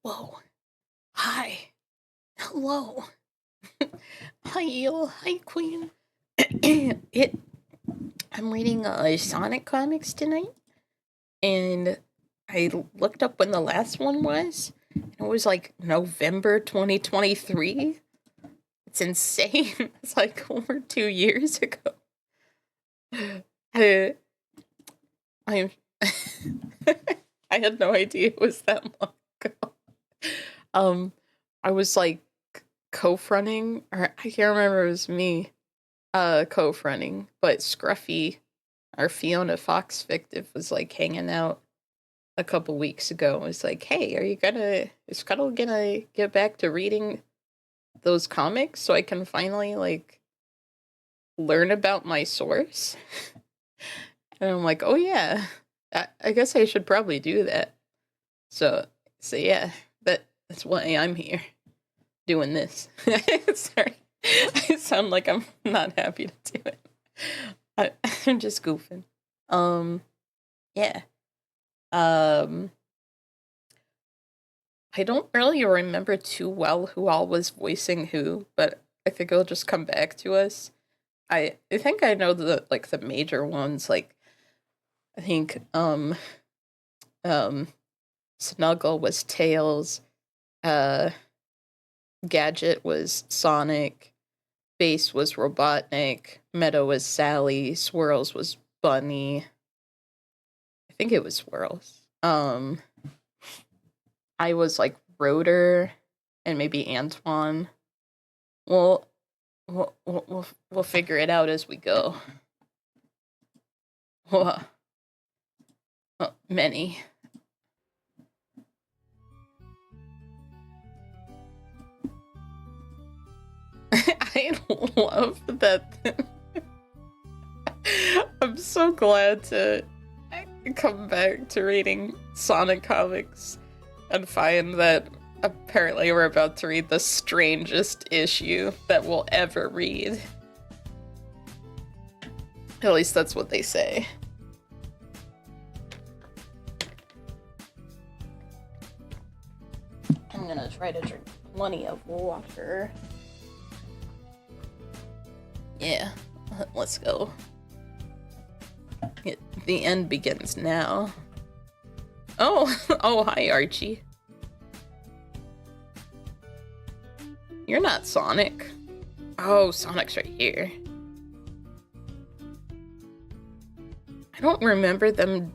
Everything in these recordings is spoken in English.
Whoa. Hi. Hello. Hi, Eel. Hi, Queen. it. I'm reading Sonic comics tonight, and I looked up when the last one was. It was like November 2023. It's insane. It's like over 2 years ago. I, I, I had no idea it was that long ago. I was like co-fronting, or I can't remember if it was me, co-fronting, but Scruffy, our Fiona Fox fictive, was like hanging out a couple weeks ago. It was like, hey, is Cuddle gonna get back to reading those comics so I can finally like learn about my source? And I'm like, oh yeah, I guess I should probably do that. So yeah, that's why I'm here doing this. Sorry, I sound like I'm not happy to do it. I'm just goofing. Yeah. I don't really remember too well who all was voicing who, but I think it'll just come back to us. I think I know the major ones. Like I think Snuggle was Tails, Gadget was Sonic, Bass was Robotnik, Meadow was Sally, Swirls was Bunny. I think it was Swirls. I was like Rotor and maybe Antoine. We'll figure it out as we go. Well, many. I love that. I'm so glad to come back to reading Sonic comics and find that apparently we're about to read the strangest issue that we'll ever read. At least that's what they say. I'm gonna try to drink plenty of water. Yeah, let's go. The end begins now. Oh, hi, Archie. You're not Sonic. Oh, Sonic's right here. I don't remember them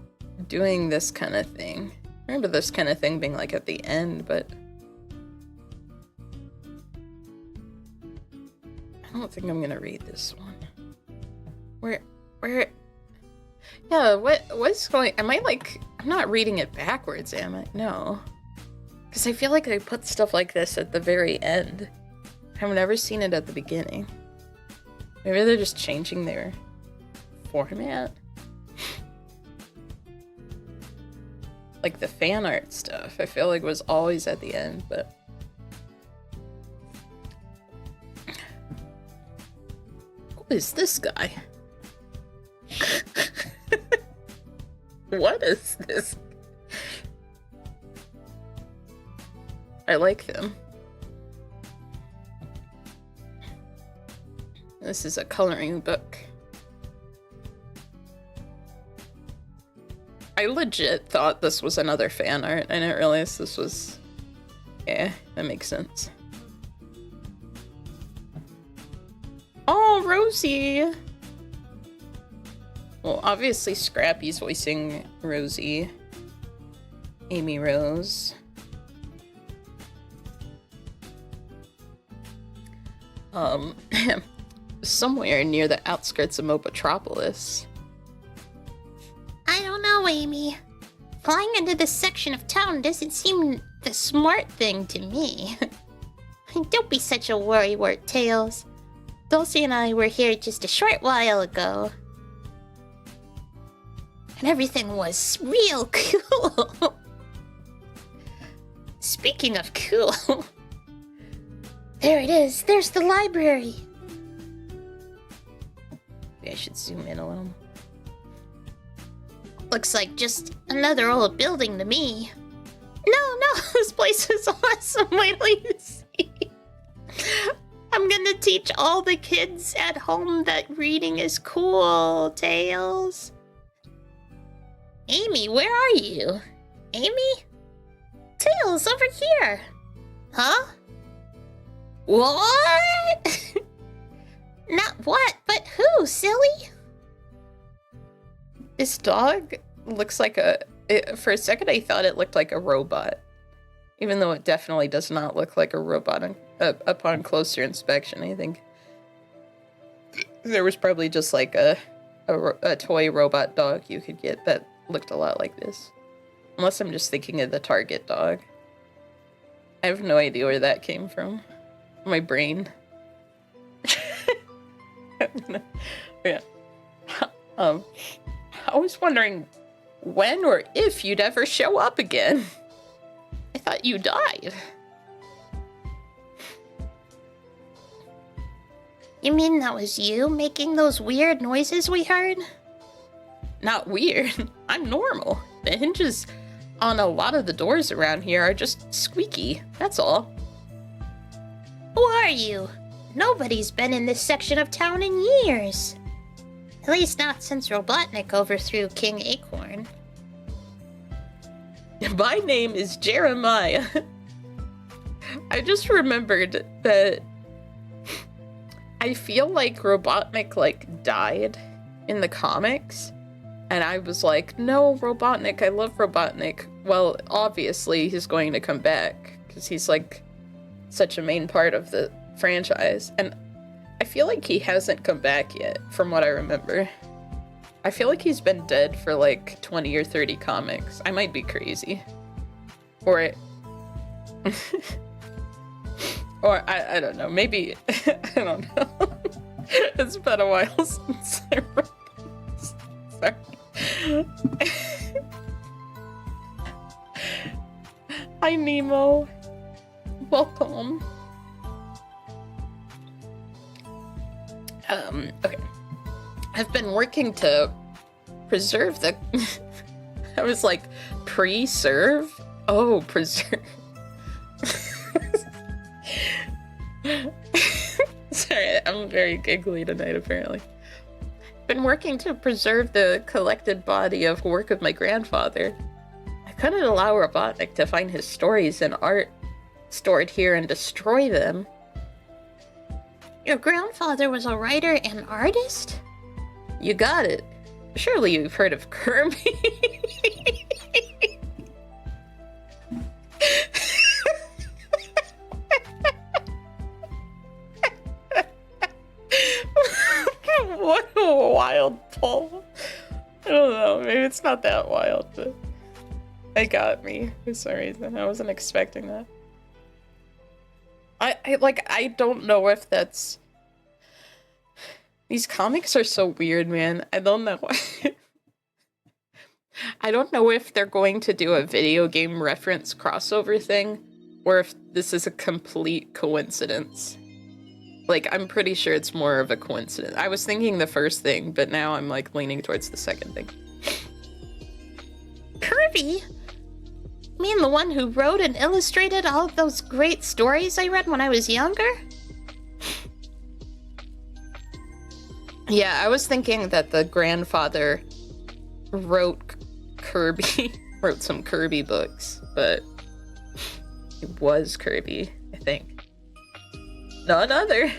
doing this kind of thing. I remember this kind of thing being like at the end, but I don't think I'm gonna read this one. Where? Yeah, what's going? Am I like? I'm not reading it backwards, am I? No, because I feel like they put stuff like this at the very end. I've never seen it at the beginning. Maybe they're just changing their format. Like the fan art stuff, I feel like was always at the end, but. Who is this guy? What is this? I like him. This is a coloring book. I legit thought this was another fan art. I didn't realize this was... Yeah, that makes sense. Oh, Rosie! Well, obviously Scrappy's voicing Rosie. Amy Rose. Somewhere near the outskirts of Mopatropolis. I don't know, Amy. Flying into this section of town doesn't seem the smart thing to me. Don't be such a worrywart, Tails. Dulcie and I were here just a short while ago. And everything was real cool. Speaking of cool... There it is. There's the library. Maybe I should zoom in a little. Looks like just another old building to me. No, know, this place is awesome. Wait till you see. I'm gonna teach all the kids at home that reading is cool, Tails. Amy, where are you? Amy? Tails, over here. Huh? What? Not what, but who, silly? This dog looks like for a second I thought it looked like a robot. Even though it definitely does not look like a robot upon closer inspection. I think there was probably just like a toy robot dog you could get that looked a lot like this. Unless I'm just thinking of the Target dog. I have no idea where that came from. My brain. Yeah. I was wondering when or if you'd ever show up again. I thought you died. You mean that was you making those weird noises we heard? Not weird. I'm normal. The hinges on a lot of the doors around here are just squeaky. That's all. Who are you? Nobody's been in this section of town in years. At least not since Robotnik overthrew King Acorn. My name is Jeremiah. I just remembered that I feel like Robotnik, like, died in the comics. And I was like, no, Robotnik, I love Robotnik. Well, obviously he's going to come back, because he's, like, such a main part of the franchise. And I feel like he hasn't come back yet, from what I remember. I feel like he's been dead for, like, 20 or 30 comics. I might be crazy. Or or I don't know, maybe, I don't know. It's been a while since I read this. Sorry. Hi, Nemo. Welcome. Okay. I've been working to preserve the... I was like, preserve? Oh, preserve. Sorry, I'm very giggly tonight, apparently. Been working to preserve the collected body of work of my grandfather. I couldn't allow Robotnik to find his stories and art stored here and destroy them. Your grandfather was a writer and artist? You got it. Surely you've heard of Kirby. What a wild pull. I don't know, maybe it's not that wild, but it got me for some reason. I wasn't expecting that. I don't know if that's... These comics are so weird, man. I don't know. I don't know if they're going to do a video game reference crossover thing, or if this is a complete coincidence. Like, I'm pretty sure it's more of a coincidence. I was thinking the first thing, but now I'm, like, leaning towards the second thing. Kirby? You mean the one who wrote and illustrated all of those great stories I read when I was younger? Yeah, I was thinking that the grandfather wrote Kirby, wrote some Kirby books, but it was Kirby, I think. None other.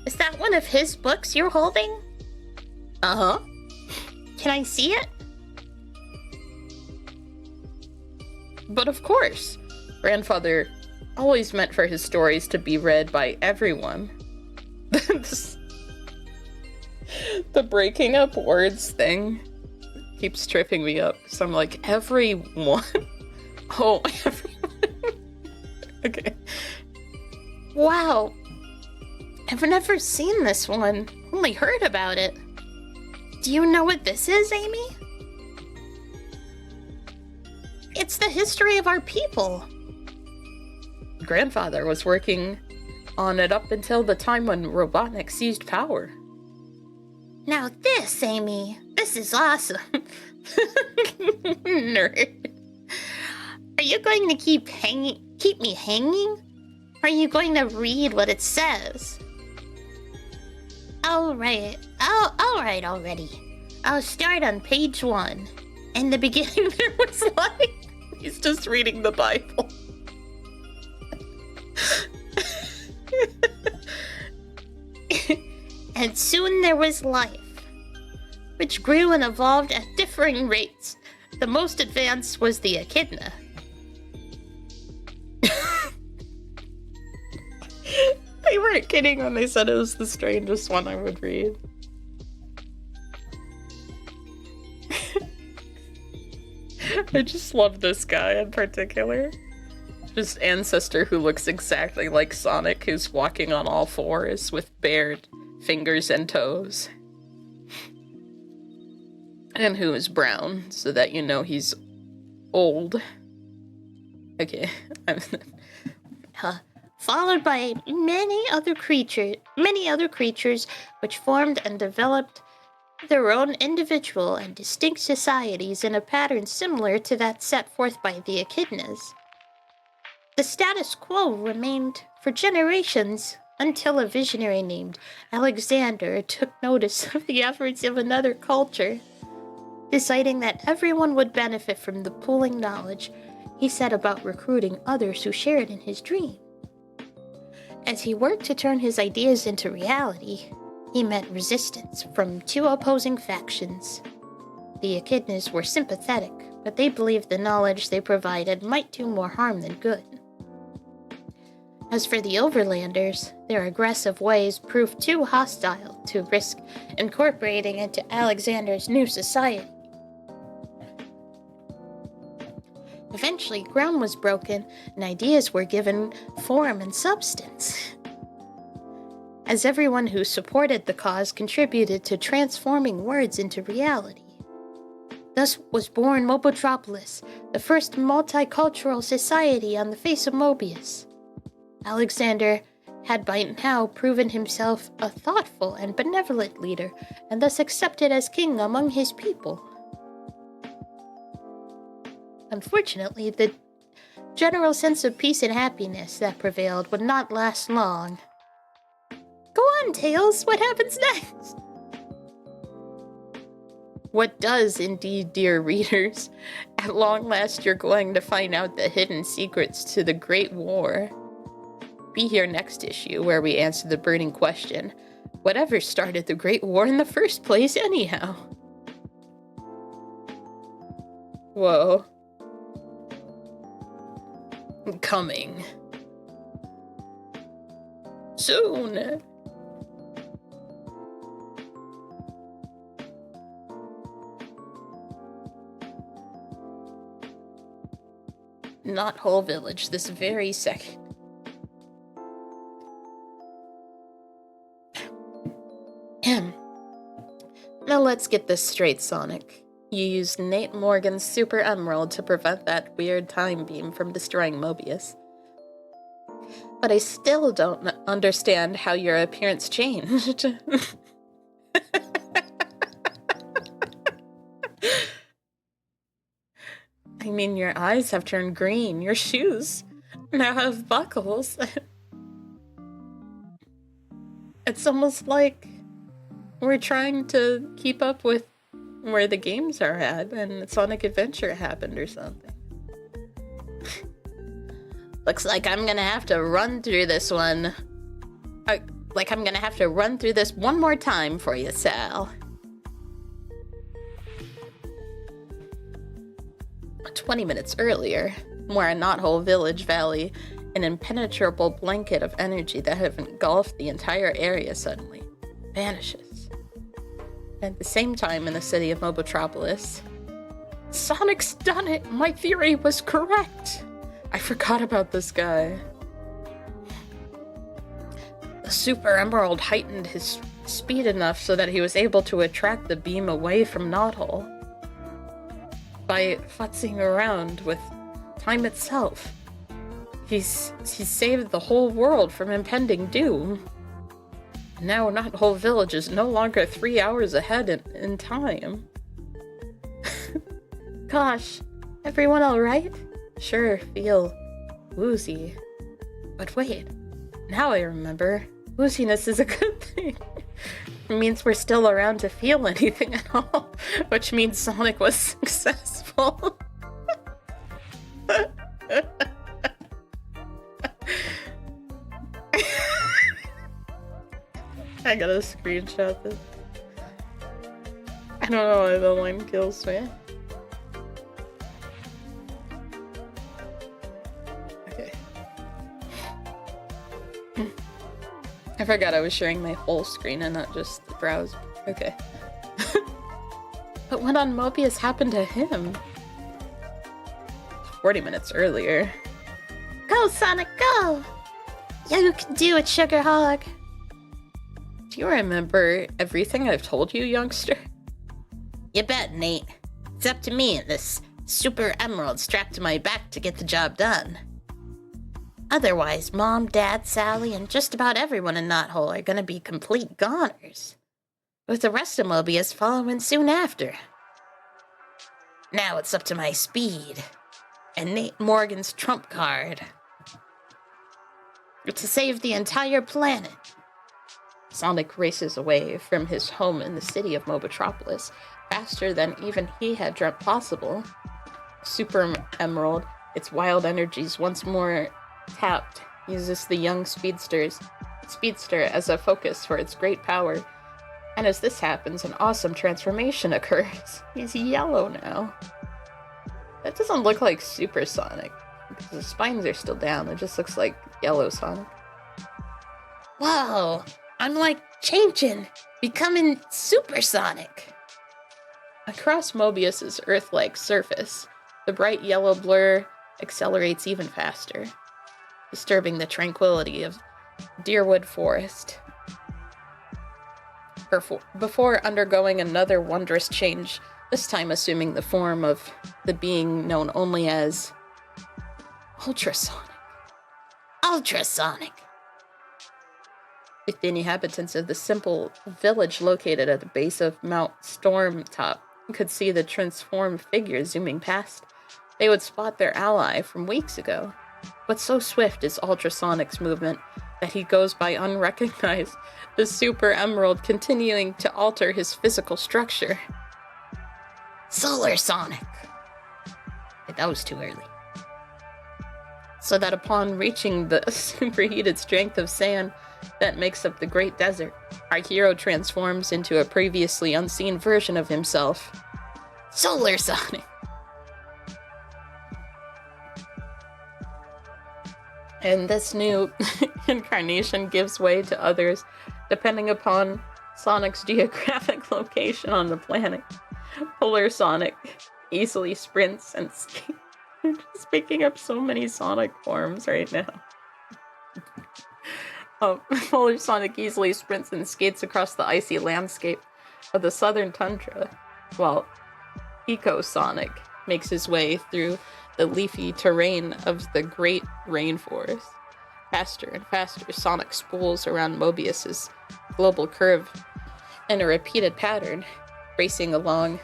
Is that one of his books you're holding? Uh-huh. Can I see it? But of course, grandfather always meant for his stories to be read by everyone. The breaking up words thing keeps tripping me up. So I'm like, everyone? Oh, everyone. Okay. Wow. I've never seen this one. Only heard about it. Do you know what this is, Amy? It's the history of our people. Grandfather was working on it up until the time when Robotnik seized power. Now this, Amy, this is awesome. Nerd. Are you going to keep me hanging? Or are you going to read what it says? Alright already. I'll start on page 1. In the beginning there was life. He's just reading the Bible. And soon there was life, which grew and evolved at differing rates. The most advanced was the echidna. They weren't kidding when they said it was the strangest one I would read. I just love this guy in particular. This ancestor who looks exactly like Sonic, who's walking on all fours with bared fingers and toes. And who is brown, so that you know he's old. Okay. Followed by many other creatures which formed and developed their own individual and distinct societies in a pattern similar to that set forth by the echidnas. The status quo remained for generations until a visionary named Alexander took notice of the efforts of another culture. Deciding that everyone would benefit from the pooling knowledge, he set about recruiting others who shared in his dream. As he worked to turn his ideas into reality, he met resistance from 2 opposing factions. The echidnas were sympathetic, but they believed the knowledge they provided might do more harm than good. As for the overlanders, their aggressive ways proved too hostile to risk incorporating into Alexander's new society. Eventually, ground was broken and ideas were given form and substance. As everyone who supported the cause contributed to transforming words into reality. Thus was born Mobotropolis, the first multicultural society on the face of Mobius. Alexander had by now proven himself a thoughtful and benevolent leader, and thus accepted as king among his people. Unfortunately, the general sense of peace and happiness that prevailed would not last long. Go on, Tails, what happens next? What does indeed, dear readers? At long last you're going to find out the hidden secrets to the Great War. Be here next issue where we answer the burning question, whatever started the Great War in the first place anyhow? Whoa. Coming. Soon. Not whole village this very second. Now let's get this straight, Sonic. You used Nate Morgan's Super Emerald to prevent that weird time beam from destroying Mobius. But I still don't understand how your appearance changed. I mean, your eyes have turned green, your shoes now have buckles. It's almost like we're trying to keep up with where the games are at, and Sonic Adventure happened or something. Looks like I'm gonna have to run through this one. I'm gonna have to run through this one more time for you, Sal. 20 minutes earlier, where a Knothole Village Valley, an impenetrable blanket of energy that had engulfed the entire area suddenly vanishes. At the same time in the city of Mobotropolis. Sonic's done it! My theory was correct! I forgot about this guy. The Super Emerald heightened his speed enough so that he was able to attract the beam away from Knothole. By futzing around with time itself. He's saved the whole world from impending doom. Now Knothole Village is no longer 3 hours ahead in time. Gosh, everyone alright? sure feel woozy. But wait, now I remember. Wooziness is a good thing. It means we're still around to feel anything at all, which means Sonic was successful. I gotta screenshot this. I don't know why the line kills me. Okay. I forgot I was sharing my whole screen and not just the browse. Okay. But what on Mobius happened to him? 40 minutes earlier. Go, Sonic, go! You can do it, Sugar Hog. Do you remember everything I've told you, youngster? You bet, Nate. It's up to me and this Super Emerald strapped to my back to get the job done. Otherwise, Mom, Dad, Sally, and just about everyone in Knothole are gonna be complete goners, with the rest of Mobius following soon after. Now it's up to my speed and Nate Morgan's trump card to save the entire planet. Sonic races away from his home in the city of Mobotropolis faster than even he had dreamt possible. Super Emerald, its wild energies once more tapped, uses the young speedster as a focus for its great power. And as this happens, an awesome transformation occurs. He's yellow now. That doesn't look like Super Sonic, because the spines are still down. It just looks like yellow Sonic. Whoa, I'm like changing, becoming supersonic. Across Mobius's Earth-like surface, the bright yellow blur accelerates even faster, disturbing the tranquility of Deerwood Forest. Before undergoing another wondrous change, this time assuming the form of the being known only as Ultrasonic. Ultrasonic. If the inhabitants of the simple village located at the base of Mount Stormtop could see the transformed figure zooming past, they would spot their ally from weeks ago. But so swift is Ultrasonic's movement that he goes by unrecognized, the Super Emerald continuing to alter his physical structure. Solar Sonic. That was too early. So that upon reaching the superheated strength of sand that makes up the Great Desert, our hero transforms into a previously unseen version of himself. Solar Sonic. And this new incarnation gives way to others, depending upon Sonic's geographic location on the planet. Polar Sonic easily sprints and skates. I'm just picking up so many Sonic forms right now. Polar Sonic easily sprints and skates across the icy landscape of the southern tundra, while Eco Sonic makes his way through the leafy terrain of the Great Rainforest. Faster and faster, Sonic spools around Mobius's global curve in a repeated pattern, racing along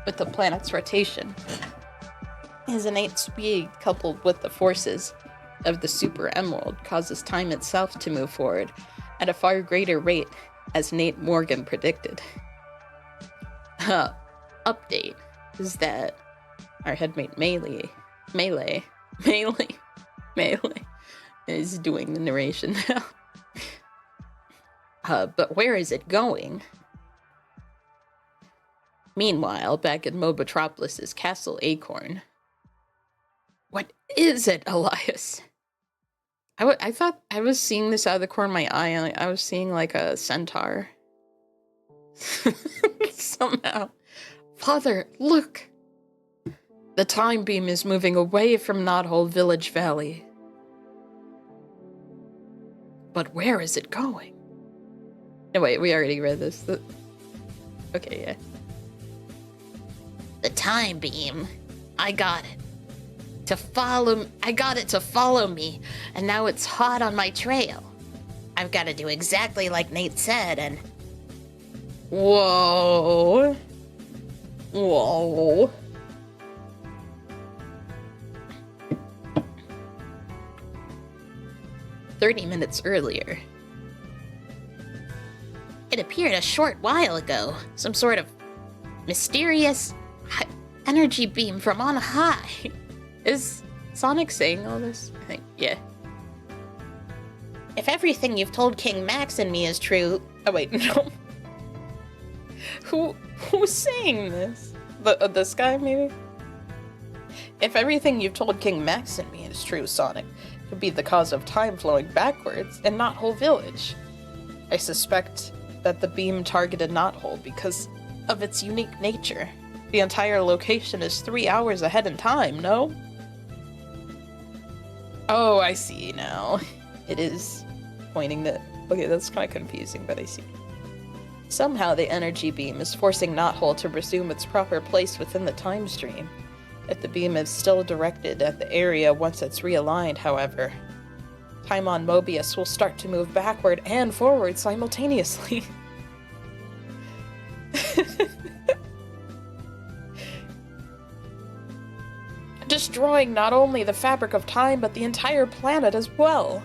with the planet's rotation. His innate speed, coupled with the forces of the Super Emerald, causes time itself to move forward at a far greater rate, as Nate Morgan predicted. Update is that our headmate Melee is doing the narration now. But where is it going? Meanwhile, back at Mobotropolis' Castle Acorn. What is it, Elias? I thought I was seeing this out of the corner of my eye, and I was seeing like a centaur. Somehow. Father, look! The time beam is moving away from Knothole Village Valley. But where is it going? No, wait, we already read this. Okay, yeah. The time beam. I got it. I got it to follow me, and now it's hot on my trail. I've got to do exactly like Nate said, and... Whoa. 30 minutes earlier. It appeared a short while ago. Some sort of mysterious energy beam from on high. Is Sonic saying all this? I think, yeah. If everything you've told King Max and me is true... Oh, wait, no. Who's saying this? This guy, maybe? If everything you've told King Max and me is true, Sonic, it could be the cause of time flowing backwards in Knothole Village. I suspect that the beam targeted Knothole because of its unique nature. The entire location is 3 hours ahead in time, no? Oh, I see now. It is pointing to... Okay, that's kind of confusing, but I see. Somehow the energy beam is forcing Knothole to resume its proper place within the time stream. If the beam is still directed at the area once it's realigned, however, time on Mobius will start to move backward and forward simultaneously. Destroying not only the fabric of time, but the entire planet as well.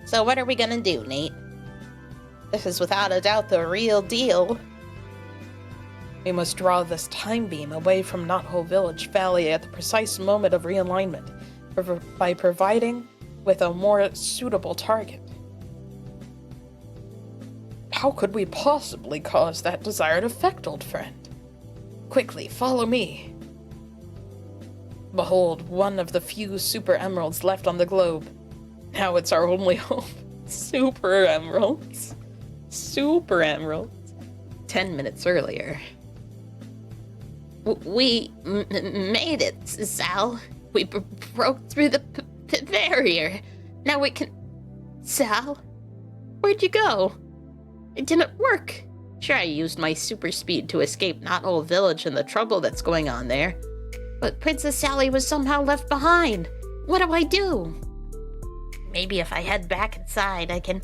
So what are we gonna do, Nate? This is without a doubt the real deal. We must draw this time beam away from Knothole Village Valley at the precise moment of realignment, by providing with a more suitable target. How could we possibly cause that desired effect, old friend? Quickly, follow me. Behold, one of the few super emeralds left on the globe. Now it's our only hope. Super emeralds. Super emeralds. 10 minutes earlier. We made it, Sal. We broke through the barrier. Now we can... Sal? Where'd you go? It didn't work. Sure, I used my super speed to escape Knothole Village and the trouble that's going on there. But Princess Sally was somehow left behind. What do I do? Maybe if I head back inside, I can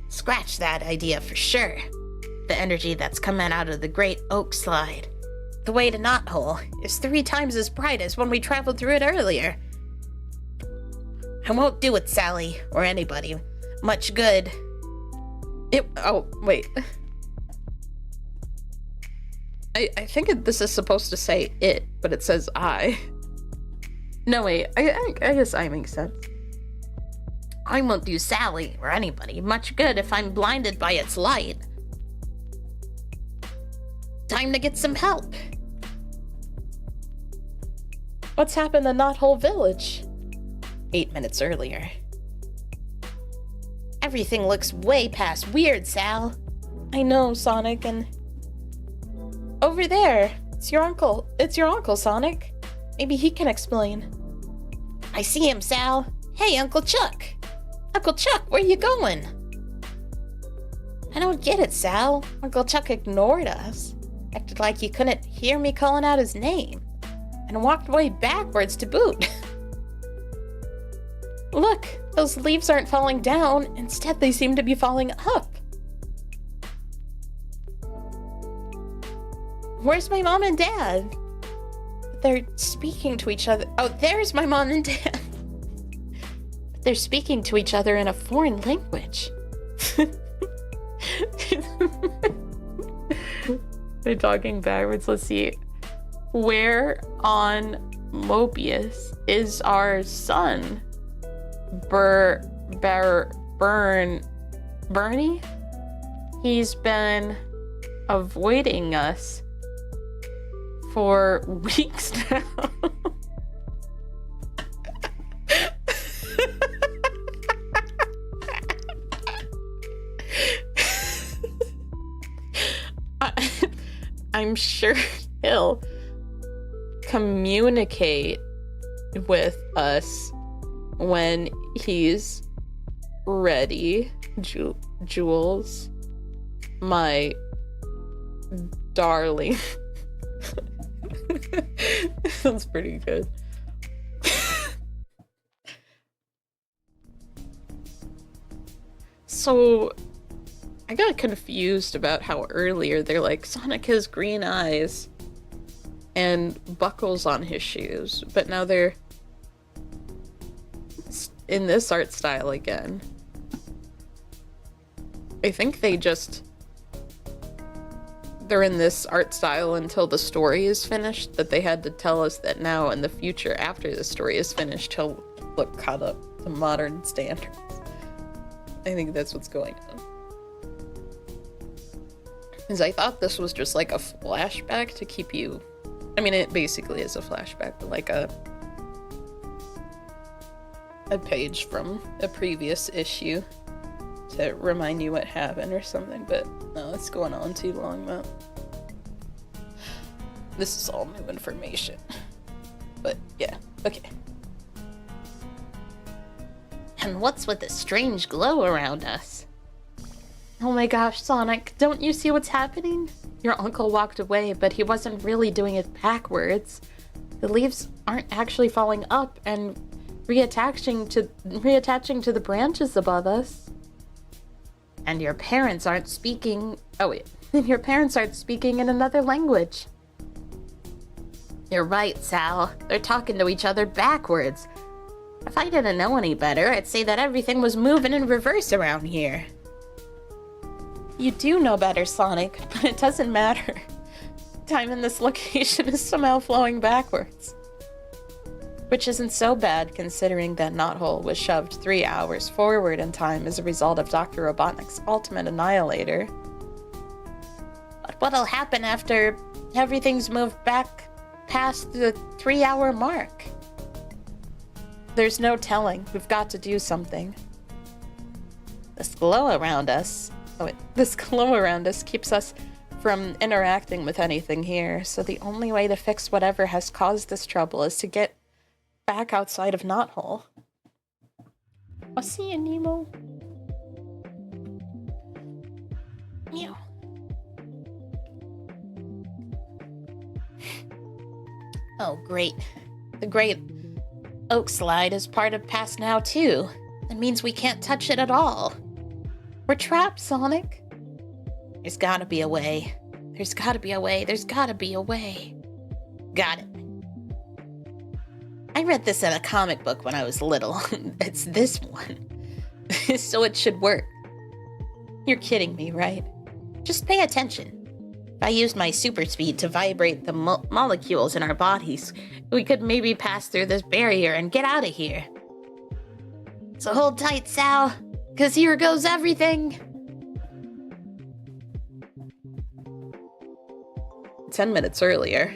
scratch that idea for sure. The energy that's coming out of the Great Oak Slide. The way to Knothole is 3 times as bright as when we traveled through it earlier. I won't do it, Sally, or anybody. Much good. Oh, wait. I think this is supposed to say it, but it says I. No, wait, I guess I make sense. I won't do Sally, or anybody, much good if I'm blinded by its light. Time to get some help. What's happened to Knothole Village? 8 minutes earlier. Everything looks way past weird, Sal. I know, Sonic, and... Over there! It's your uncle, Sonic. Maybe he can explain. I see him, Sal. Hey, Uncle Chuck! Uncle Chuck, where you going? I don't get it, Sal. Uncle Chuck ignored us. Acted like he couldn't hear me calling out his name. And walked way backwards to boot. Look, those leaves aren't falling down. Instead, they seem to be falling up. Where's my mom and dad? They're speaking to each other. Oh, there's my mom and dad. They're speaking to each other in a foreign language. They're talking backwards. Let's see. Where on Mobius is our son? Bernie? He's been avoiding us for weeks now. I'm sure he'll communicate with us when he's ready. Jules, my darling. Sounds pretty good. So I got confused about how earlier they're like, Sonic has green eyes and buckles on his shoes, but now they're in this art style again. I think they're in this art style until the story is finished, but they had to tell us that now in the future, after the story is finished, he'll look caught up to modern standards. I think that's what's going on. Because I thought this was just like a flashback to keep you... I mean, it basically is a flashback, but like a page from a previous issue to remind you what happened or something, but no, it's going on too long now. This is all new information. But yeah, okay. And what's with the strange glow around us? Oh my gosh, Sonic, don't you see what's happening? Your uncle walked away, but he wasn't really doing it backwards. The leaves aren't actually falling up and reattaching to the branches above us. And your parents aren't speaking... Oh wait, and your parents aren't speaking in another language. You're right, Sal. They're talking to each other backwards. If I didn't know any better, I'd say that everything was moving in reverse around here. You do know better, Sonic, but it doesn't matter. Time in this location is somehow flowing backwards. Which isn't so bad, considering that Knothole was shoved 3 hours forward in time as a result of Dr. Robotnik's ultimate annihilator. But what'll happen after everything's moved back past the 3-hour mark? There's no telling. We've got to do something. This glow around us keeps us from interacting with anything here, so the only way to fix whatever has caused this trouble is to get back outside of Knothole. I'll see you, Nemo. Meow. Oh, great. The Great Oak Slide is part of past now, too. That means we can't touch it at all. We're trapped, Sonic. There's gotta be a way. There's gotta be a way. There's gotta be a way. Got it. I read this in a comic book when I was little. It's this one. So it should work. You're kidding me, right? Just pay attention. If I used my super speed to vibrate the molecules in our bodies, we could maybe pass through this barrier and get out of here. So hold tight, Sal, 'cause here goes everything. 10 minutes earlier.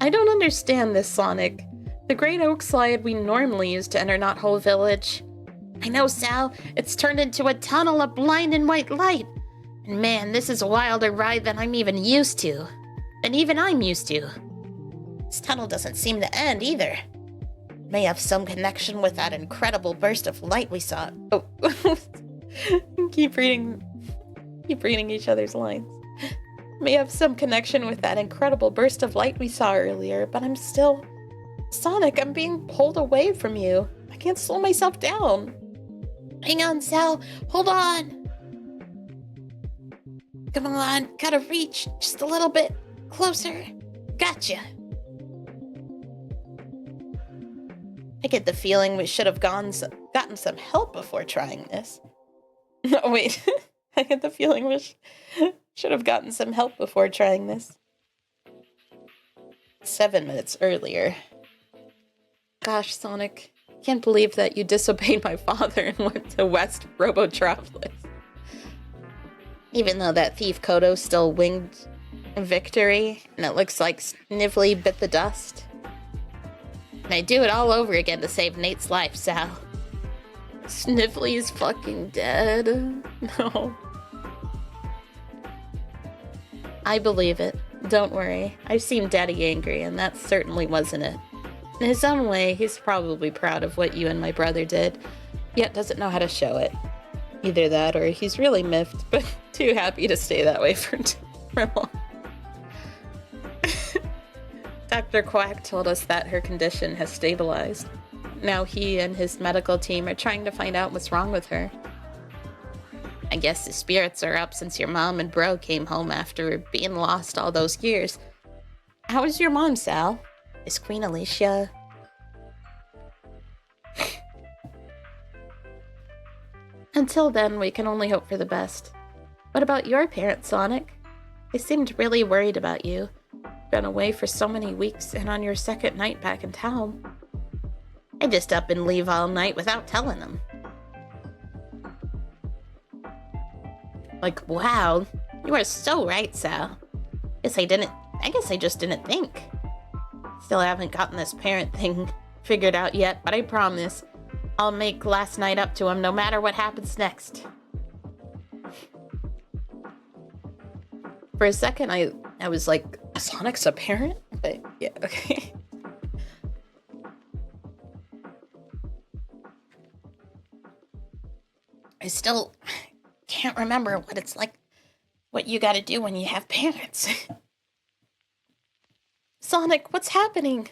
I don't understand this, Sonic. The Great Oak Slide we normally use to enter Knothole Village. I know, Sal. It's turned into a tunnel of blinding white light. And man, this is a wilder ride than I'm even used to. And even I'm used to. This tunnel doesn't seem to end either. May have some connection with that incredible burst of light we saw. Oh, keep reading each other's lines. May have some connection with that incredible burst of light we saw earlier, but I'm still... Sonic, I'm being pulled away from you. I can't slow myself down. Hang on, Sal. Hold on. Come on, gotta reach just a little bit closer. Gotcha. I get the feeling we should have gotten some help before trying this. No, wait. I get the feeling we should have gotten some help before trying this. 7 minutes earlier. Gosh, Sonic. Can't believe that you disobeyed my father and went to West Robotropolis. Even though that thief Kodo still winged victory, and it looks like Snively bit the dust. And I'd do it all over again to save Nate's life, Sal. Snively's fucking dead. No. I believe it. Don't worry. I've seen Daddy angry, and that certainly wasn't it. In his own way, he's probably proud of what you and my brother did, yet doesn't know how to show it. Either that, or he's really miffed, but too happy to stay that way for long. Dr. Quack told us that her condition has stabilized. Now he and his medical team are trying to find out what's wrong with her. I guess the spirits are up since your mom and bro came home after being lost all those years. How is your mom, Sal? Is Queen Alicia... Until then, we can only hope for the best. What about your parents, Sonic? They seemed really worried about you. Been away for so many weeks and on your second night back in town. I just up and leave all night without telling them. Like, wow, you are so right, Sal. I guess I just didn't think. Still haven't gotten this parent thing figured out yet, but I promise I'll make last night up to him no matter what happens next. For a second, I was like, Sonic's a parent? But yeah, okay. I still can't remember what it's like, what you gotta do when you have parents. Sonic, what's happening?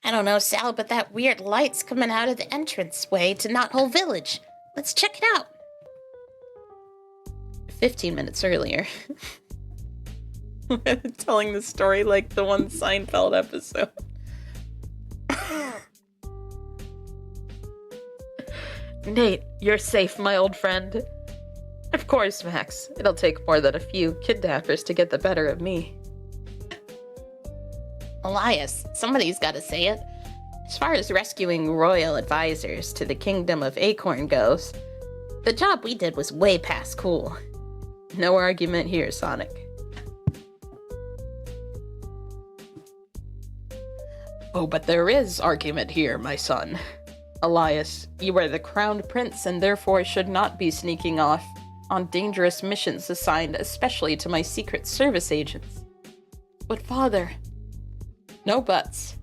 I don't know, Sal, but that weird light's coming out of the entranceway to Knothole Village. Let's check it out. 15 minutes earlier. Telling the story like the one Seinfeld episode. Nate, you're safe, my old friend. Of course, Max. It'll take more than a few kidnappers to get the better of me. Elias, somebody's gotta say it. As far as rescuing royal advisors to the kingdom of Acorn goes, the job we did was way past cool. No argument here, Sonic. Oh, but there is argument here, my son. Elias, you are the crowned prince and therefore should not be sneaking off on dangerous missions assigned especially to my Secret Service agents. But father... No buts.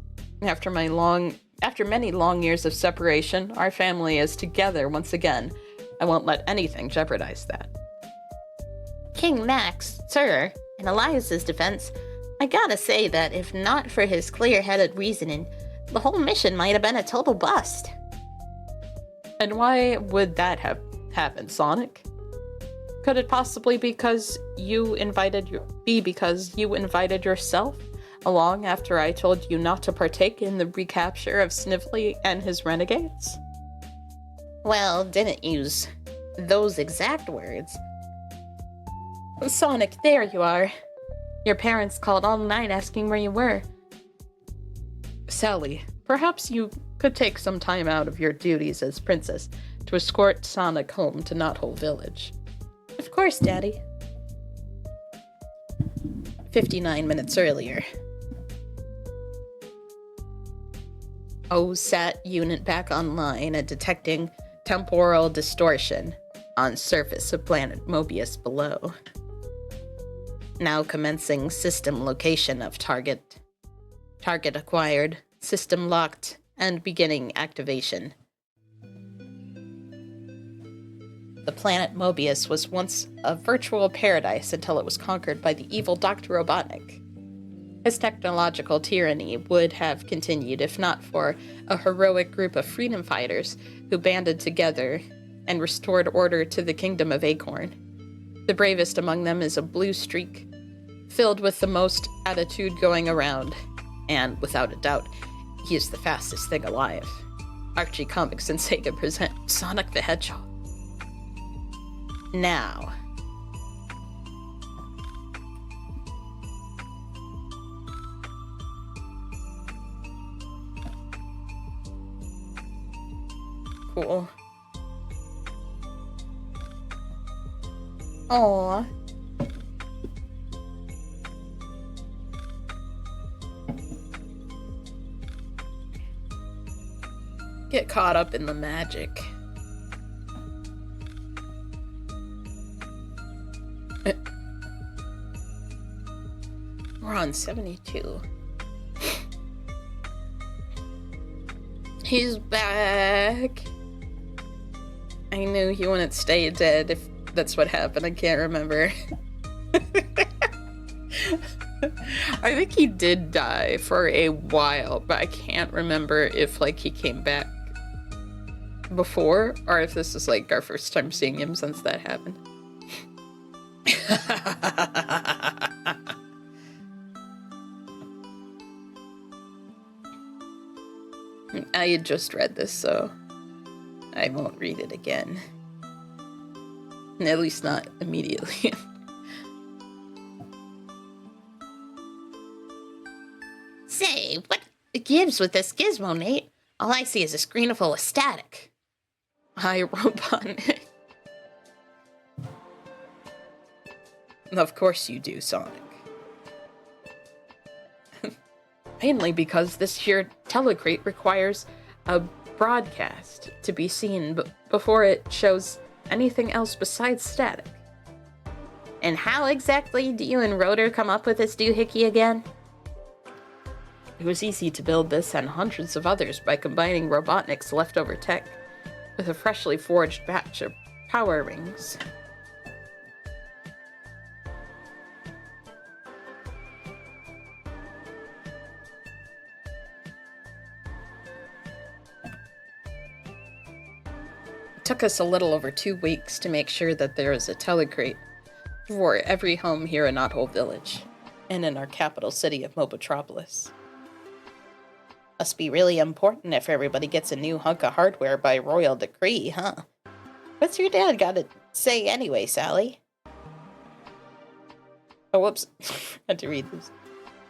After many long years of separation, our family is together once again. I won't let anything jeopardize that. King Max, sir, in Elias's defense, I gotta say that if not for his clear-headed reasoning, the whole mission might have been a total bust. And why would that have happened, Sonic? Could it possibly be because you invited yourself along after I told you not to partake in the recapture of Snively and his renegades? Well, didn't use those exact words. Sonic, there you are. Your parents called all night asking where you were. Sally, perhaps you could take some time out of your duties as princess to escort Sonic home to Knothole Village. Of course, Daddy. 59 minutes earlier. OSAT unit back online and detecting temporal distortion on surface of planet Mobius below. Now commencing system location of target. Target acquired, system locked, and beginning activation. The planet Mobius was once a virtual paradise until it was conquered by the evil Dr. Robotnik. His technological tyranny would have continued if not for a heroic group of freedom fighters who banded together and restored order to the kingdom of Acorn. The bravest among them is a blue streak, filled with the most attitude going around, and without a doubt, he is the fastest thing alive. Archie Comics and Sega present Sonic the Hedgehog. Now. Cool. Aww. Get caught up in the magic. We're on 72. He's back. I knew he wouldn't stay dead if that's what happened. I can't remember. I think he did die for a while, but I can't remember if like he came back before or if this is like our first time seeing him since that happened. I had just read this, so I won't read it again. At least not immediately. Say, what gives with this gizmo, Nate? All I see is a screen full of static. Hi, Robotnik. Of course you do, Sonic. Mainly because this here telecrate requires a broadcast to be seen before it shows anything else besides static. And how exactly do you and Rotor come up with this doohickey again? It was easy to build this and hundreds of others by combining Robotnik's leftover tech with a freshly forged batch of power rings. It took us a little over 2 weeks to make sure that there is a telecrate for every home here in Knothole Village, and in our capital city of Mobotropolis. Must be really important if everybody gets a new hunk of hardware by royal decree, huh? What's your dad got to say anyway, Sally? Oh, whoops. Had to read this.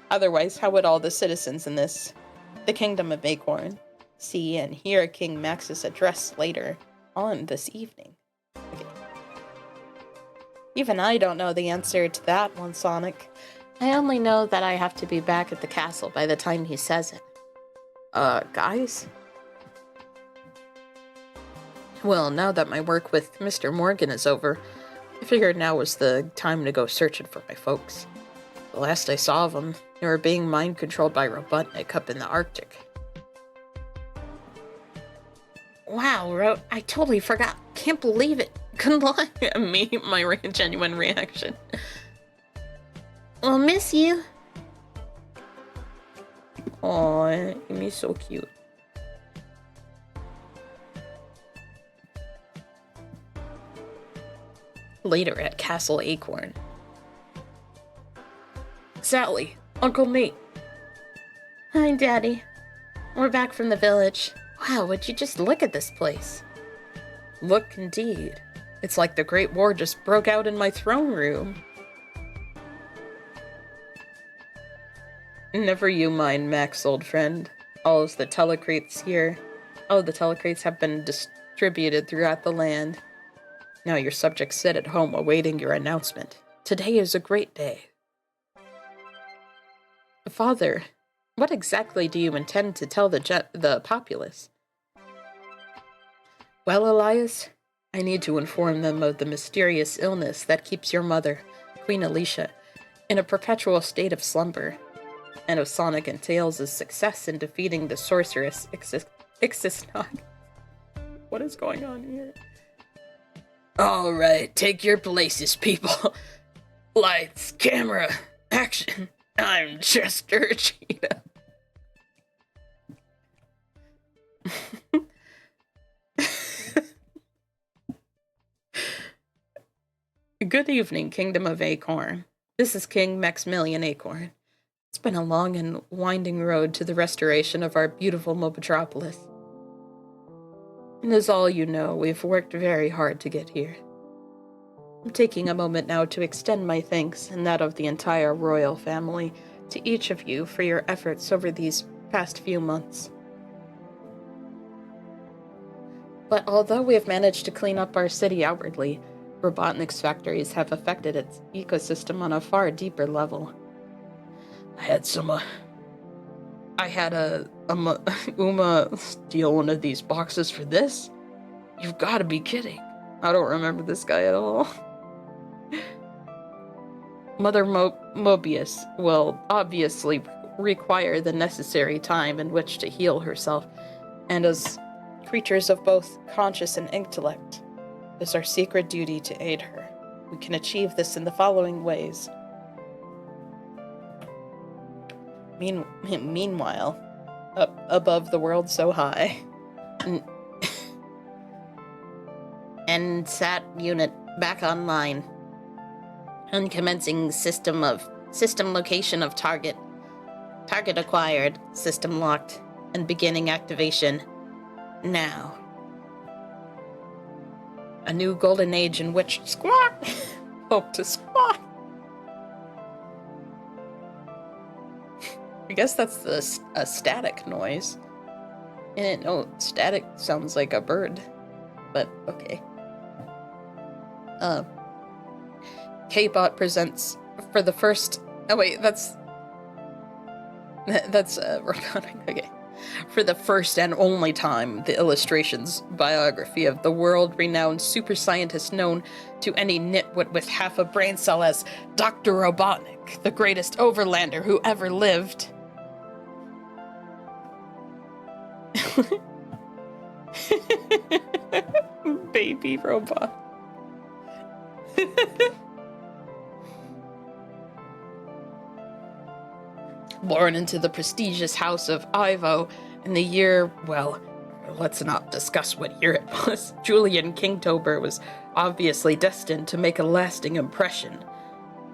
Otherwise, how would all the citizens in the Kingdom of Acorn, see and hear King Max's address later on this evening? Okay. Even I don't know the answer to that one, Sonic. I only know that I have to be back at the castle by the time he says it. Guys? Well, now that my work with Mr. Morgan is over, I figured now was the time to go searching for my folks. The last I saw of them, they were being mind-controlled by Robotnik up in the Arctic. Wow, I totally forgot. Can't believe it. Good luck. My genuine reaction. We'll miss you. Aw, Amy's so cute. Later at Castle Acorn. Sally, Uncle Nate. Hi, Daddy. We're back from the village. Wow, would you just look at this place? Look indeed. It's like the Great War just broke out in my throne room. Never you mind, Max, old friend. All of the telecrates have been distributed throughout the land. Now your subjects sit at home awaiting your announcement. Today is a great day. Father, what exactly do you intend to tell the populace? Well, Elias, I need to inform them of the mysterious illness that keeps your mother, Queen Alicia, in a perpetual state of slumber, and of Sonic and Tails' success in defeating the sorceress Ixisnog. What is going on here? Alright, take your places, people. Lights, camera, action. I'm Chester Cheetah. Good evening, Kingdom of Acorn. This is King Maximilian Acorn. It's been a long and winding road to the restoration of our beautiful Mobotropolis. And as all you know, we've worked very hard to get here. I'm taking a moment now to extend my thanks and that of the entire royal family to each of you for your efforts over these past few months. But although we have managed to clean up our city outwardly, Robotnik's factories have affected its ecosystem on a far deeper level. I had a Uma steal one of these boxes for this? You've got to be kidding. I don't remember this guy at all. Mother Mobius will obviously require the necessary time in which to heal herself, and as creatures of both conscience and intellect, it is our secret duty to aid her. We can achieve this in the following ways. Meanwhile, up above the world so high. And SAT unit back online. Uncommencing system location of target. Target acquired, system locked, and beginning activation now. A new golden age in which squawk hope to squawk. I guess that's a static noise. And no, static sounds like a bird. But okay. K-Bot presents for the first... Oh wait, that's robotic. Okay. For the first and only time, the illustrations biography of the world-renowned super scientist known to any nitwit with half a brain cell as Dr. Robotnik, the greatest overlander who ever lived. Baby robot. Born into the prestigious house of Ivo in the year, well, let's not discuss what year it was. Julian Kingtober was obviously destined to make a lasting impression.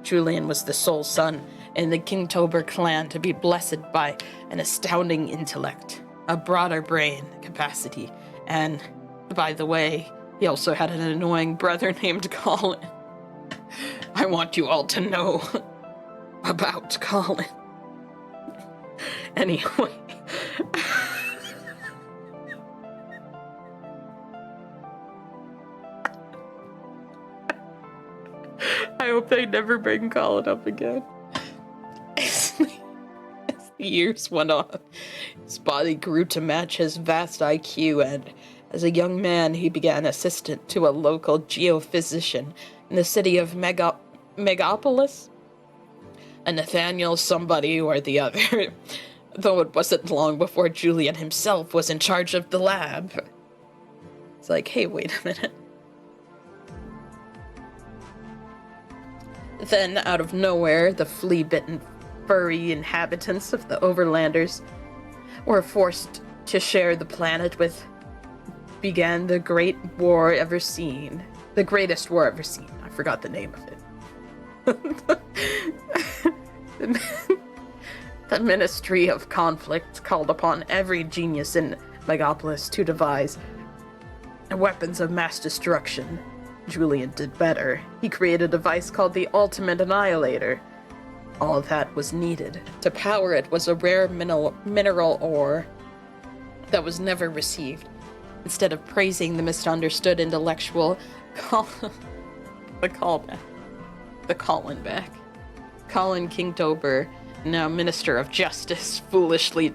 Julian was the sole son in the Kingtober clan to be blessed by an astounding intellect, a broader brain capacity, and, by the way, he also had an annoying brother named Colin. I want you all to know about Colin. Anyway. I hope they never bring Colin up again. As the years went on, his body grew to match his vast IQ, and as a young man, he began assistant to a local geophysician in the city of Megapolis. A Nathaniel somebody or the other, though it wasn't long before Julian himself was in charge of the lab. It's like, hey, wait a minute. Then, out of nowhere, the flea-bitten, furry inhabitants of the Overlanders were forced to share the planet with... began the great war ever seen. The greatest war ever seen. I forgot the name of it. The Ministry of Conflict called upon every genius in Megapolis to devise weapons of mass destruction. Julian did better. He created a device called the Ultimate Annihilator. All that was needed to power it was a rare mineral ore that was never received. Instead of praising the misunderstood intellectual, Colin Kingtober, now Minister of Justice, foolishly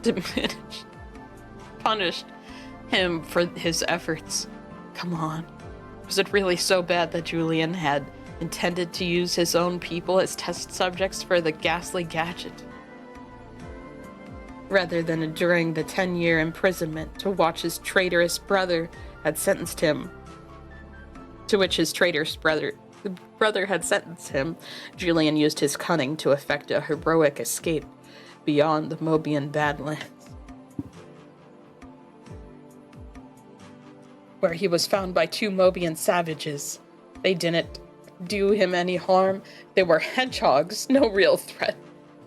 punished him for his efforts. Come on. Was it really so bad that Julian had intended to use his own people as test subjects for the ghastly gadget? Rather than enduring the 10-year imprisonment to which his traitorous brother had sentenced him, Julian used his cunning to effect a heroic escape beyond the Mobian Badlands, where he was found by two Mobian savages. They didn't do him any harm. They were hedgehogs, no real threat,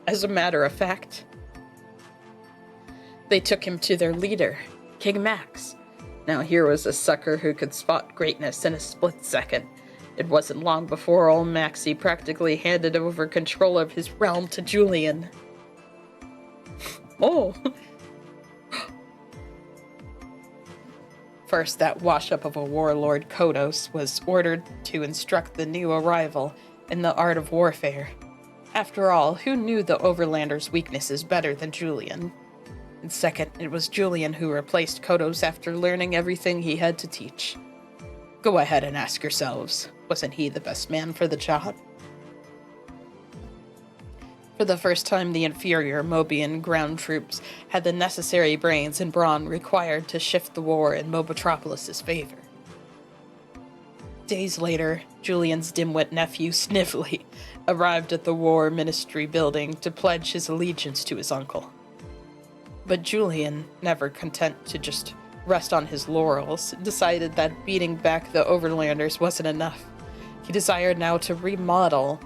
as a matter of fact. They took him to their leader, King Max. Now here was a sucker who could spot greatness in a split second. It wasn't long before old Maxie practically handed over control of his realm to Julian. Oh. First, that wash-up of a warlord, Kodos, was ordered to instruct the new arrival in the art of warfare. After all, who knew the Overlanders' weaknesses better than Julian? And second, it was Julian who replaced Kodos after learning everything he had to teach. Go ahead and ask yourselves, wasn't he the best man for the job? For the first time, the inferior Mobian ground troops had the necessary brains and brawn required to shift the war in Mobotropolis' favor. Days later, Julian's dimwit nephew, Snively, arrived at the War Ministry building to pledge his allegiance to his uncle. But Julian, never content to just rest on his laurels, decided that beating back the Overlanders wasn't enough. He desired now to remodel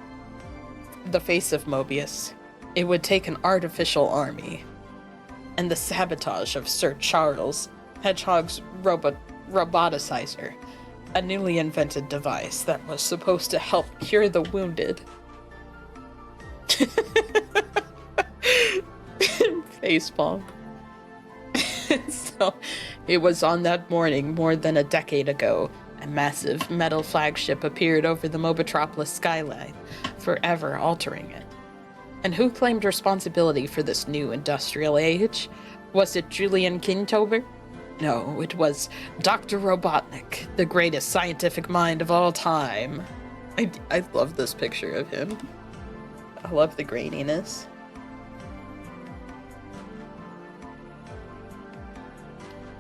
the face of Mobius. It would take an artificial army, and the sabotage of Sir Charles, Hedgehog's roboticizer, a newly invented device that was supposed to help cure the wounded. Facepalm. So, it was on that morning more than a decade ago, a massive metal flagship appeared over the Mobitropolis skyline, forever altering it. And who claimed responsibility for this new industrial age? Was it Julian Kintober? No, it was Dr. Robotnik, the greatest scientific mind of all time. I love this picture of him. I love the graininess.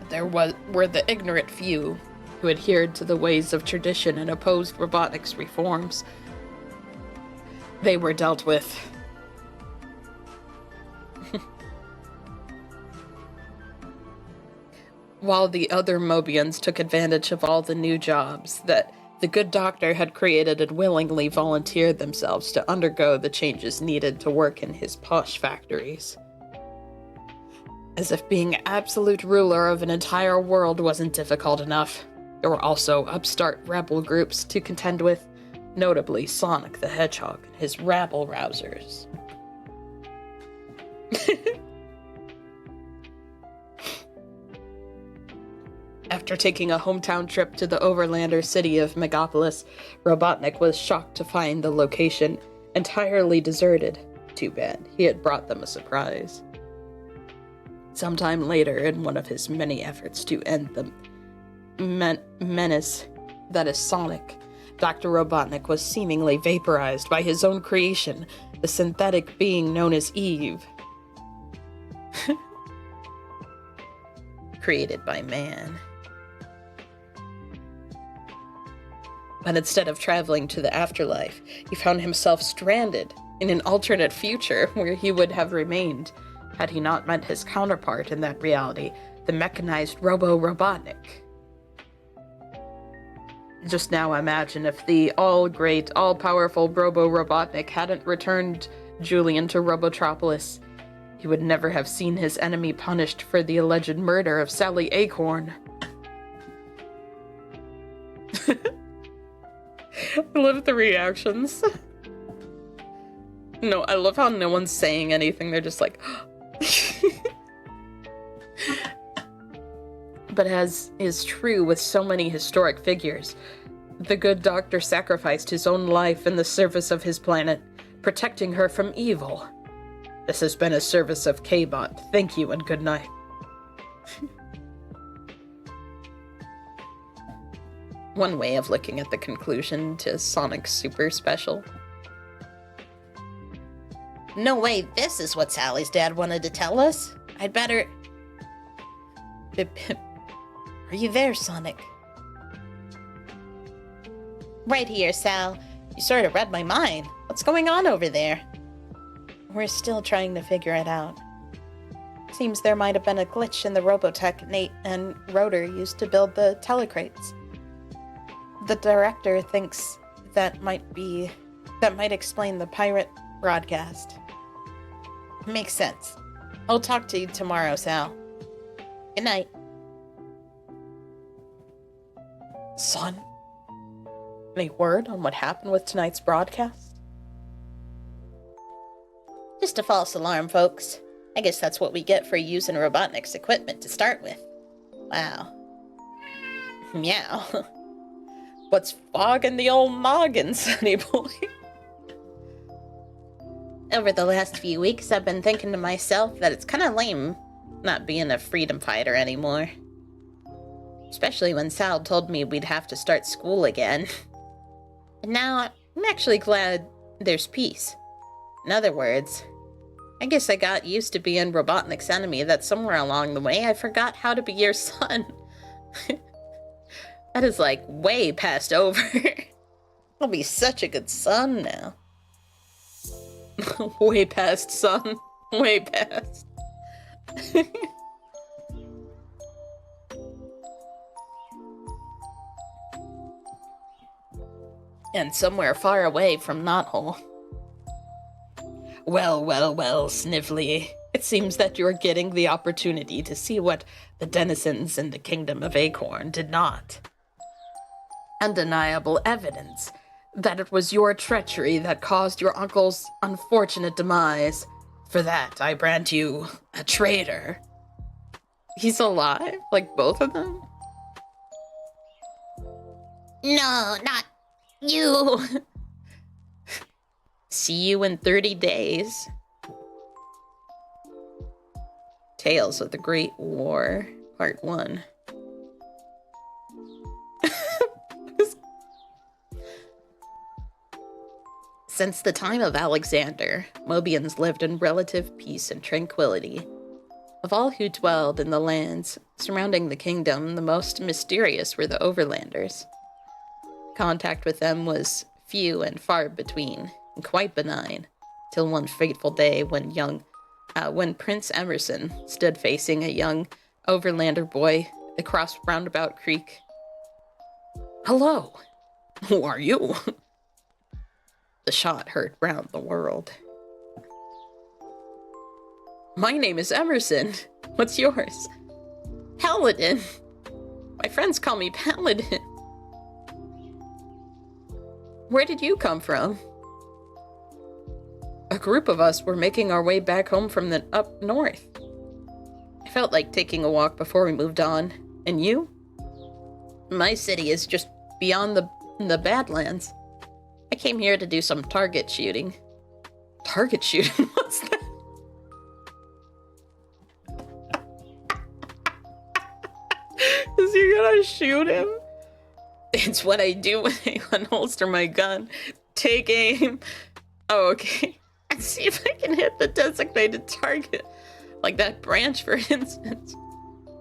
There were the ignorant few who adhered to the ways of tradition and opposed Robotnik's reforms. They were dealt with. While the other Mobians took advantage of all the new jobs that the good doctor had created and willingly volunteered themselves to undergo the changes needed to work in his posh factories. As if being absolute ruler of an entire world wasn't difficult enough, there were also upstart rebel groups to contend with, notably Sonic the Hedgehog and his rabble-rousers. After taking a hometown trip to the overlander city of Megapolis, Robotnik was shocked to find the location entirely deserted. Too bad, he had brought them a surprise. Sometime later, in one of his many efforts to end the menace that is Sonic, Dr. Robotnik was seemingly vaporized by his own creation, the synthetic being known as Eve. Created by man. But instead of traveling to the afterlife, he found himself stranded in an alternate future where he would have remained had he not met his counterpart in that reality, the mechanized Robo-Robotnik. Just now imagine if the all-great, all-powerful Robo-Robotnik hadn't returned Julian to Robotropolis. He would never have seen his enemy punished for the alleged murder of Sally Acorn. I love the reactions. No, I love how no one's saying anything. They're just like... But as is true with so many historic figures, the good doctor sacrificed his own life in the service of his planet, protecting her from evil. This has been a service of K-Bot. Thank you and good night. One way of looking at the conclusion to Sonic's super special. No way, this is what Sally's dad wanted to tell us. I'd better... Pip pip. Are you there, Sonic? Right here, Sal. You sort of read my mind. What's going on over there? We're still trying to figure it out. Seems there might have been a glitch in the Robotech Nate and Rotor used to build the telecrates. The director thinks that might explain the pirate broadcast. Makes sense. I'll talk to you tomorrow, Sal. Good night. Son, any word on what happened with tonight's broadcast? Just a false alarm, folks. I guess that's what we get for using Robotnik's equipment to start with. Wow. Meow. What's fogging the old noggin, sonny boy? Over the last few weeks, I've been thinking to myself that it's kind of lame not being a freedom fighter anymore. Especially when Sal told me we'd have to start school again. And now, I'm actually glad there's peace. In other words, I guess I got used to being Robotnik's enemy that somewhere along the way I forgot how to be your son. That is like way past over. I'll be such a good son now. Way past, son. Way past. And somewhere far away from Knothole. Well, well, well, Snively. It seems that you're getting the opportunity to see what the denizens in the Kingdom of Acorn did not. undeniable evidence that it was your treachery that caused your uncle's unfortunate demise. For that, I brand you a traitor. He's alive? Like both of them? No, not you. See you in 30 days. Tales of the Great War, Part 1. Since the time of Alexander, Mobians lived in relative peace and tranquility. Of all who dwelled in the lands surrounding the kingdom, the most mysterious were the Overlanders. Contact with them was few and far between, and quite benign, till one fateful day when Prince Emerson stood facing a young Overlander boy across Roundabout Creek. "Hello, who are you?" The shot heard round the world. "My name is Emerson. What's yours?" "Paladin. My friends call me Paladin." "Where did you come from?" "A group of us were making our way back home from the up north. I felt like taking a walk before we moved on. And you?" "My city is just beyond the Badlands. I came here to do some target shooting." "Target shooting? What's that?" Is he gonna shoot him? "It's what I do when I unholster my gun. Take aim." "Oh, okay. And see if I can hit the designated target. Like that branch, for instance."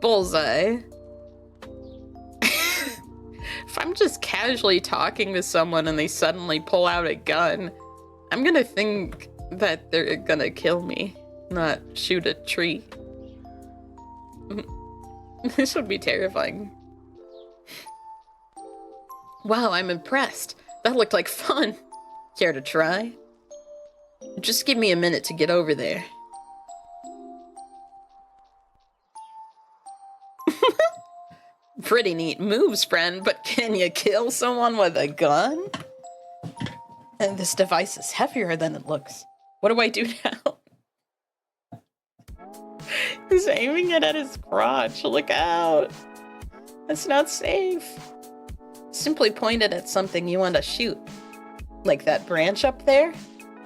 "Bullseye." If I'm just casually talking to someone and they suddenly pull out a gun, I'm gonna think that they're gonna kill me, not shoot a tree. This would be terrifying. "Wow, I'm impressed. That looked like fun. Care to try?" "Just give me a minute to get over there." "Pretty neat moves, friend, but can you kill someone with a gun?" "And this device is heavier than it looks. What do I do now?" He's aiming it at his crotch. Look out. That's not safe. Simply point it at something you want to shoot. Like that branch up there?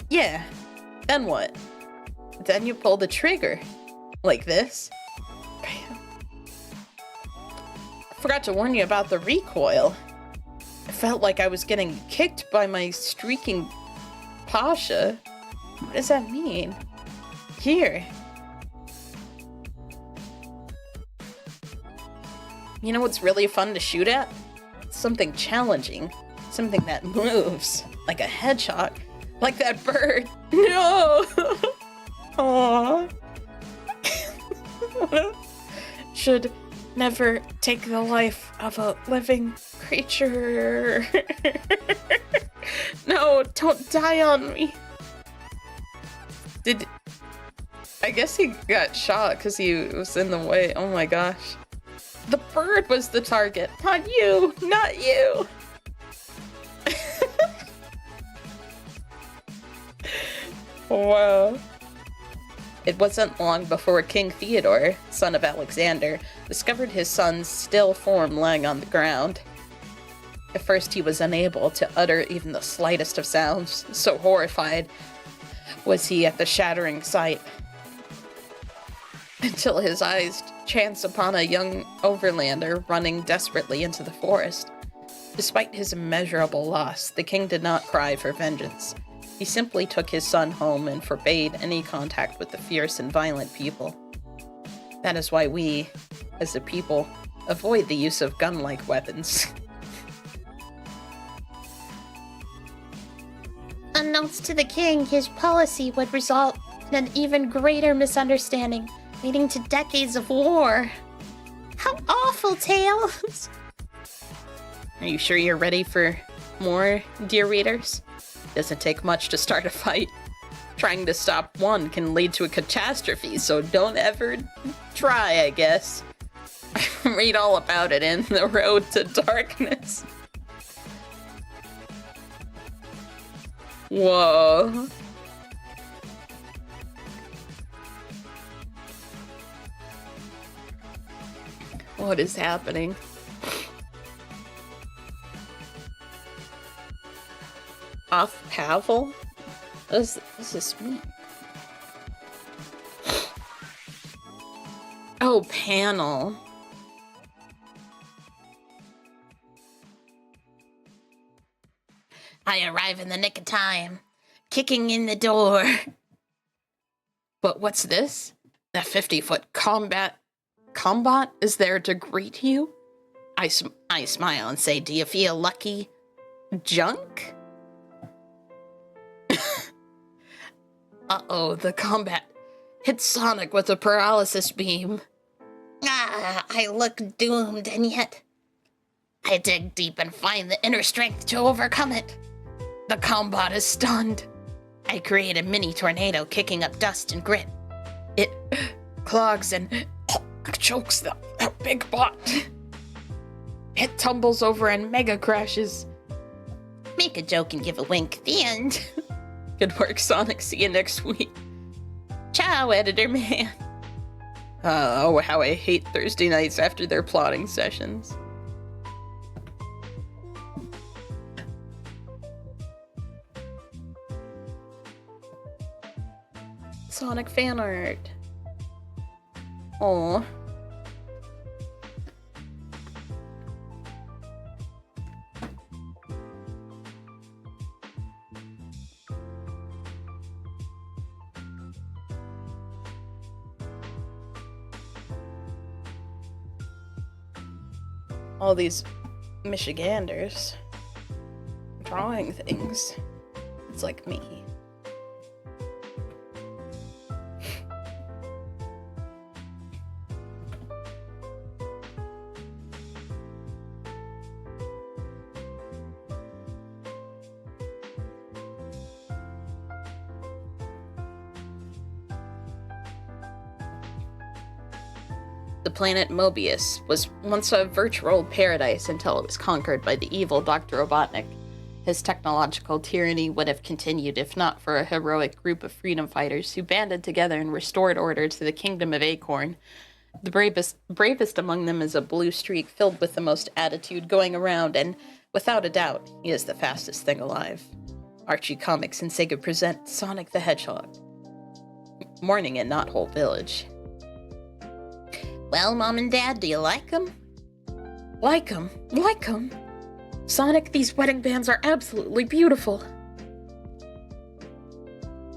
Yeah. Then what? Then you pull the trigger. Like this. Bam. I forgot to warn you about the recoil. I felt like I was getting kicked by my streaking Pasha. What does that mean? Here. You know what's really fun to shoot at? Something challenging. Something that moves. Like a hedgehog. Like that bird. No! Aww. Should never take the life of a living creature. No, don't die on me. I guess he got shot because he was in the way. Oh my gosh. The bird was the target. Not you. Not you. Wow. It wasn't long before King Theodore, son of Alexander, discovered his son's still form lying on the ground. At first he was unable to utter even the slightest of sounds, so horrified was he at the shattering sight. Until his eyes chanced upon a young overlander running desperately into the forest. Despite his immeasurable loss, the king did not cry for vengeance. He simply took his son home and forbade any contact with the fierce and violent people. That is why we, as a people, avoid the use of gun-like weapons. Unknowns to the king, his policy would result in an even greater misunderstanding, leading to decades of war. How awful, Tails! Are you sure you're ready for more, dear readers? Doesn't take much to start a fight. Trying to stop one can lead to a catastrophe, so don't ever try, I guess. Read all about it in The Road to Darkness. Whoa. What is happening? Off Pavel? What does this mean? Oh, panel. I arrive in the nick of time, kicking in the door. But what's this? That 50-foot combat is there to greet you? I smile and say, do you feel lucky? Junk? Uh-oh, the combat hits Sonic with a paralysis beam. I look doomed, and yet I dig deep and find the inner strength to overcome it. The combat is stunned. I create a mini tornado kicking up dust and grit. It clogs and chokes the big bot. It tumbles over and mega crashes. Make a joke and give a wink. The end. Good work, Sonic. See you next week. Ciao, editor man. Oh, how I hate Thursday nights after their plotting sessions. Sonic fan art. Aw. All these Michiganders drawing things. It's like me. The planet Mobius was once a virtual paradise until it was conquered by the evil Dr. Robotnik. His technological tyranny would have continued if not for a heroic group of freedom fighters who banded together and restored order to the kingdom of Acorn. The bravest among them is a blue streak filled with the most attitude going around, and without a doubt, he is the fastest thing alive. Archie Comics and Sega present Sonic the Hedgehog. Morning in Knothole Village. Well, Mom and Dad, do you like them? Like 'em. Like 'em. Sonic, these wedding bands are absolutely beautiful.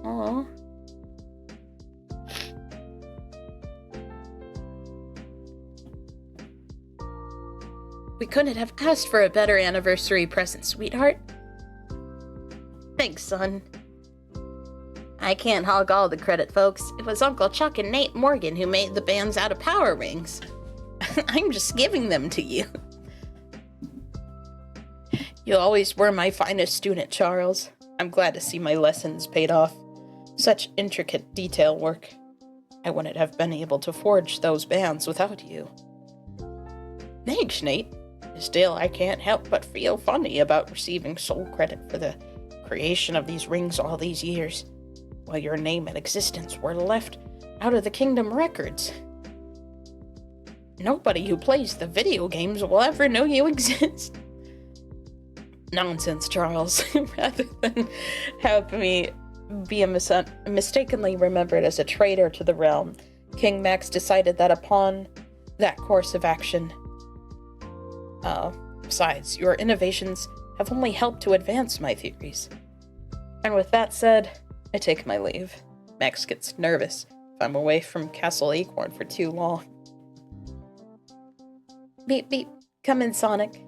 Aww. We couldn't have asked for a better anniversary present, sweetheart. Thanks, son. I can't hog all the credit, folks. It was Uncle Chuck and Nate Morgan who made the bands out of power rings. I'm just giving them to you. You always were my finest student, Charles. I'm glad to see my lessons paid off. Such intricate detail work. I wouldn't have been able to forge those bands without you. Thanks, Nate. Still, I can't help but feel funny about receiving sole credit for the creation of these rings all these years, while your name and existence were left out of the Kingdom records. Nobody who plays the video games will ever know you exist. Nonsense, Charles. Rather than have me be mistakenly remembered as a traitor to the realm, King Max decided that upon that course of action. Besides, your innovations have only helped to advance my theories. And with that said, I take my leave. Max gets nervous if I'm away from Castle Acorn for too long. Beep, beep. Come in, Sonic.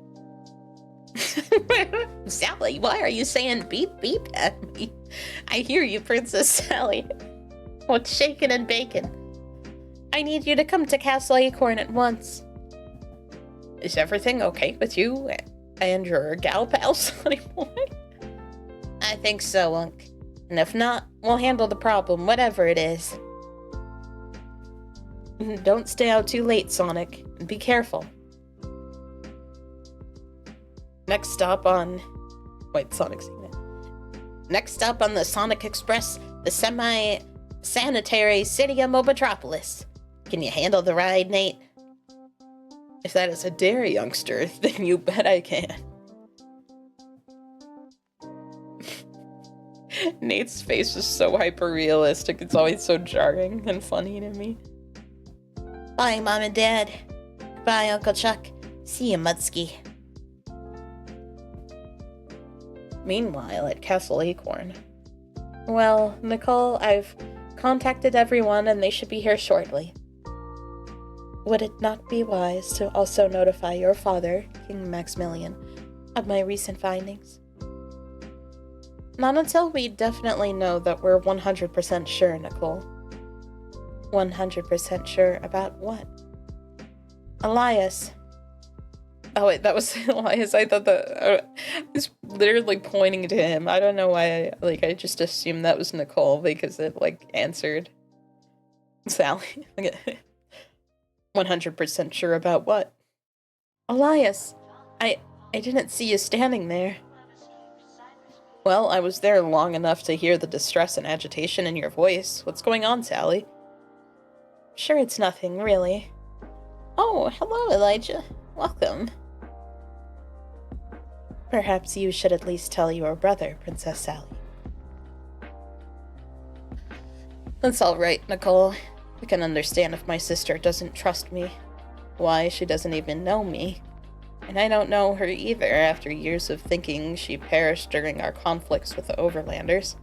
Sally, why are you saying beep beep at me? I hear you, Princess Sally. What's shaking and baking? I need you to come to Castle Acorn at once. Is everything okay with you and your gal pal, Sonny Boy? I think so, Unc. And if not, we'll handle the problem, whatever it is. Don't stay out too late, Sonic, and be careful. Next stop on... Wait, Sonic's seen it. Next up on the Sonic Express, the semi-sanitary city of Mobotropolis. Can you handle the ride, Nate? If that is a dare, youngster, then you bet I can. Nate's face is so hyper-realistic. It's always so jarring and funny to me. Bye, Mom and Dad. Bye, Uncle Chuck. See you, Mudsky. Meanwhile, at Castle Acorn. Well, Nicole, I've contacted everyone and they should be here shortly. Would it not be wise to also notify your father, King Maximilian, of my recent findings? Not until we definitely know that we're 100% sure, Nicole. 100% sure about what? Elias. Oh wait, that was Elias. I thought that I was literally pointing to him. I don't know why I just assumed that was Nicole because it answered Sally. 100% sure about what? Elias, I didn't see you standing there. Well, I was there long enough to hear the distress and agitation in your voice. What's going on, Sally? Sure, it's nothing, really. Oh, hello, Elijah. Welcome. Perhaps you should at least tell your brother, Princess Sally. That's all right, Nicole. I can understand if my sister doesn't trust me. Why, she doesn't even know me. And I don't know her either after years of thinking she perished during our conflicts with the Overlanders.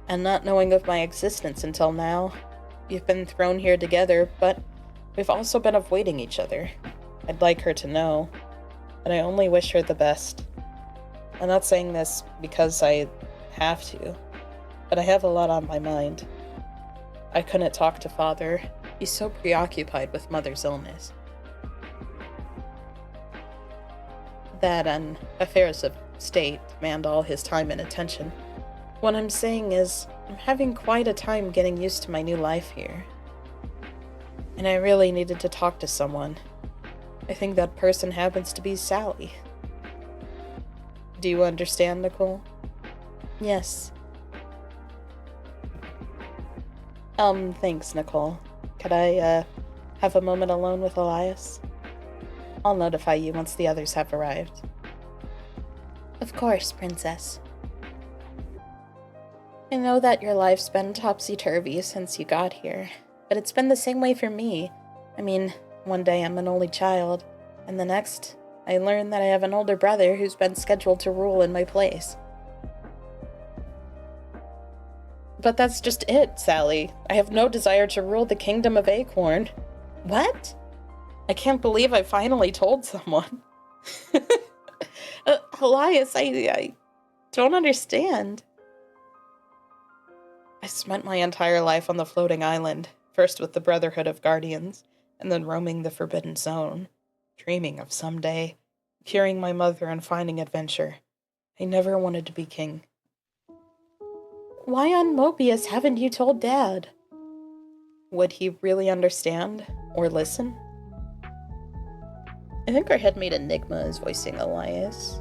And not knowing of my existence until now. We've been thrown here together, but we've also been avoiding each other. I'd like her to know, and I only wish her the best. I'm not saying this because I have to, but I have a lot on my mind. I couldn't talk to Father. He's so preoccupied with Mother's illness. That and affairs of state demand all his time and attention. What I'm saying is, I'm having quite a time getting used to my new life here. And I really needed to talk to someone. I think that person happens to be Sally. Do you understand, Nicole? Yes. Thanks, Nicole. Could I, have a moment alone with Elias? I'll notify you once the others have arrived. Of course, Princess. I know that your life's been topsy-turvy since you got here, but it's been the same way for me. I mean, one day I'm an only child, and the next, I learn that I have an older brother who's been scheduled to rule in my place. But that's just it, Sally. I have no desire to rule the kingdom of Acorn. What? I can't believe I finally told someone. Elias, I don't understand. I spent my entire life on the floating island, first with the Brotherhood of Guardians, and then roaming the Forbidden Zone, dreaming of someday curing my mother and finding adventure. I never wanted to be king. Why on Mobius haven't you told Dad? Would he really understand? Or listen? I think our headmate Enigma is voicing Elias.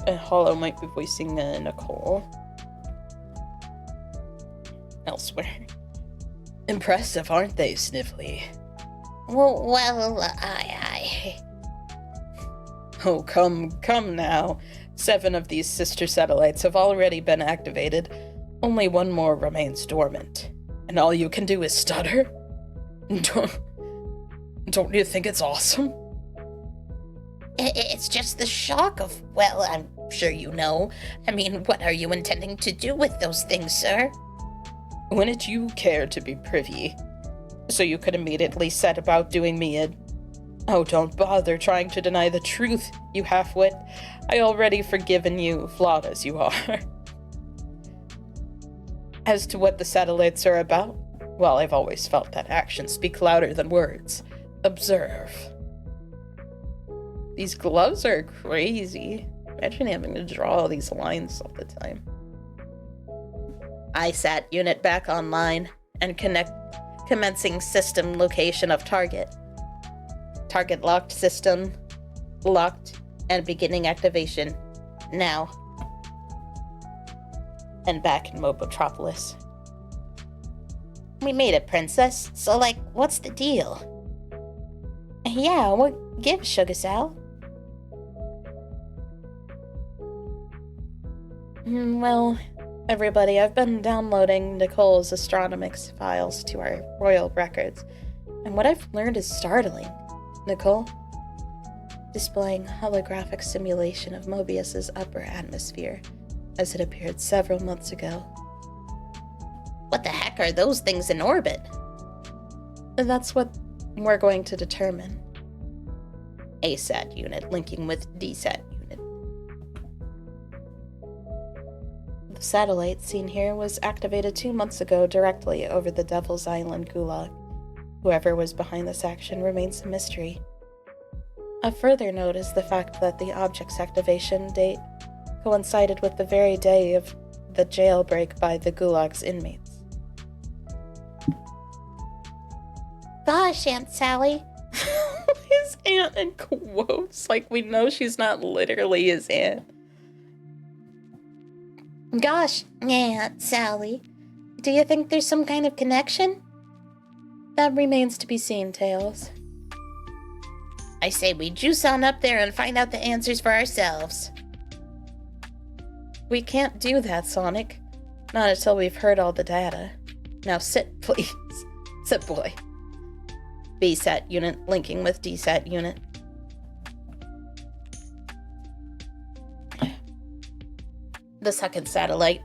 And Hollow might be voicing Nicole. Elsewhere. Impressive, aren't they, Sniffly? Well, I... Oh, come now. 7 of these sister satellites have already been activated. Only 1 more remains dormant. And all you can do is stutter? Don't you think it's awesome? It's just the shock of, well, I'm sure you know. I mean, what are you intending to do with those things, sir? Wouldn't you care to be privy? So you could immediately set about doing me in. Oh, don't bother trying to deny the truth, you half-wit. I already forgiven you, flawed as you are. As to what the satellites are about, well, I've always felt that actions speak louder than words. Observe. These gloves are crazy. Imagine having to draw all these lines all the time. ISAT unit back online and commencing system location of target. Target locked system, locked, and beginning activation. now. And back in Mobotropolis. We made it, Princess. So, like, what's the deal? Yeah, what gives, Sugar Sal? Well, everybody, I've been downloading Nicole's astronomics files to our royal records, and what I've learned is startling. Nicole? Displaying holographic simulation of Mobius's upper atmosphere, as it appeared several months ago. What the heck are those things in orbit? That's what we're going to determine. ASAT unit linking with DSAT unit. The satellite seen here was activated 2 months ago directly over the Devil's Island Gulag. Whoever was behind this action remains a mystery. A further note is the fact that the object's activation date coincided with the very day of the jailbreak by the Gulag's inmates. Gosh, Aunt Sally. His aunt in quotes, like we know she's not literally his aunt. Gosh, Aunt Sally. Do you think there's some kind of connection? That remains to be seen, Tails. I say we juice on up there and find out the answers for ourselves. We can't do that, Sonic. Not until we've heard all the data. Now sit, please. Sit, boy. BSAT unit linking with DSAT unit. The second satellite,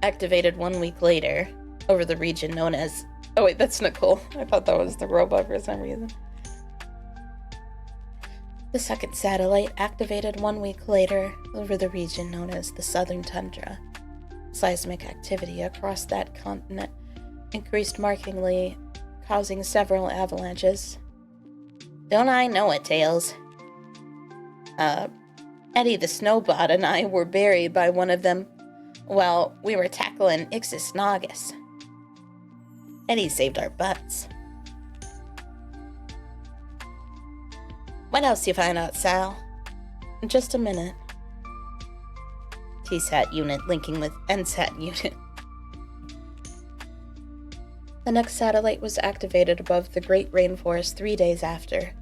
activated 1 week later, over the region known as... Oh wait, that's Nicole. I thought that was the robot for some reason. The second satellite, activated 1 week later, over the region known as the Southern Tundra. Seismic activity across that continent increased markedly, causing several avalanches. Don't I know it, Tails? Eddie the Snowbot and I were buried by one of them while we were tackling Ixis Nagus. Eddie saved our butts. What else you find out, Sal? Just a minute. TSAT unit linking with NSAT unit. The next satellite was activated above the Great Rainforest 3 days after.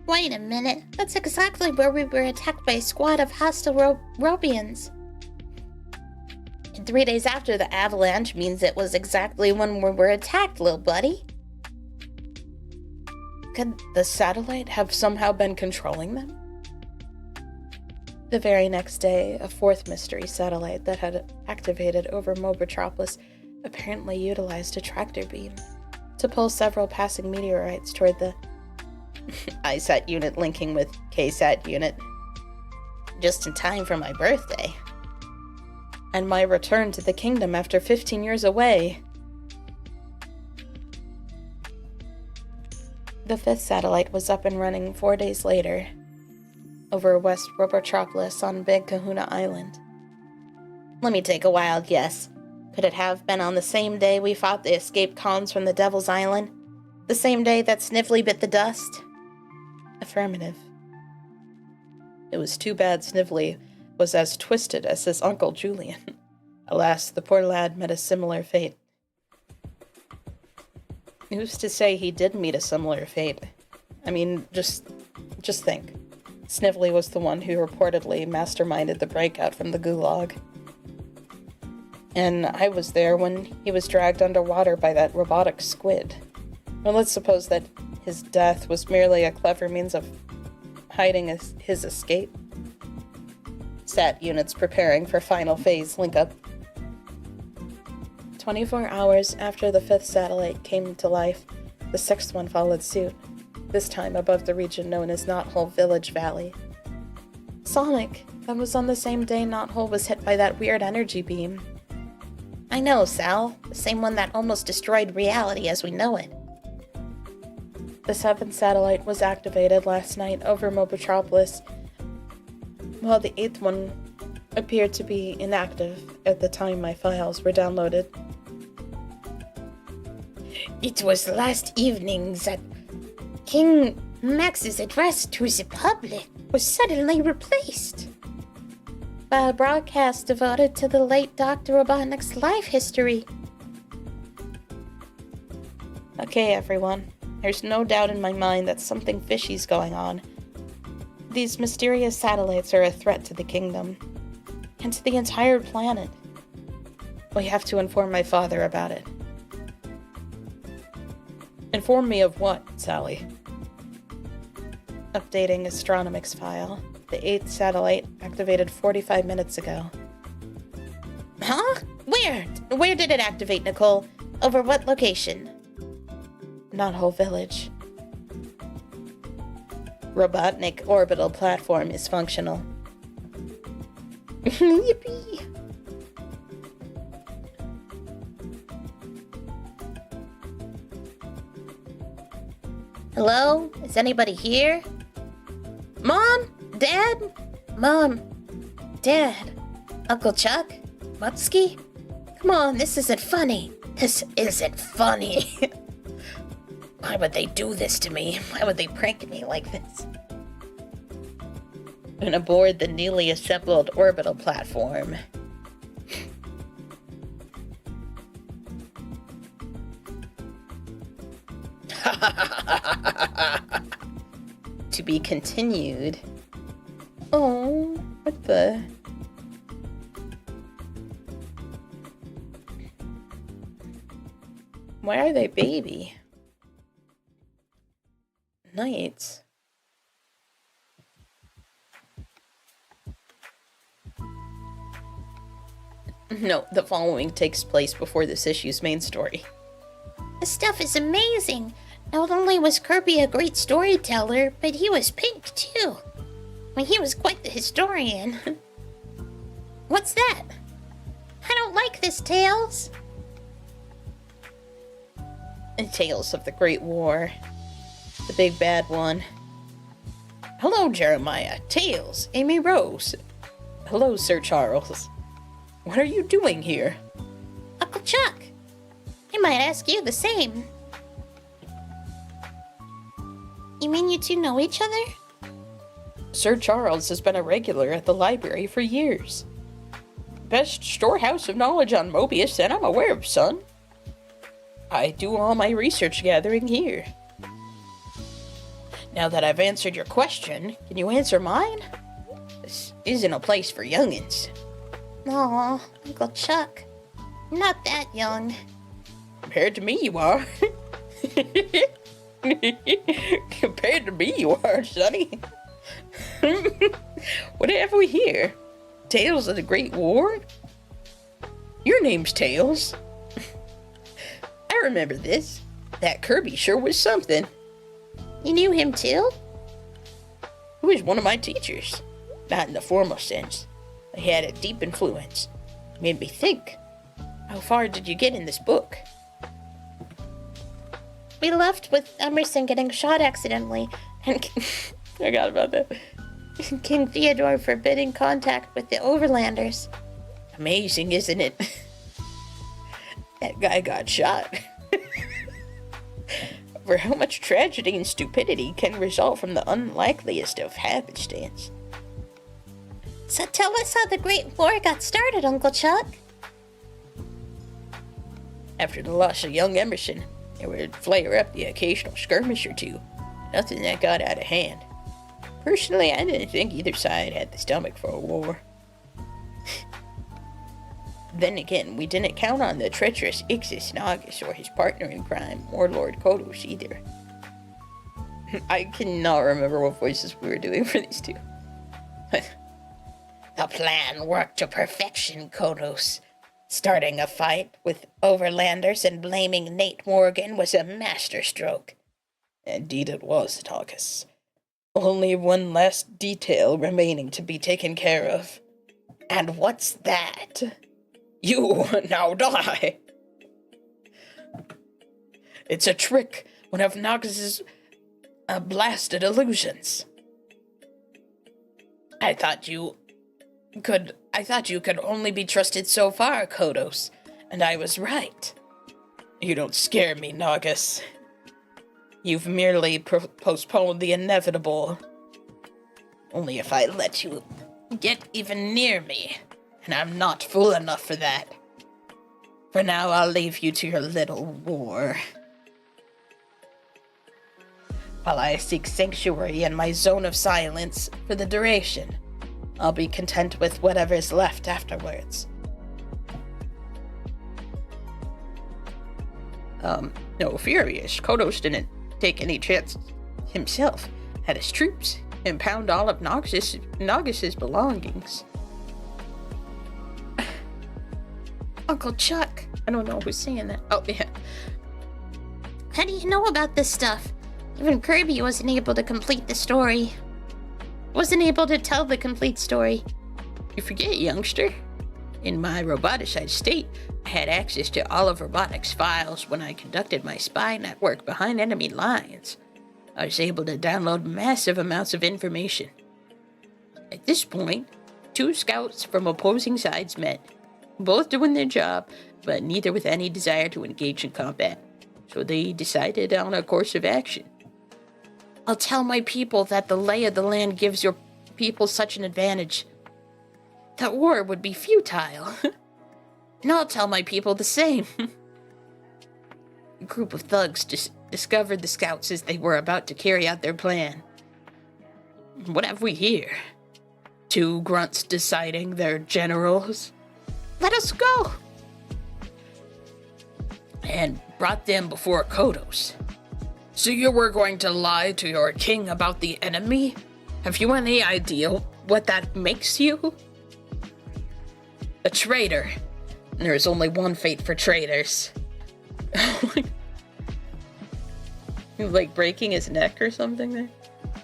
Wait a minute, that's exactly where we were attacked by a squad of hostile Robians. And 3 days after the avalanche means it was exactly when we were attacked, little buddy. Could the satellite have somehow been controlling them? The very next day, a fourth mystery satellite that had activated over Mobotropolis apparently utilized a tractor beam to pull several passing meteorites toward the ISAT unit linking with KSAT unit. Just in time for my birthday. And my return to the kingdom after 15 years away. The fifth satellite was up and running 4 days later, over West Robotropolis on Big Kahuna Island. Let me take a wild guess. Could it have been on the same day we fought the escaped cons from the Devil's Island? The same day that Sniffly bit the dust? Affirmative. It was too bad Sniffly was as twisted as his uncle Julian. Alas, the poor lad met a similar fate. Who's to say he did meet a similar fate? I mean, just think. Sniffly was the one who reportedly masterminded the breakout from the Gulag. And I was there when he was dragged underwater by that robotic squid. Well, let's suppose that his death was merely a clever means of hiding his escape. SAT units preparing for final phase link-up. 24 hours after the fifth satellite came to life, the sixth one followed suit, this time above the region known as Knothole Village Valley. Sonic, that was on the same day Knothole was hit by that weird energy beam. I know, Sal. The same one that almost destroyed reality as we know it. The seventh satellite was activated last night over Mobotropolis, while the eighth one appeared to be inactive at the time my files were downloaded. It was last evening that King Max's address to the public was suddenly replaced by a broadcast devoted to the late Dr. Robotnik's life history. Okay, everyone. There's no doubt in my mind that something fishy's going on. These mysterious satellites are a threat to the kingdom, and to the entire planet. We have to inform my father about it. Inform me of what, Sally? Updating astronomics file. The 8th satellite activated 45 minutes ago. Huh? Where? Where did it activate, Nicole? Over what location? Not whole village. Robotnik orbital platform is functional. Yippee! Hello? Is anybody here? Mom? Dad? Mom? Dad? Uncle Chuck? Mutsky? Come on, this isn't funny. This isn't funny. Why would they do this to me? Why would they prank me like this? And aboard the newly assembled orbital platform. To be continued. Oh, what the... Why are they baby? Knights. No, the following takes place before this issue's main story. This stuff is amazing. Not only was Kirby a great storyteller, but he was pink too. He was quite the historian. What's that? I don't like this, Tails. And Tales of the Great War. The big bad one. Hello, Jeremiah. Tails. Amy Rose. Hello, Sir Charles. What are you doing here? Uncle Chuck, I might ask you the same. You mean you two know each other? Sir Charles has been a regular at the library for years. Best storehouse of knowledge on Mobius that I'm aware of, son. I do all my research gathering here. Now that I've answered your question, can you answer mine? This isn't a place for youngins. Aw, Uncle Chuck. Not that young. Compared to me, you are. Compared to me, you are, Sonny. What have we here? Tales of the Great War? Your name's Tails. I remember this. That Kirby sure was something. You knew him too? He was one of my teachers. Not in the formal sense. He had a deep influence. Made me think. How far did you get in this book? We left with Emerson getting shot accidentally, and I forgot about that. King Theodore forbidding contact with the Overlanders. Amazing, isn't it? That guy got shot. For how much tragedy and stupidity can result from the unlikeliest of happenstance. So tell us how the Great War got started, Uncle Chuck. After the loss of young Emerson, there would flare up the occasional skirmish or two. Nothing that got out of hand. Personally, I didn't think either side had the stomach for a war. Then again, we didn't count on the treacherous Ixis Nagus or his partner in crime, Warlord Kodos, either. I cannot remember what voices we were doing for these two. The plan worked to perfection, Kodos. Starting a fight with Overlanders and blaming Nate Morgan was a masterstroke. Indeed it was, Nagus. Only one last detail remaining to be taken care of. And what's that? You now die. It's a trick, one of Nogus's blasted illusions. I thought you could only be trusted so far, Kodos, and I was right. You don't scare me, Nagus. You've merely postponed the inevitable. Only if I let you get even near me, and I'm not fool enough for that. For now, I'll leave you to your little war. While I seek sanctuary in my zone of silence for the duration, I'll be content with whatever is left afterwards. No, furious. Kodos didn't take any chance himself. Had his troops impound all of Nogus's belongings. Uncle Chuck. I don't know who's saying that. Oh, yeah. How do you know about this stuff? Even Kirby wasn't able to complete the story. Wasn't able to tell the complete story. You forget, youngster. In my roboticized state, I had access to all of robotics files when I conducted my spy network behind enemy lines. I was able to download massive amounts of information. At this point, 2 scouts from opposing sides met, both doing their job, but neither with any desire to engage in combat. So they decided on a course of action. I'll tell my people that the lay of the land gives your people such an advantage that war would be futile. And I'll tell my people the same. A group of thugs discovered the scouts as they were about to carry out their plan. What have we here? 2 grunts deciding they're generals? Let us go! And brought them before Kodos. So you were going to lie to your king about the enemy? Have you any idea what that makes you? A traitor. And there is only one fate for traitors. He was like breaking his neck or something there.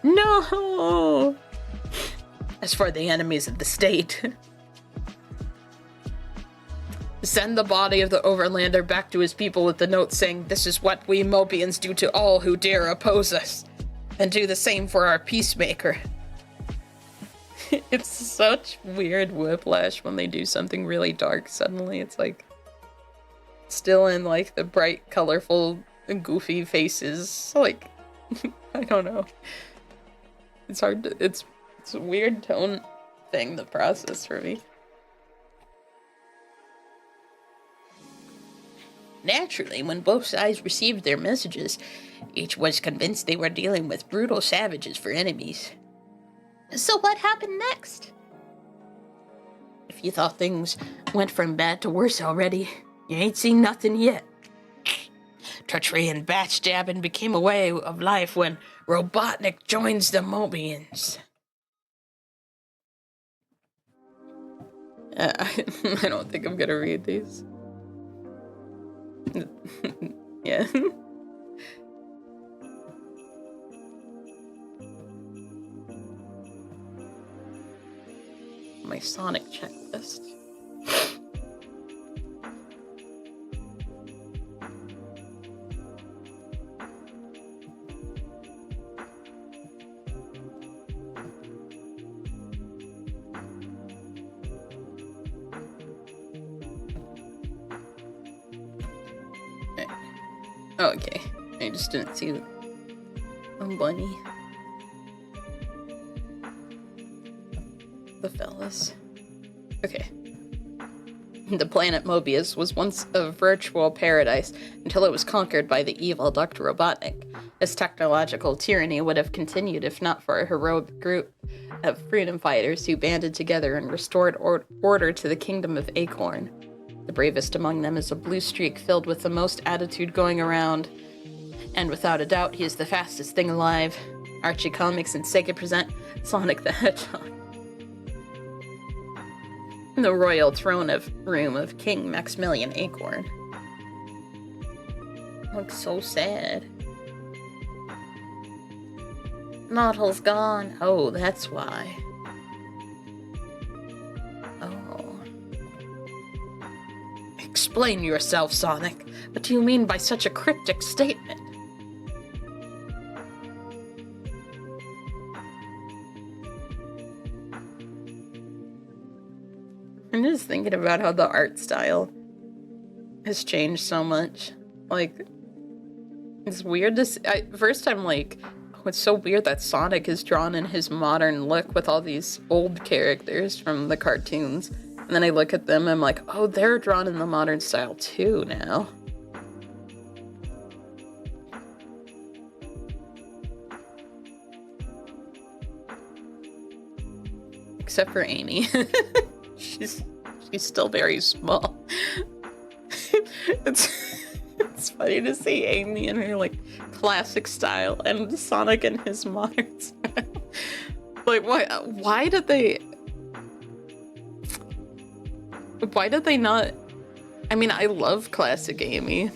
No! As for the enemies of the state, send the body of the Overlander back to his people with the note saying, "This is what we Mobians do to all who dare oppose us. And do the same for our peacemaker." It's such weird whiplash when they do something really dark suddenly. It's like, still in like the bright, colorful, goofy faces. Like, I don't know. It's hard to, it's a weird tone thing to process for me. Naturally, when both sides received their messages, each was convinced they were dealing with brutal savages for enemies. So what happened next? If you thought things went from bad to worse already, you ain't seen nothing yet. Treachery and backstabbing became a way of life when Robotnik joins the Mobians. I don't think I'm gonna read these. Yeah. My Sonic checklist. Oh, okay. I just didn't see the bunny. The fellas. Okay. The planet Mobius was once a virtual paradise until it was conquered by the evil Dr. Robotnik. This technological tyranny would have continued if not for a heroic group of freedom fighters who banded together and restored order to the kingdom of Acorn. The bravest among them is a blue streak filled with the most attitude going around, and without a doubt, he is the fastest thing alive. Archie Comics and Sega present Sonic the Hedgehog. The royal throne room of King Maximilian Acorn. Looks so sad. Model's gone. Oh, that's why. Oh. Explain yourself, Sonic. What do you mean by such a cryptic statement? I'm just thinking about how the art style has changed so much. Like, It's weird to see. First I'm like, oh, it's so weird that Sonic is drawn in his modern look with all these old characters from the cartoons. And then I look at them and I'm like, oh, they're drawn in the modern style too now. Except for Amy. She's still very small. It's funny to see Amy in her like classic style and Sonic in his modern style. Like why did they not? I mean, I love classic Amy.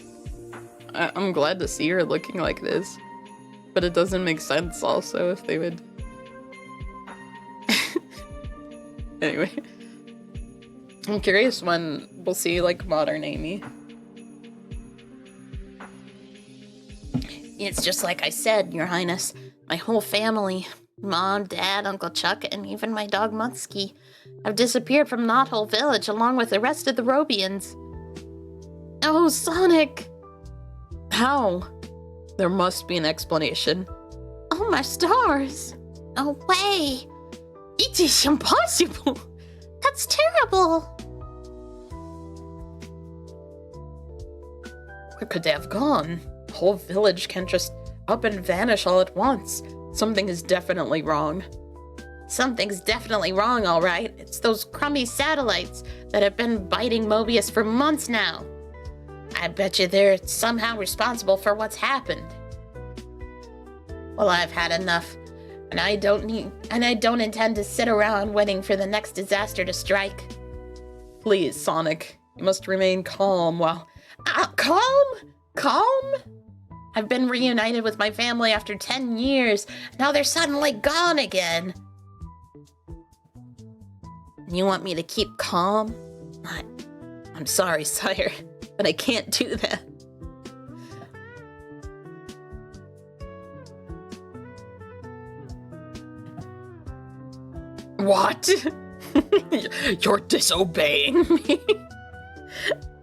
I'm glad to see her looking like this, but it doesn't make sense also if they would. Anyway, I'm curious when we'll see like modern Amy. It's just like I said, Your Highness. My whole family, Mom, Dad, Uncle Chuck, and even my dog Munsky, have disappeared from Knothole Village along with the rest of the Robians. Oh, Sonic! How? There must be an explanation. Oh, my stars! No way! It is impossible! That's terrible! Where could they have gone? The whole village can't just up and vanish all at once. Something is definitely wrong. Something's definitely wrong, all right. It's those crummy satellites that have been biting Mobius for months now. I bet you they're somehow responsible for what's happened. Well, I've had enough. And I don't intend to sit around waiting for the next disaster to strike. Please, Sonic, you must remain calm while... Calm? Calm? I've been reunited with my family after 10 years. Now they're suddenly gone again. You want me to keep calm? I'm sorry, sire, but I can't do that. What? You're disobeying me?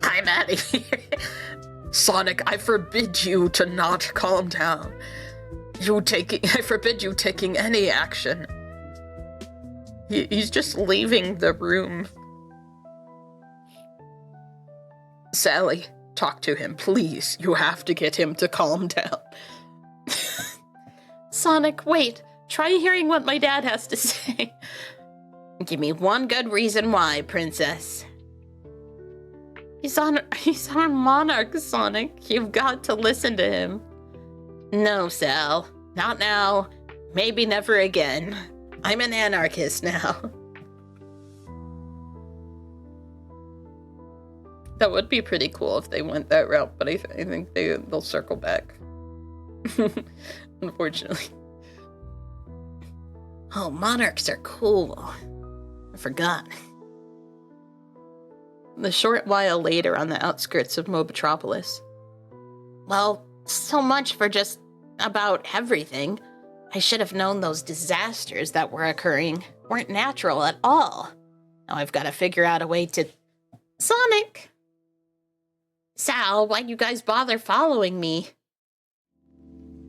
I'm out of here. Sonic, I forbid you to not calm down. I forbid you taking any action. He's just leaving the room. Sally, talk to him, please. You have to get him to calm down. Sonic, wait. Try hearing what my dad has to say. Give me one good reason why, Princess. He's our monarch, Sonic. You've got to listen to him. No, Sal. Not now. Maybe never again. I'm an anarchist now. That would be pretty cool if they went that route, but I think they'll circle back. Unfortunately. Oh, monarchs are cool. I forgot. The short while later on the outskirts of Mobitropolis. Well, so much for just about everything. I should have known those disasters that were occurring weren't natural at all. Now I've got to figure out a way to... Sonic! Sal, why'd you guys bother following me?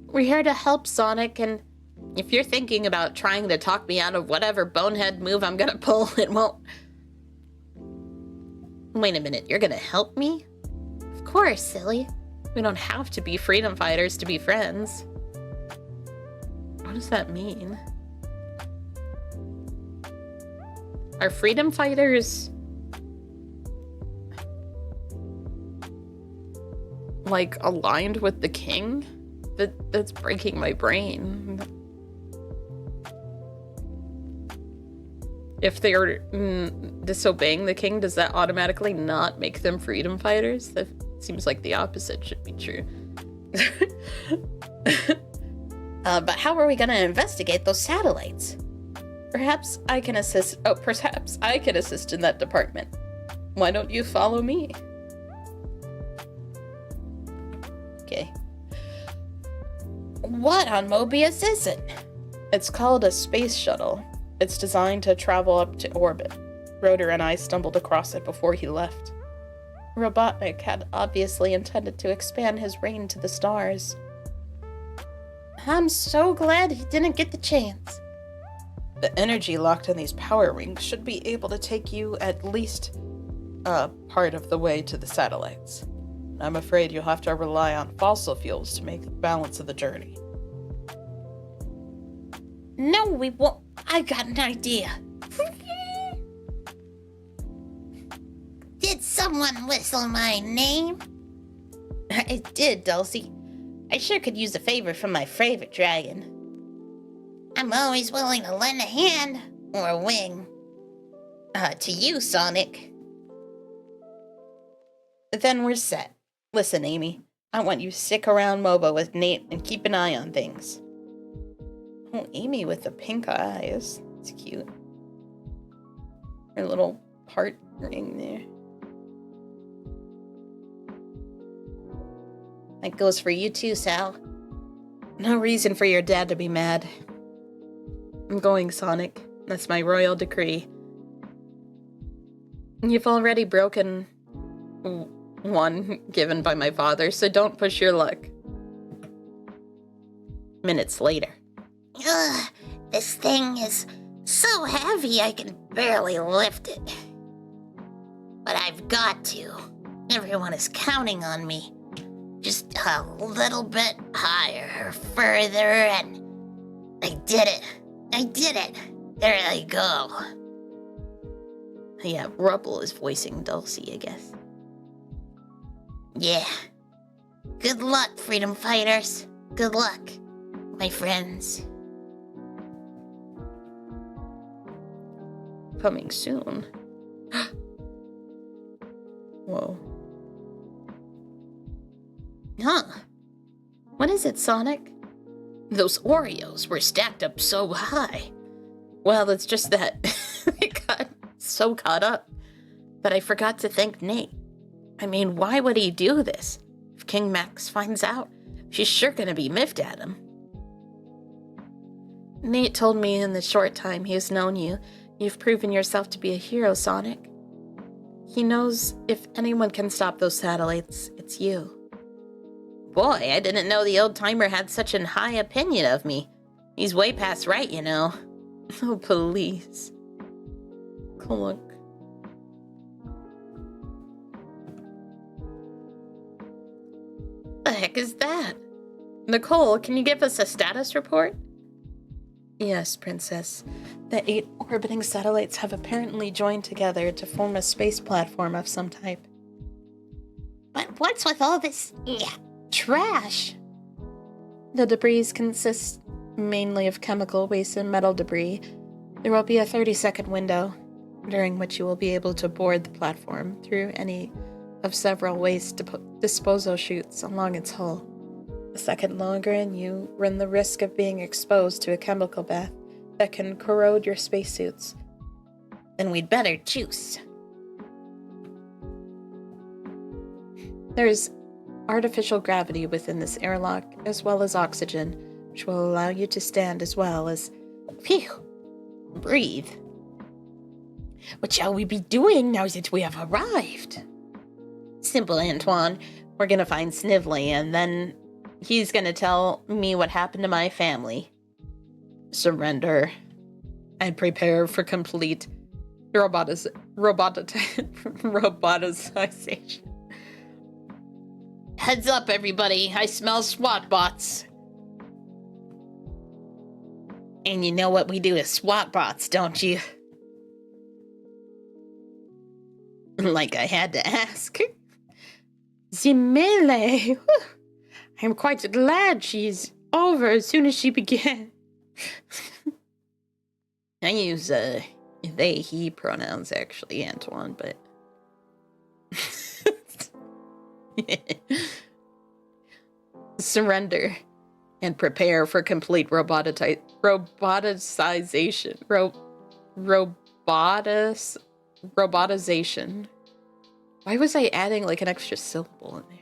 We're here to help, Sonic, and if you're thinking about trying to talk me out of whatever bonehead move I'm gonna pull, it won't... Wait a minute, you're gonna help me? Of course, silly. We don't have to be freedom fighters to be friends. What does that mean? Are freedom fighters... like, aligned with the king? That's breaking my brain. If they're disobeying the king, does that automatically not make them freedom fighters? That seems like the opposite should be true. But how are we gonna investigate those satellites? Perhaps I can assist. Oh, perhaps I can assist in that department. Why don't you follow me? Okay. What on Mobius is it? It's called a space shuttle. It's designed to travel up to orbit. Rotor and I stumbled across it before he left. Robotnik had obviously intended to expand his reign to the stars. I'm so glad he didn't get the chance. The energy locked in these power rings should be able to take you at least part of the way to the satellites. I'm afraid you'll have to rely on fossil fuels to make the balance of the journey. No, we won't. I got an idea. Did someone whistle my name? I did, Dulcie. I sure could use a favor from my favorite dragon. I'm always willing to lend a hand or a wing. To you, Sonic. Then we're set. Listen, Amy, I want you to stick around MOBA with Nate and keep an eye on things. Oh, Amy with the pink eyes. It's cute. Her little part ring there. That goes for you too, Sal. No reason for your dad to be mad. I'm going, Sonic. That's my royal decree. You've already broken one given by my father, so don't push your luck. Minutes later. Ugh, this thing is so heavy I can barely lift it. But I've got to. Everyone is counting on me. Just a little bit higher, further, and I did it. I did it. There I go. Yeah, Rubble is voicing Dulcie, I guess. Yeah. Good luck, freedom fighters. Good luck, my friends. Coming soon. Whoa. Huh. What is it, Sonic? Those Oreos were stacked up so high. Well, it's just that I got so caught up that I forgot to thank Nate. I mean, why would he do this? If King Max finds out, she's sure gonna be miffed at him. Nate told me in the short time he has known you, you've proven yourself to be a hero, Sonic. He knows if anyone can stop those satellites, it's you. Boy, I didn't know the old-timer had such a high opinion of me. He's way past right, you know. Oh, please. Look. The heck is that? Nicole, can you give us a status report? Yes, Princess. The 8 orbiting satellites have apparently joined together to form a space platform of some type. But what's with all this trash? The debris consists mainly of chemical waste and metal debris. There will be a 30-second window, during which you will be able to board the platform through any of several waste disposal chutes along its hull. A second longer and you run the risk of being exposed to a chemical bath that can corrode your spacesuits. Then we'd better juice. There's artificial gravity within this airlock, as well as oxygen, which will allow you to stand as well as breathe. What shall we be doing now that we have arrived? Simple, Antoine. We're gonna find Snively, and then he's gonna tell me what happened to my family. Surrender and prepare for complete roboticization. Heads up, everybody. I smell SWAT bots. And you know what we do with SWAT bots, don't you? Like I had to ask. The melee. I'm quite glad she's over as soon as she began. I use they, he pronouns, actually, Antoine, but... Surrender and prepare for complete roboticization. Robotization. Why was I adding like an extra syllable in there?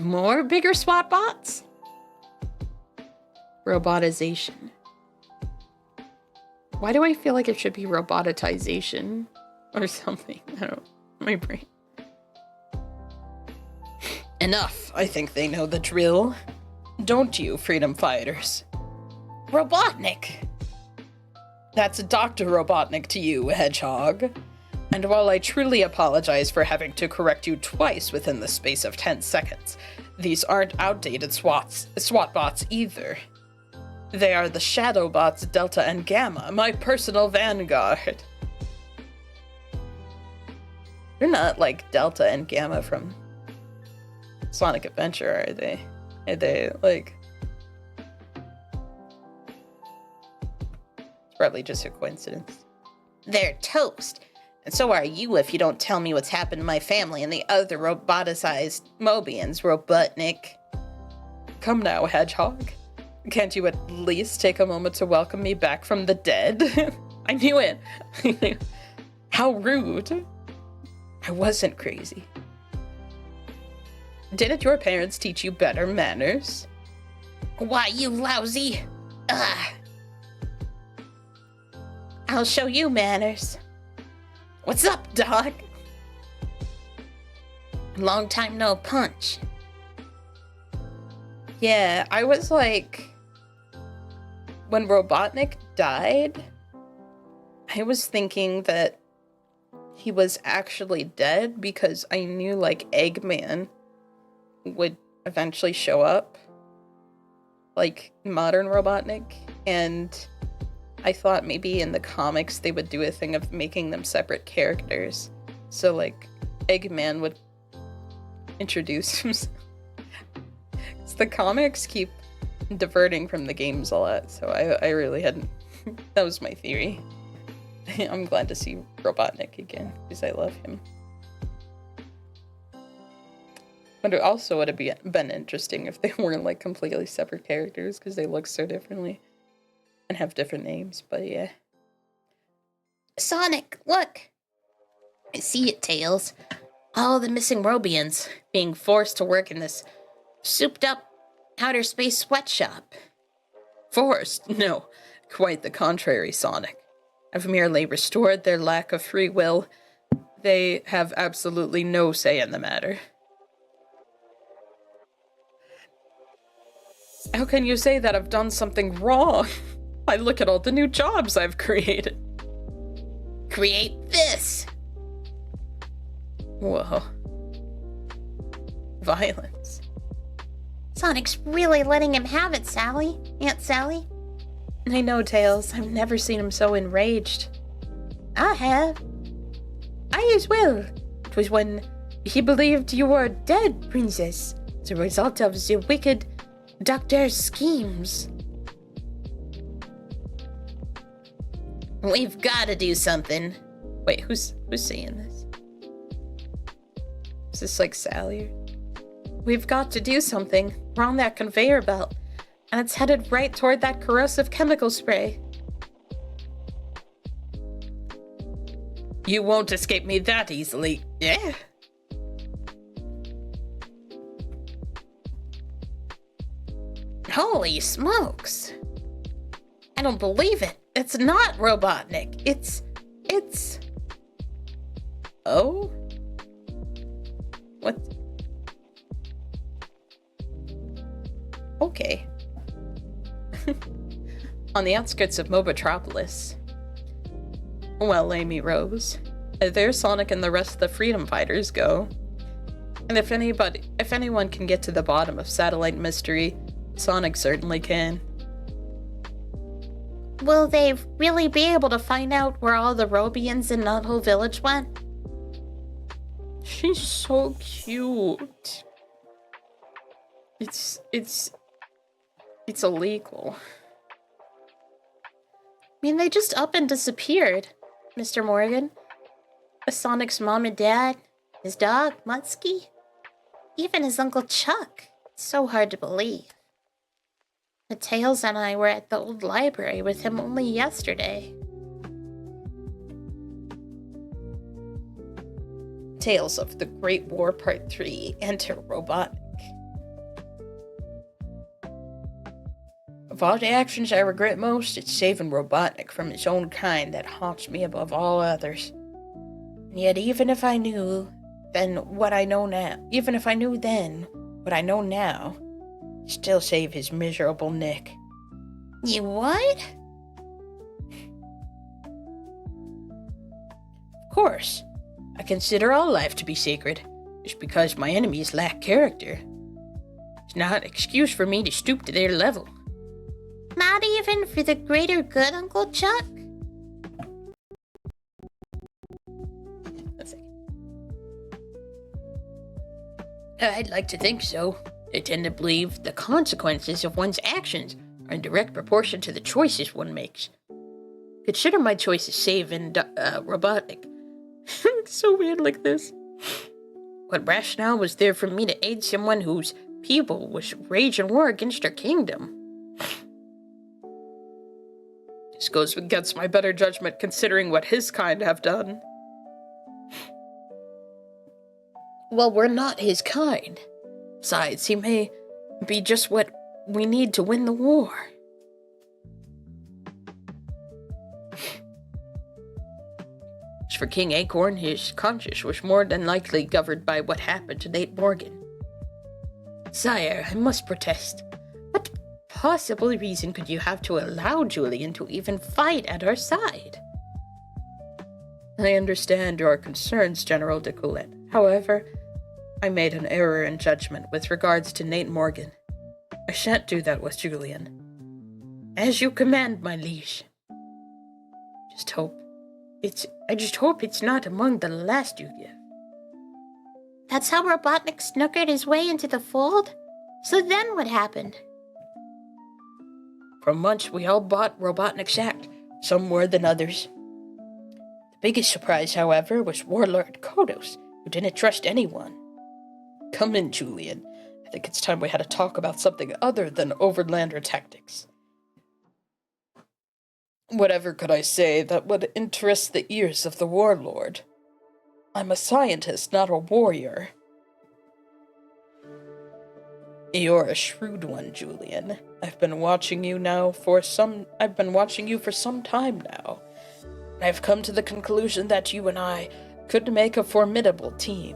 More bigger SWAT bots? Robotization. Why do I feel like it should be robotization or something? I don't know. My brain. Enough. I think they know the drill. don't you, freedom fighters? Robotnik! That's Dr. Robotnik to you, Hedgehog. And while I truly apologize for having to correct you twice within the space of 10 seconds, these aren't outdated SWAT bots either. They are the Shadow Bots Delta and Gamma, my personal vanguard. They're not like Delta and Gamma from Sonic Adventure, are they? Are they, like... It's probably just a coincidence. They're toast. And so are you if you don't tell me what's happened to my family and the other roboticized Mobians, Robotnik. Come now, Hedgehog. Can't you at least take a moment to welcome me back from the dead? I knew it. How rude. I wasn't crazy. Didn't your parents teach you better manners? Why, you lousy... Ugh. I'll show you manners. What's up, dog? Long time no punch. Yeah, I was like... When Robotnik died, I was thinking that he was actually dead because I knew, like, Eggman would eventually show up. Like, modern Robotnik. And I thought maybe in the comics they would do a thing of making them separate characters. So, like, Eggman would introduce himself. The comics keep diverting from the games a lot, so I really hadn't... That was my theory. I'm glad to see Robotnik again, because I love him. But it also would have been interesting if they weren't, like, completely separate characters, because they look so differently. And have different names, but yeah. Sonic, look! I see it, Tails. All the missing Robians being forced to work in this souped-up outer space sweatshop. Forced? No, quite the contrary, Sonic. I've merely restored their lack of free will. They have absolutely no say in the matter. How can you say that I've done something wrong? I look at all the new jobs I've created. Create this! Whoa. Violence. Sonic's really letting him have it, Sally. Aunt Sally. I know, Tails. I've never seen him so enraged. I have. I as well. It was when he believed you were dead, Princess, as a result of the wicked Doctor's schemes. We've got to do something. Wait, who's saying this? Is this like Sally? We've got to do something. We're on that conveyor belt, and it's headed right toward that corrosive chemical spray. You won't escape me that easily. Yeah. Holy smokes. I don't believe it. It's not Robotnik. It's... Oh? What? Okay. On the outskirts of Mobotropolis. Well, Amy Rose, there Sonic and the rest of the freedom fighters go. And if anyone can get to the bottom of Satellite Mystery, Sonic certainly can. Will they really be able to find out where all the Robians in Null Village went? She's so cute. It's illegal. I mean, they just up and disappeared, Mr. Morgan. Sonic's mom and dad, his dog, Munsky, even his Uncle Chuck. It's so hard to believe. The Tails and I were at the old library with him only yesterday. Tales of the Great War Part 3, Enter Robotnik. Of all the actions I regret most, it's saving Robotnik from his own kind that haunts me above all others. And yet even if I knew then what I know now, Still save his miserable neck. You what? Of course. I consider all life to be sacred, just because my enemies lack character. It's not an excuse for me to stoop to their level. Not even for the greater good, Uncle Chuck? I'd like to think so. I tend to believe the consequences of one's actions are in direct proportion to the choices one makes. Consider my choices safe and robotic. It's so weird like this. What rationale was there for me to aid someone whose people was raging war against our kingdom? This goes against my better judgment considering what his kind have done. Well, we're not his kind. Besides, he may be just what we need to win the war. As for King Acorn, his conscience was more than likely governed by what happened to Nate Morgan. Sire, I must protest. What possible reason could you have to allow Julian to even fight at our side? I understand your concerns, General de Coulette. However, I made an error in judgment with regards to Nate Morgan. I shan't do that with Julian. As you command, my liege. I just hope it's not among the last you give. That's how Robotnik snookered his way into the fold? So then what happened? For months, we all bought Robotnik's act, some more than others. The biggest surprise, however, was Warlord Kodos, who didn't trust anyone. Come in, Julian. I think it's time we had a talk about something other than Overlander tactics. Whatever could I say that would interest the ears of the Warlord? I'm a scientist, not a warrior. You're a shrewd one, Julian. I've been watching you for some time now. I've come to the conclusion that you and I could make a formidable team.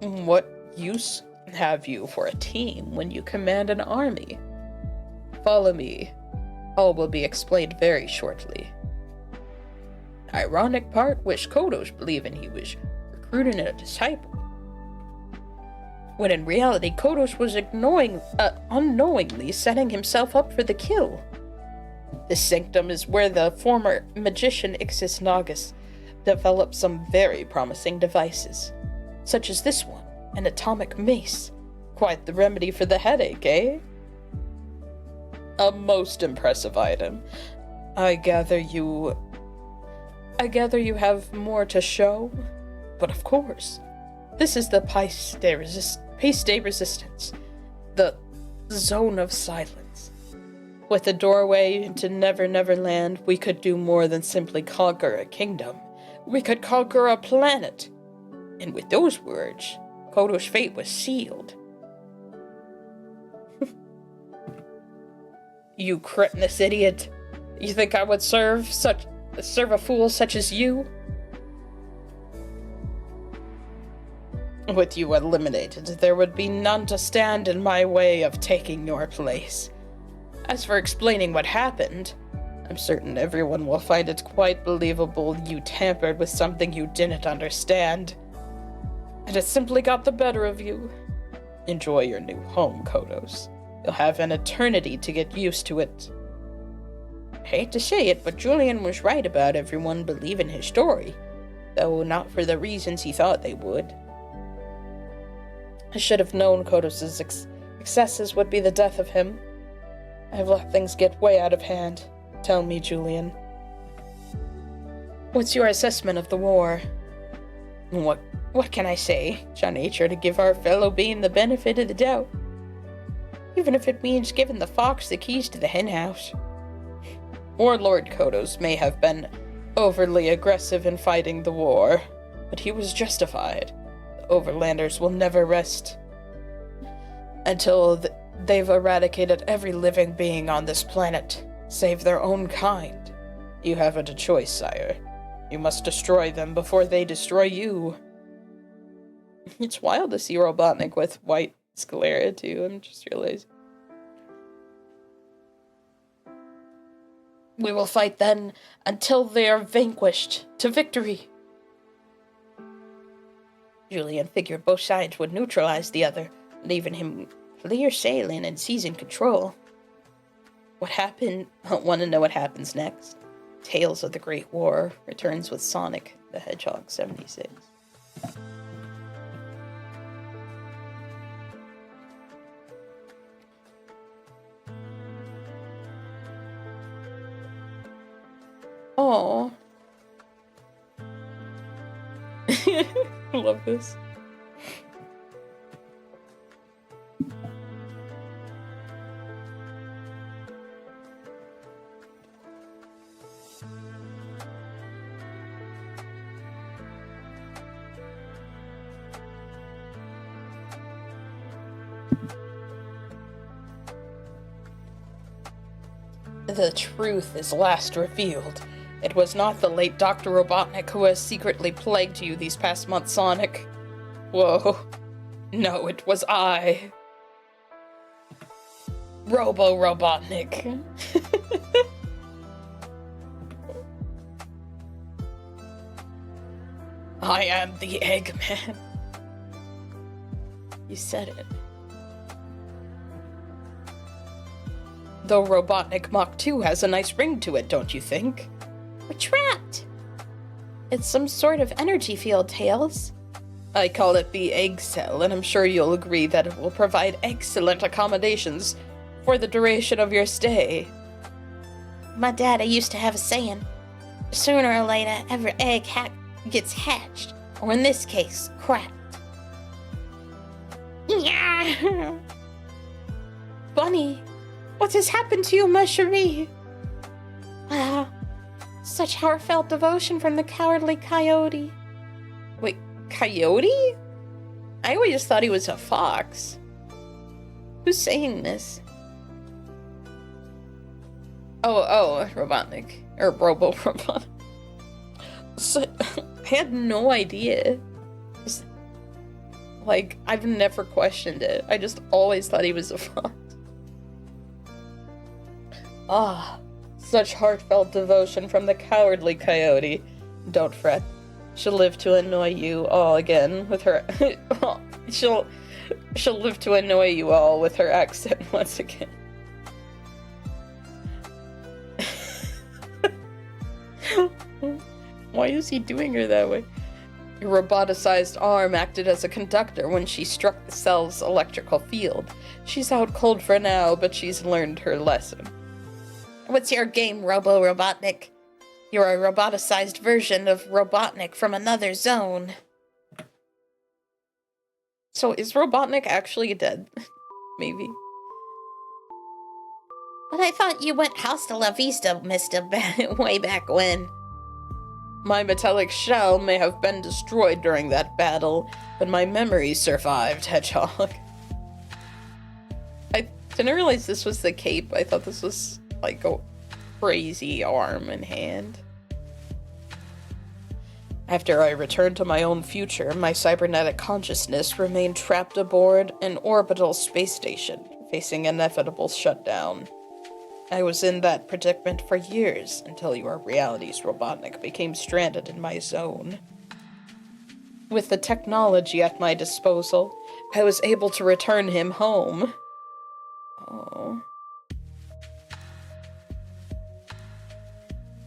What use have you for a team when you command an army? Follow me. All will be explained very shortly. The ironic part was Kodos believing he was recruiting a disciple, when in reality Kodos was unknowingly setting himself up for the kill. This sanctum is where the former magician Ixis Nagus developed some very promising devices, such as this one, an atomic mace. Quite the remedy for the headache, eh? A most impressive item. I gather you have more to show? But of course, this is the Pace de Resistance, the Zone of Silence. With the doorway into Never Never Land, we could do more than simply conquer a kingdom. We could conquer a planet. And with those words, Kodos' fate was sealed. You cretinous idiot. You think I would serve a fool such as you? With you eliminated, there would be none to stand in my way of taking your place. As for explaining what happened, I'm certain everyone will find it quite believable you tampered with something you didn't understand. And it simply got the better of you. Enjoy your new home, Kodos. You'll have an eternity to get used to it. I hate to say it, but Julian was right about everyone believing his story, though not for the reasons he thought they would. I should have known Kodos' excesses would be the death of him. I've let things get way out of hand. Tell me, Julian. What's your assessment of the war? What can I say? It's our nature to give our fellow being the benefit of the doubt. Even if it means giving the fox the keys to the henhouse. Warlord Kodos may have been overly aggressive in fighting the war, but he was justified. The Overlanders will never rest until they've eradicated every living being on this planet, save their own kind. You haven't a choice, sire. You must destroy them before they destroy you. It's wild to see Robotnik with white Sclera too, I'm just realizing. We will fight then until they are vanquished to victory. Julian figured both sides would neutralize the other, leaving him clear sailing and seizing control. What happened? I want to know what happens next. Tales of the Great War returns with Sonic the Hedgehog 76. Oh, I love this. The truth is last revealed. It was not the late Dr. Robotnik who has secretly plagued you these past months, Sonic. Whoa. No, it was I. Robo-Robotnik. I am the Eggman. You said it. Though Robotnik Mach 2 has a nice ring to it, don't you think? We're trapped. It's some sort of energy field, Tails. I call it the egg cell, and I'm sure you'll agree that it will provide excellent accommodations for the duration of your stay. My daddy used to have a saying, sooner or later every egg gets hatched, or in this case, cracked. Yeah. Bunny, what has happened to you, ma chérie? Wow. Such heartfelt devotion from the cowardly coyote. Wait, coyote? I always thought he was a fox. Who's saying this? Oh, Robotnik. Or Robo-Robotnik. So, I had no idea. Like, I've never questioned it. I just always thought he was a fox. Ah. Such heartfelt devotion from the cowardly coyote. Don't fret. She'll live to annoy you all again with her... She'll live to annoy you all with her accent once again. Why is he doing her that way? Your roboticized arm acted as a conductor when she struck the cell's electrical field. She's out cold for now, but she's learned her lesson. What's your game, Robo-Robotnik? You're a roboticized version of Robotnik from another zone. So is Robotnik actually dead? Maybe. But I thought you went hasta la vista, mister, way back when. My metallic shell may have been destroyed during that battle, but my memories survived, Hedgehog. I didn't realize this was the cape. I thought this was like a crazy arm and hand. After I returned to my own future, my cybernetic consciousness remained trapped aboard an orbital space station, facing inevitable shutdown. I was in that predicament for years, until your reality's Robotnik became stranded in my zone. With the technology at my disposal, I was able to return him home. Oh.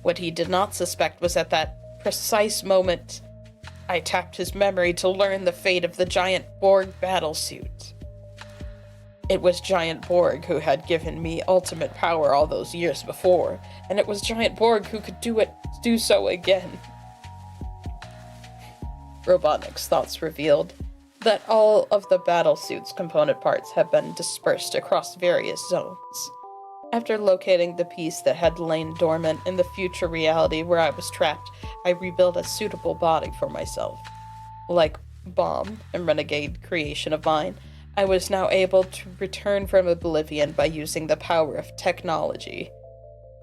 What he did not suspect was at that precise moment, I tapped his memory to learn the fate of the Giant Borg battlesuit. It was Giant Borg who had given me ultimate power all those years before, and it was Giant Borg who could do so again. Robotnik's thoughts revealed that all of the battlesuit's component parts have been dispersed across various zones. After locating the piece that had lain dormant in the future reality where I was trapped, I rebuilt a suitable body for myself. Like Bomb, a renegade creation of mine, I was now able to return from oblivion by using the power of technology.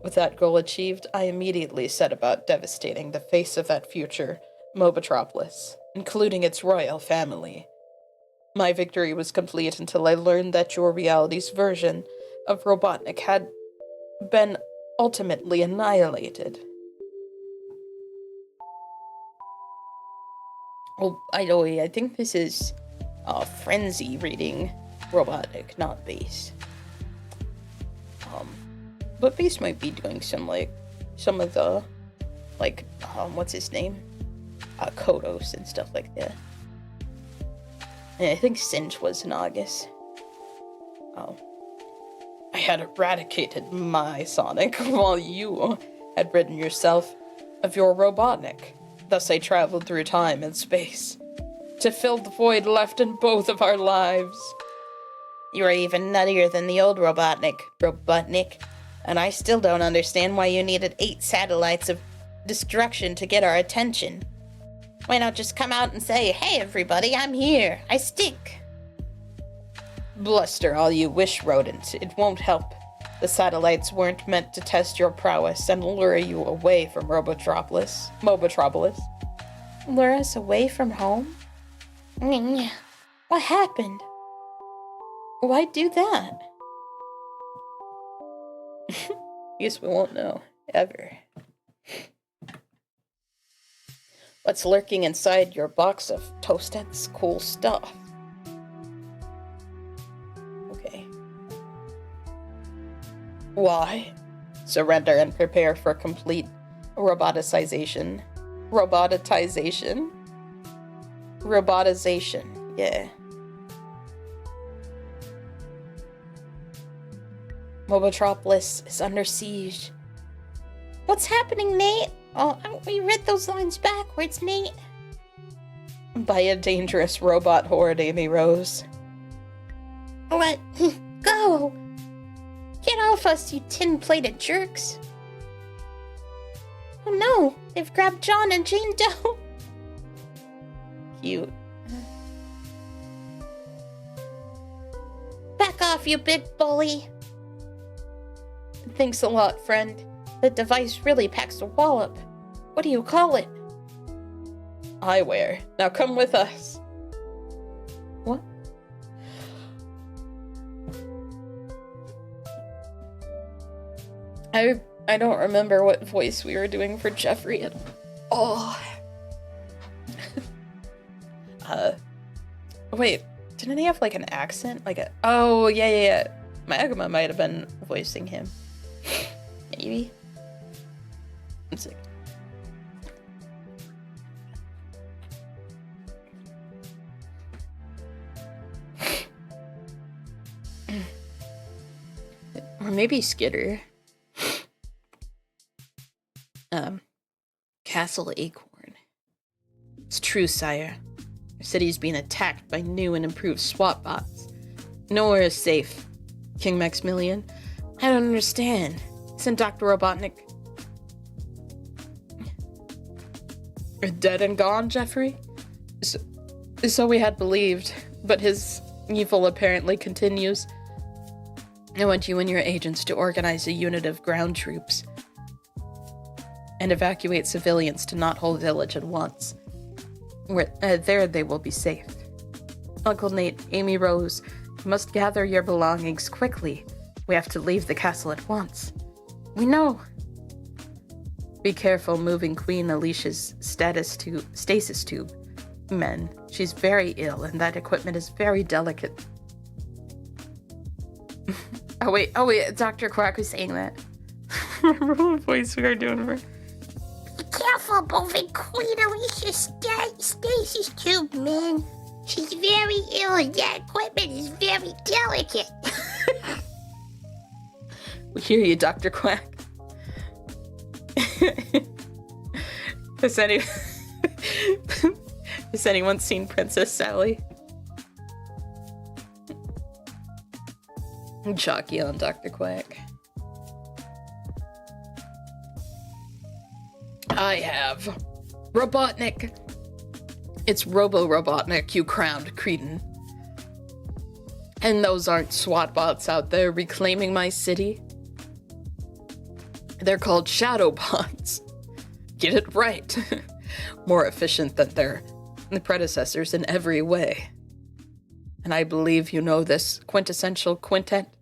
With that goal achieved, I immediately set about devastating the face of that future, Mobotropolis, including its royal family. My victory was complete until I learned that your reality's version of Robotnik had been ultimately annihilated. Oh, I think this is Frenzy reading Robotnik, not Base. But Base might be doing some of the, what's his name? Kodos and stuff like that. And I think Singe was in August. I had eradicated my Sonic while you had ridden yourself of your Robotnik. Thus I traveled through time and space to fill the void left in both of our lives. You are even nuttier than the old Robotnik, and I still don't understand why you needed 8 satellites of destruction to get our attention. Why not just come out and say, hey everybody, I'm here, I stink. Bluster all you wish, rodent, it won't help. The satellites weren't meant to test your prowess and lure you away from Mobotropolis. Lure us away from home? What happened? Why do that? Guess we won't know, ever. What's lurking inside your box of Toasted's cool stuff? Okay. Why? Surrender and prepare for complete robotization. Robotization, yeah. Mobotropolis is under siege. What's happening, Nate? Oh, we read those lines backwards, Nate. By a dangerous robot horde, Amy Rose. What? Go! Get off us, you tin-plated jerks. Oh no, they've grabbed John and Jane Doe. Cute. Back off, you big bully. Thanks a lot, friend. The device really packs a wallop. What do you call it? Eyewear. Now come with us. What? I don't remember what voice we were doing for Jeffrey at all. Wait, didn't he have like an accent? Oh, yeah. Magma might have been voicing him. Maybe. Let's see. Or maybe Skitter. Castle Acorn. It's true, sire. Our city's being attacked by new and improved SWAT bots. Nowhere is safe. King Maximilian, I don't understand. Isn't Dr. Robotnik dead and gone, Jeffrey? So we had believed, but his evil apparently continues. I want you and your agents to organize a unit of ground troops and evacuate civilians to Knot Hole Village at once. There they will be safe. Uncle Nate, Amy Rose, you must gather your belongings quickly. We have to leave the castle at once. We know. Be careful moving Queen Alicia's stasis tube. Men, she's very ill and that equipment is very delicate. Oh wait, Dr. Quack was saying that. Remember what voice we were doing for? Be careful moving Queen Alicia's stasis tube, man. She's very ill and that equipment is very delicate. We hear you, Dr. Quack. Has anyone seen Princess Sally? Chalky on Dr. Quack. I have Robotnik. It's Robo-Robotnik, you crowned cretin. And those aren't SWAT bots out there reclaiming my city. They're called shadow bots. Get it right. More efficient than their predecessors in every way. And I believe you know this quintessential quintet.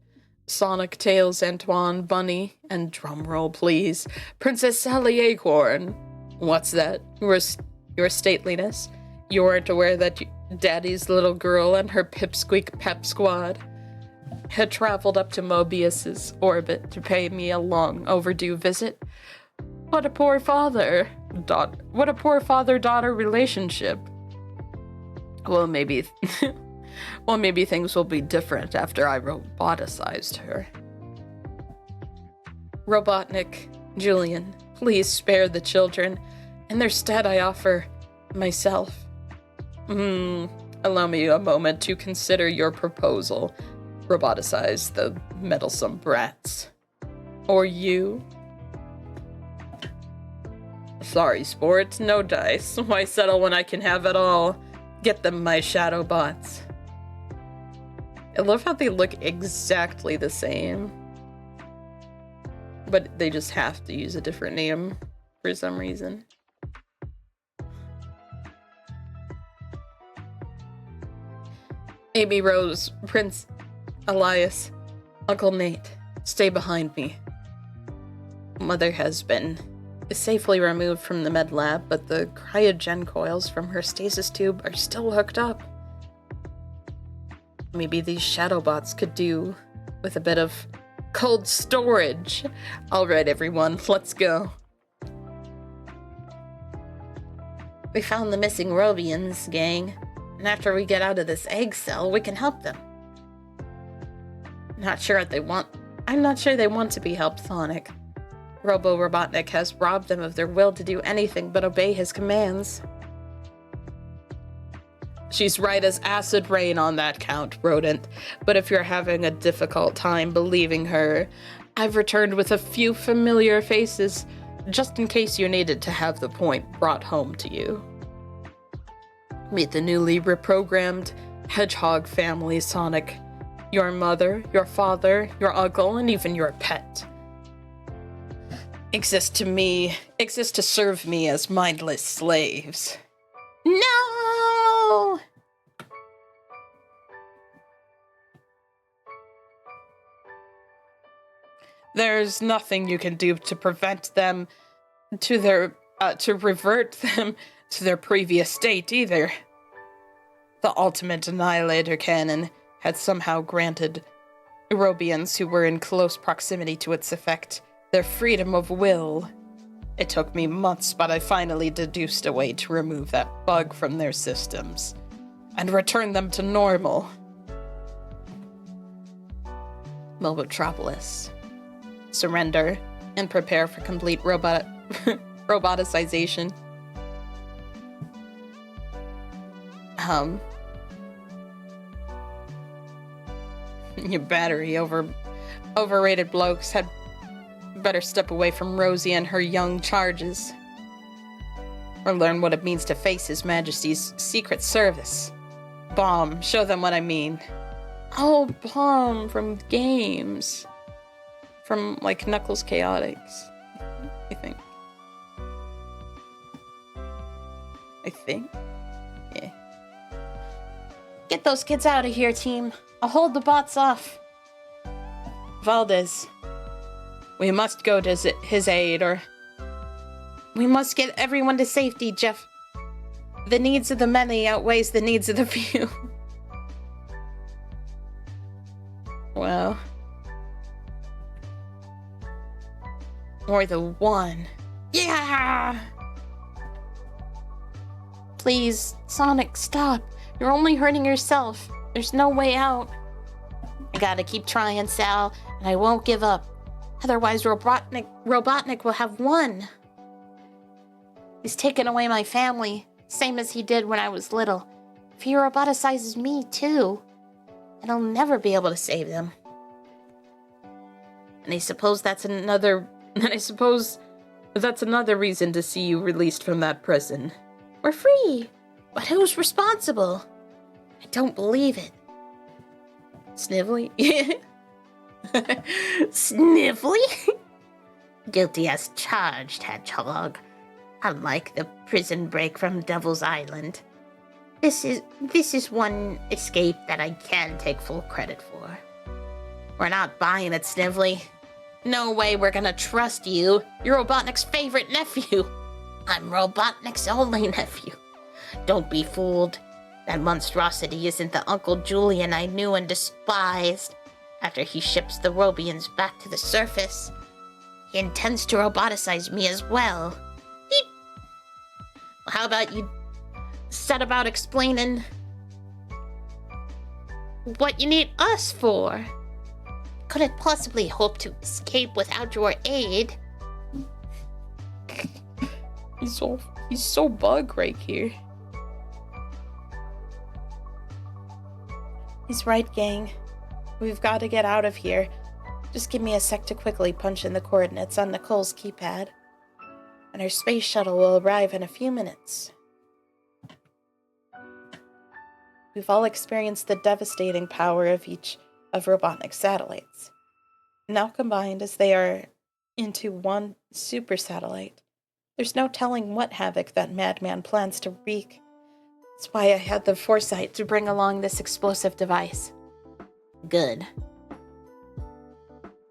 Sonic, Tails, Antoine, Bunny, and drumroll please, Princess Sally Acorn. What's that? Your stateliness? You weren't aware that Daddy's little girl and her pipsqueak pep squad had traveled up to Mobius's orbit to pay me a long overdue visit? What a poor father-daughter relationship. Well, maybe things will be different after I roboticized her. Robotnik, Julian, please spare the children. In their stead, I offer myself. Allow me a moment to consider your proposal. Roboticize the meddlesome brats. Or you? Sorry, sport, no dice. Why settle when I can have it all? Get them, my shadow bots. I love how they look exactly the same. But they just have to use a different name for some reason. Amy Rose, Prince Elias, Uncle Nate, stay behind me. Mother has been safely removed from the med lab, but the cryogen coils from her stasis tube are still hooked up. Maybe these shadow bots could do with a bit of cold storage. All right, everyone, let's go. We found the missing Robians, gang, and after we get out of this egg cell, we can help them. I'm not sure they want to be helped, Sonic. Robo-Robotnik has robbed them of their will to do anything but obey his commands. She's right as acid rain on that count, Rodent. But if you're having a difficult time believing her, I've returned with a few familiar faces, just in case you needed to have the point brought home to you. Meet the newly reprogrammed hedgehog family, Sonic. Your mother, your father, your uncle, and even your pet. Exist to serve me as mindless slaves. No! There's nothing you can do to prevent them to revert them to their previous state either. The ultimate annihilator cannon had somehow granted Eurobians who were in close proximity to its effect their freedom of will. It took me months, but I finally deduced a way to remove that bug from their systems and return them to normal. Mobotropolis. Surrender and prepare for complete roboticization. You overrated blokes had better step away from Rosie and her young charges. Or learn what it means to face His Majesty's Secret Service. Bomb, show them what I mean. Oh, Bomb from games. From, like, Knuckles Chaotix, I think. Yeah. Get those kids out of here, team. I'll hold the bots off. Valdez, we must go to his aid, or... We must get everyone to safety, Jeff. The needs of the many outweighs the needs of the few. Well... Or the one. Yeah! Please, Sonic, stop. You're only hurting yourself. There's no way out. I gotta keep trying, Sal, and I won't give up. Otherwise, Robotnik will have won. He's taken away my family, same as he did when I was little. If he roboticizes me, too, then I'll never be able to save them. And I suppose that's another reason to see you released from that prison. We're free, but who's responsible? I don't believe it. Snively? Snively? Guilty as charged, Hedgehog. Unlike the prison break from Devil's Island. This is one escape that I can take full credit for. We're not buying it, Snively. No way we're gonna trust you. You're Robotnik's favorite nephew. I'm Robotnik's only nephew. Don't be fooled. That monstrosity isn't the Uncle Julian I knew and despised. After he ships the Robians back to the surface, he intends to roboticize me as well. How about you set about explaining what you need us for? Couldn't possibly hope to escape without your aid. He's so bug right here. He's right, gang. We've got to get out of here. Just give me a sec to quickly punch in the coordinates on Nicole's keypad. And our space shuttle will arrive in a few minutes. We've all experienced the devastating power of each of Robotnik's satellites. Now combined as they are into one super satellite, there's no telling what havoc that madman plans to wreak. That's why I had the foresight to bring along this explosive device. Good.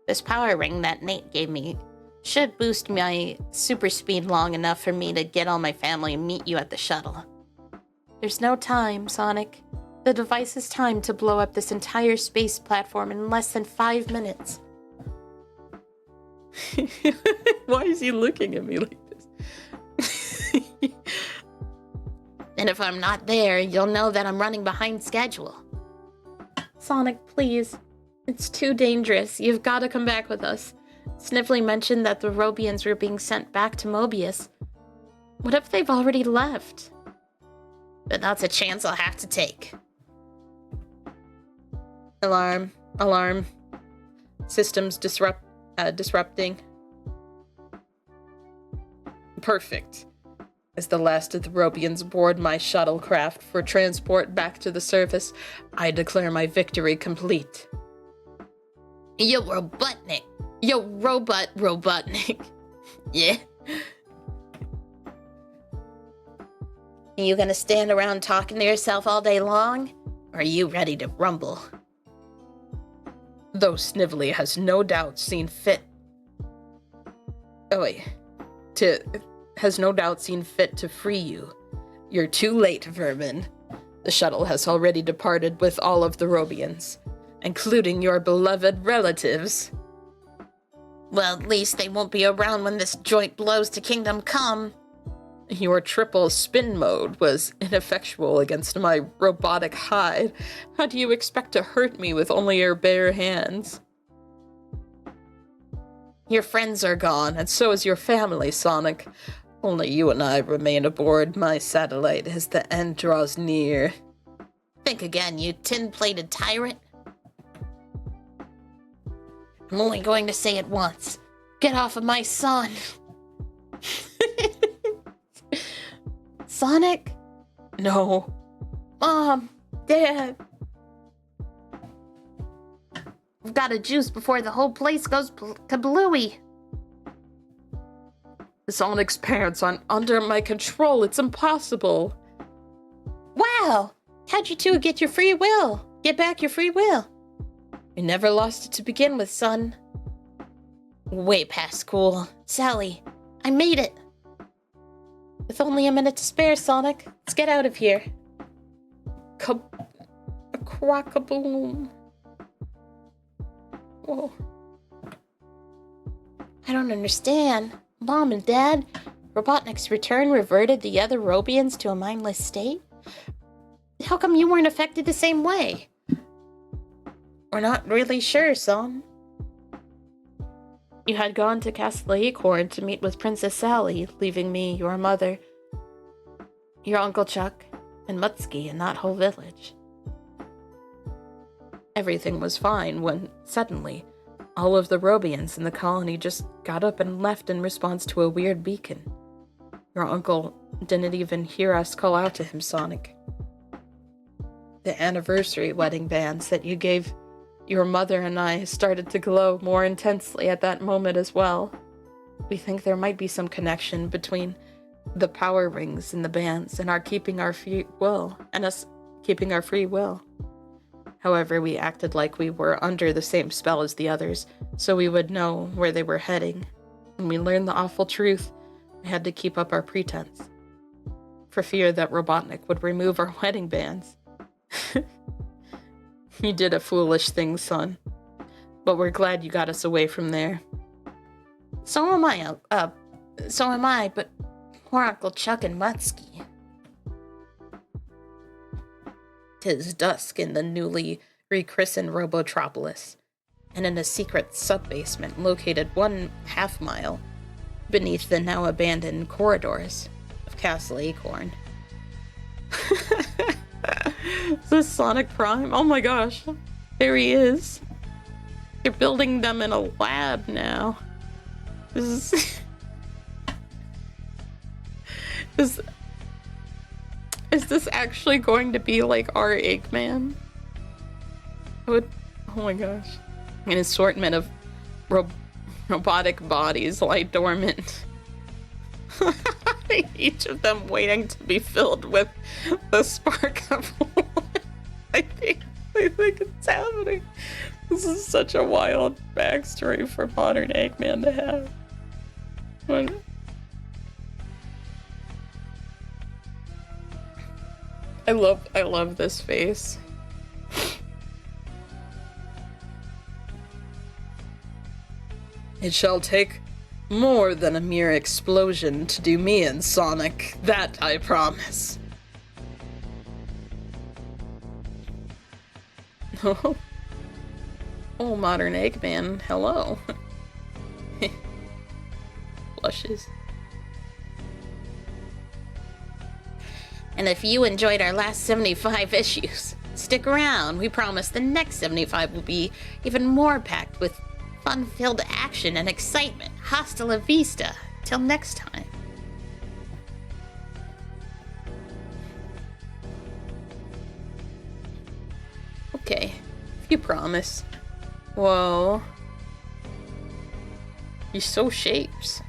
This power ring that Nate gave me should boost my super speed long enough for me to get all my family and meet you at the shuttle. There's no time, Sonic. The device is timed to blow up this entire space platform in less than 5 minutes. Why is he looking at me like this? And if I'm not there, you'll know that I'm running behind schedule. Sonic, please. It's too dangerous. You've got to come back with us. Snively mentioned that the Robians were being sent back to Mobius. What if they've already left? But that's a chance I'll have to take. Alarm. Alarm. Systems disrupting. Perfect. As the last of the Robians board my shuttlecraft for transport back to the surface, I declare my victory complete. Yo, Robotnik. Yo, Robotnik. Yeah? Are you gonna stand around talking to yourself all day long? Or are you ready to rumble? Though Snively has no doubt seen fit... has no doubt seen fit to free you. You're too late, vermin. The shuttle has already departed with all of the Robians, including your beloved relatives. Well, at least they won't be around when this joint blows to Kingdom Come. Your triple spin mode was ineffectual against my robotic hide. How do you expect to hurt me with only your bare hands? Your friends are gone, and so is your family, Sonic. Only you and I remain aboard my satellite as the end draws near. Think again, you tin-plated tyrant. I'm only going to say it once. Get off of my son. Sonic? No. Mom, Dad. We've got to juice before the whole place goes kablooey. Sonic's parents aren't under my control. It's impossible. Wow! How'd you two get your free will? Get back your free will. We never lost it to begin with, son. Way past school. Sally, I made it. With only a minute to spare, Sonic. Let's get out of here. A crock-a-boom. Whoa. I don't understand. Mom and Dad, Robotnik's return reverted the other Robians to a mindless state? How come you weren't affected the same way? We're not really sure, son. You had gone to Castle Acorn to meet with Princess Sally, leaving me, your mother, your Uncle Chuck, and Mutsky in that whole village. Everything was fine when, suddenly, all of the Robians in the colony just got up and left in response to a weird beacon. Your uncle didn't even hear us call out to him, Sonic. The anniversary wedding bands that you gave your mother and I started to glow more intensely at that moment as well. We think there might be some connection between the power rings in the bands and us keeping our free will. However, we acted like we were under the same spell as the others, so we would know where they were heading. When we learned the awful truth, we had to keep up our pretense, for fear that Robotnik would remove our wedding bands. You did a foolish thing, son. But we're glad you got us away from there. So am I, but poor Uncle Chuck and Mutsky. 'Tis dusk in the newly rechristened Robotropolis, and in a secret sub-basement located 1/2 mile beneath the now abandoned corridors of Castle Acorn. Is this Sonic Prime? Oh my gosh. There he is. They're building them in a lab now. Is this actually going to be like our Eggman? Oh my gosh. An assortment of robotic bodies lie dormant. Each of them waiting to be filled with the spark of life. I think it's happening. This is such a wild backstory for modern Eggman to have. I love this face. It shall take more than a mere explosion to do me and Sonic. That I promise. Oh, oh, modern Eggman, hello. Blushes. And if you enjoyed our last 75 issues, stick around. We promise the next 75 will be even more packed with fun-filled action and excitement. Hasta la vista. Till next time. Okay, if you promise. Whoa. You sew shapes.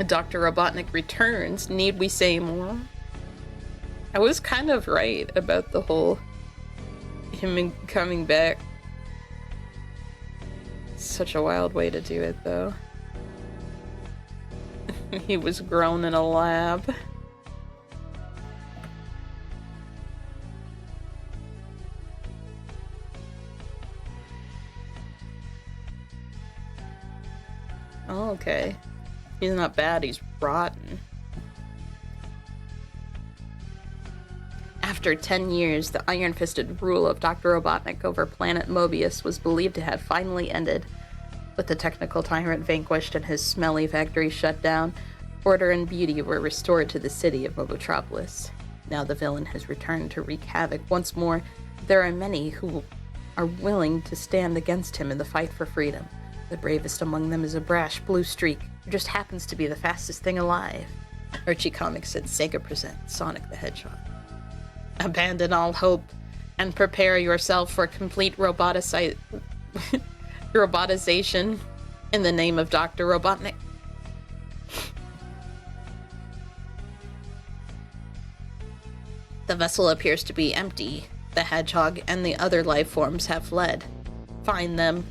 Dr. Robotnik returns. Need we say more? I was kind of right about the whole him coming back. Such a wild way to do it, though. He was grown in a lab. Oh, okay. He's not bad, he's rotten. After 10 years, the iron-fisted rule of Dr. Robotnik over planet Mobius was believed to have finally ended. With the technical tyrant vanquished and his smelly factory shut down, order and beauty were restored to the city of Robotropolis. Now the villain has returned to wreak havoc once more. There are many who are willing to stand against him in the fight for freedom. The bravest among them is a brash blue streak who just happens to be the fastest thing alive. Archie Comics and Sega present Sonic the Hedgehog. Abandon all hope and prepare yourself for complete robotization in the name of Dr. Robotnik. The vessel appears to be empty. The hedgehog and the other life forms have fled. Find them.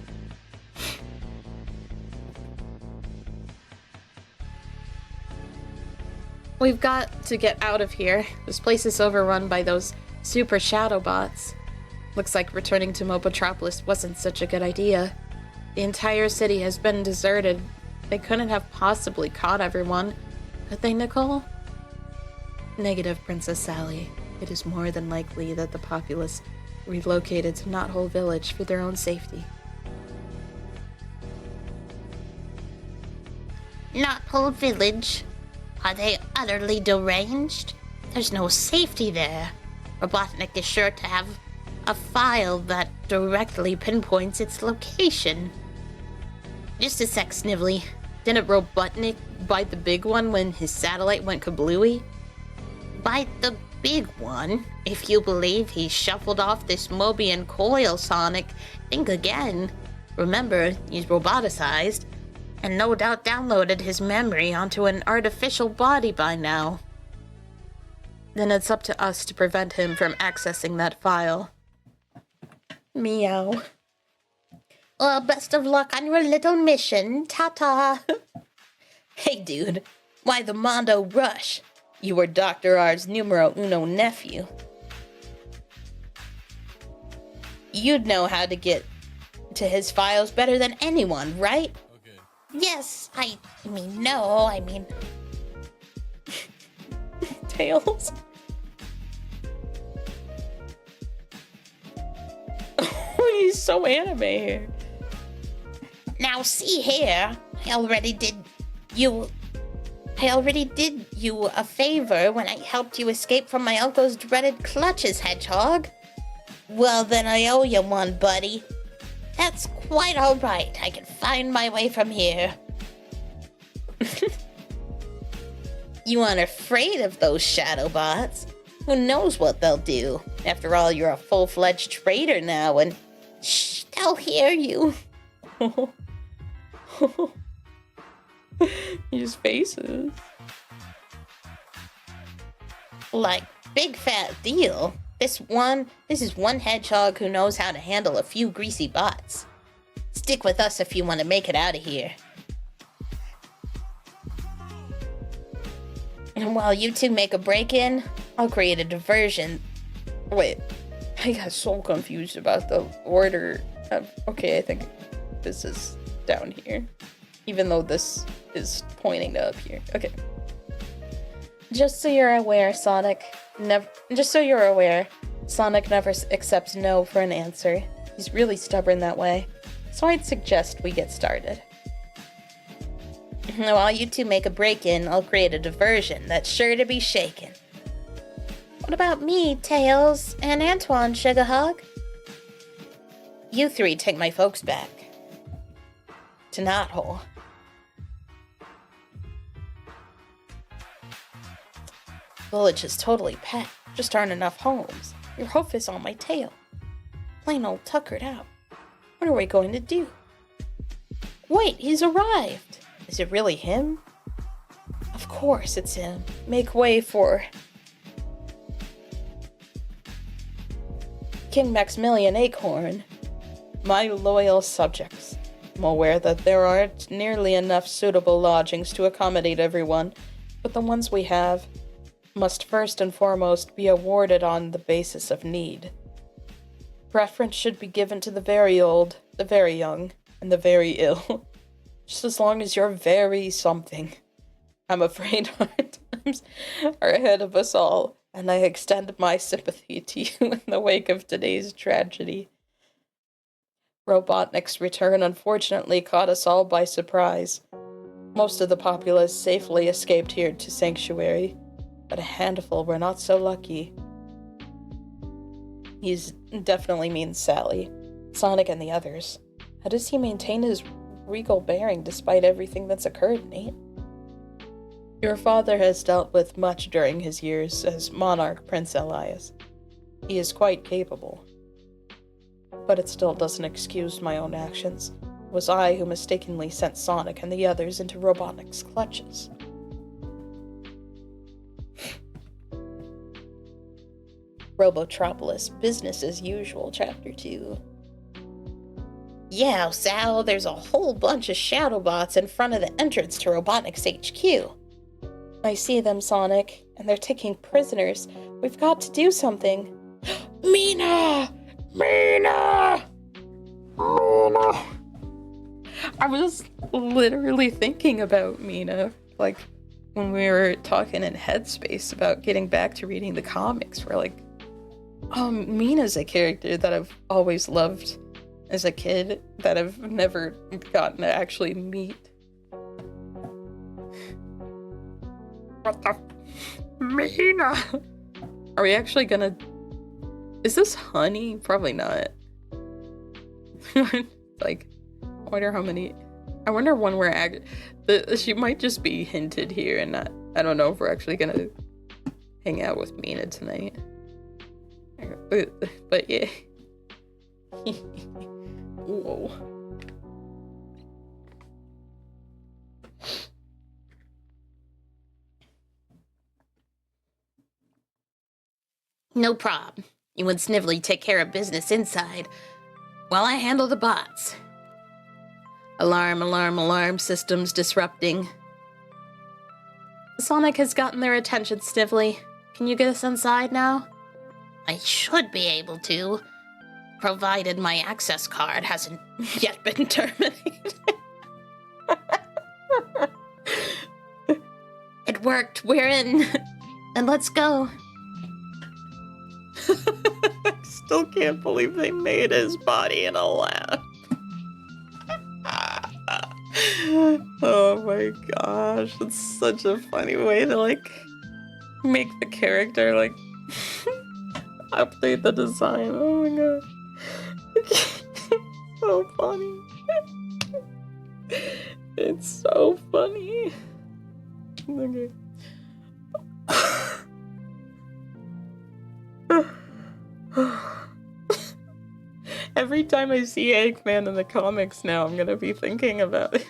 We've got to get out of here. This place is overrun by those super shadow bots. Looks like returning to Mobotropolis wasn't such a good idea. The entire city has been deserted. They couldn't have possibly caught everyone. Could they, Nicole? Negative, Princess Sally. It is more than likely that the populace relocated to Knothole Village for their own safety. Knothole Village? Are they utterly deranged? There's no safety there. Robotnik is sure to have a file that directly pinpoints its location. Just a sec, Snively. Didn't Robotnik bite the big one when his satellite went kablooey? Bite the big one? If you believe he shuffled off this Mobian coil, Sonic, think again. Remember, he's roboticized. and no doubt downloaded his memory onto an artificial body by now. Then it's up to us to prevent him from accessing that file. Meow. Well, best of luck on your little mission. Ta-ta. Hey, dude. Why the Mondo rush? You were Dr. R's numero uno nephew. You'd know how to get to his files better than anyone, right? Okay. Yes, I mean, no, I mean... Tails. He's so anime here. Now see here, I already did you a favor when I helped you escape from my uncle's dreaded clutches, Hedgehog. Well, then I owe you one, buddy. That's quite all right. I can find my way from here. You aren't afraid of those shadow bots? Who knows what they'll do? After all, you're a full-fledged traitor now, and shh, they'll hear you. His faces. Like, big fat deal. This is one hedgehog who knows how to handle a few greasy bots. Stick with us if you want to make it out of here. And while you two make a break-in, I'll create a diversion. Wait, I got so confused about the order of... Okay, I think this is down here. Even though this is pointing to up here. Okay. Just so you're aware, Sonic never accepts no for an answer. He's really stubborn that way. So I'd suggest we get started. While you two make a break-in, I'll create a diversion that's sure to be shaken. What about me, Tails, and Antoine, Sugarhog? You three take my folks back to Knothole. Village is totally packed. Just aren't enough homes. Your hoof is on my tail. Plain old tuckered out. What are we going to do? Wait, he's arrived. Is it really him? Of course it's him. Make way for King Maximilian Acorn. My loyal subjects. I'm aware that there aren't nearly enough suitable lodgings to accommodate everyone, but the ones we have must first and foremost be awarded on the basis of need. Preference should be given to the very old, the very young, and the very ill. Just as long as you're very something. I'm afraid hard times are ahead of us all, and I extend my sympathy to you in the wake of today's tragedy. Robotnik's return unfortunately caught us all by surprise. Most of the populace safely escaped here to Sanctuary, but a handful were not so lucky. He's definitely means Sally, Sonic, and the others. How does he maintain his regal bearing despite everything that's occurred, Nate? Your father has dealt with much during his years as monarch, Prince Elias. He is quite capable. But it still doesn't excuse my own actions. It was I who mistakenly sent Sonic and the others into Robotnik's clutches. Robotropolis, business as usual, Chapter 2. Yeah, Sal, there's a whole bunch of shadow bots in front of the entrance to Robotnik's HQ. I see them, Sonic, and they're taking prisoners. We've got to do something. Mina! Mina! Mina! I was literally thinking about Mina, like, when we were talking in Headspace about getting back to reading the comics. We're like, Mina's a character that I've always loved as a kid that I've never gotten to actually meet. What the? Mina! Are we actually gonna... Is this honey? Probably not. Like, I wonder how many... I wonder when we're she might just be hinted here and not... I don't know if we're actually gonna hang out with Mina tonight. But yeah. Whoa. No prob. You and Snively take care of business inside, while I handle the bots. Alarm, alarm, alarm systems disrupting. Sonic has gotten their attention, Snively. Can you get us inside now? I should be able to, provided my access card hasn't yet been terminated. It worked. We're in. And let's go. I still can't believe they made his body in a lab. Oh my gosh, it's such a funny way to like make the character like update the design. Oh my god. So funny. It's so funny. Okay. Every time I see Eggman in the comics now, I'm gonna be thinking about it.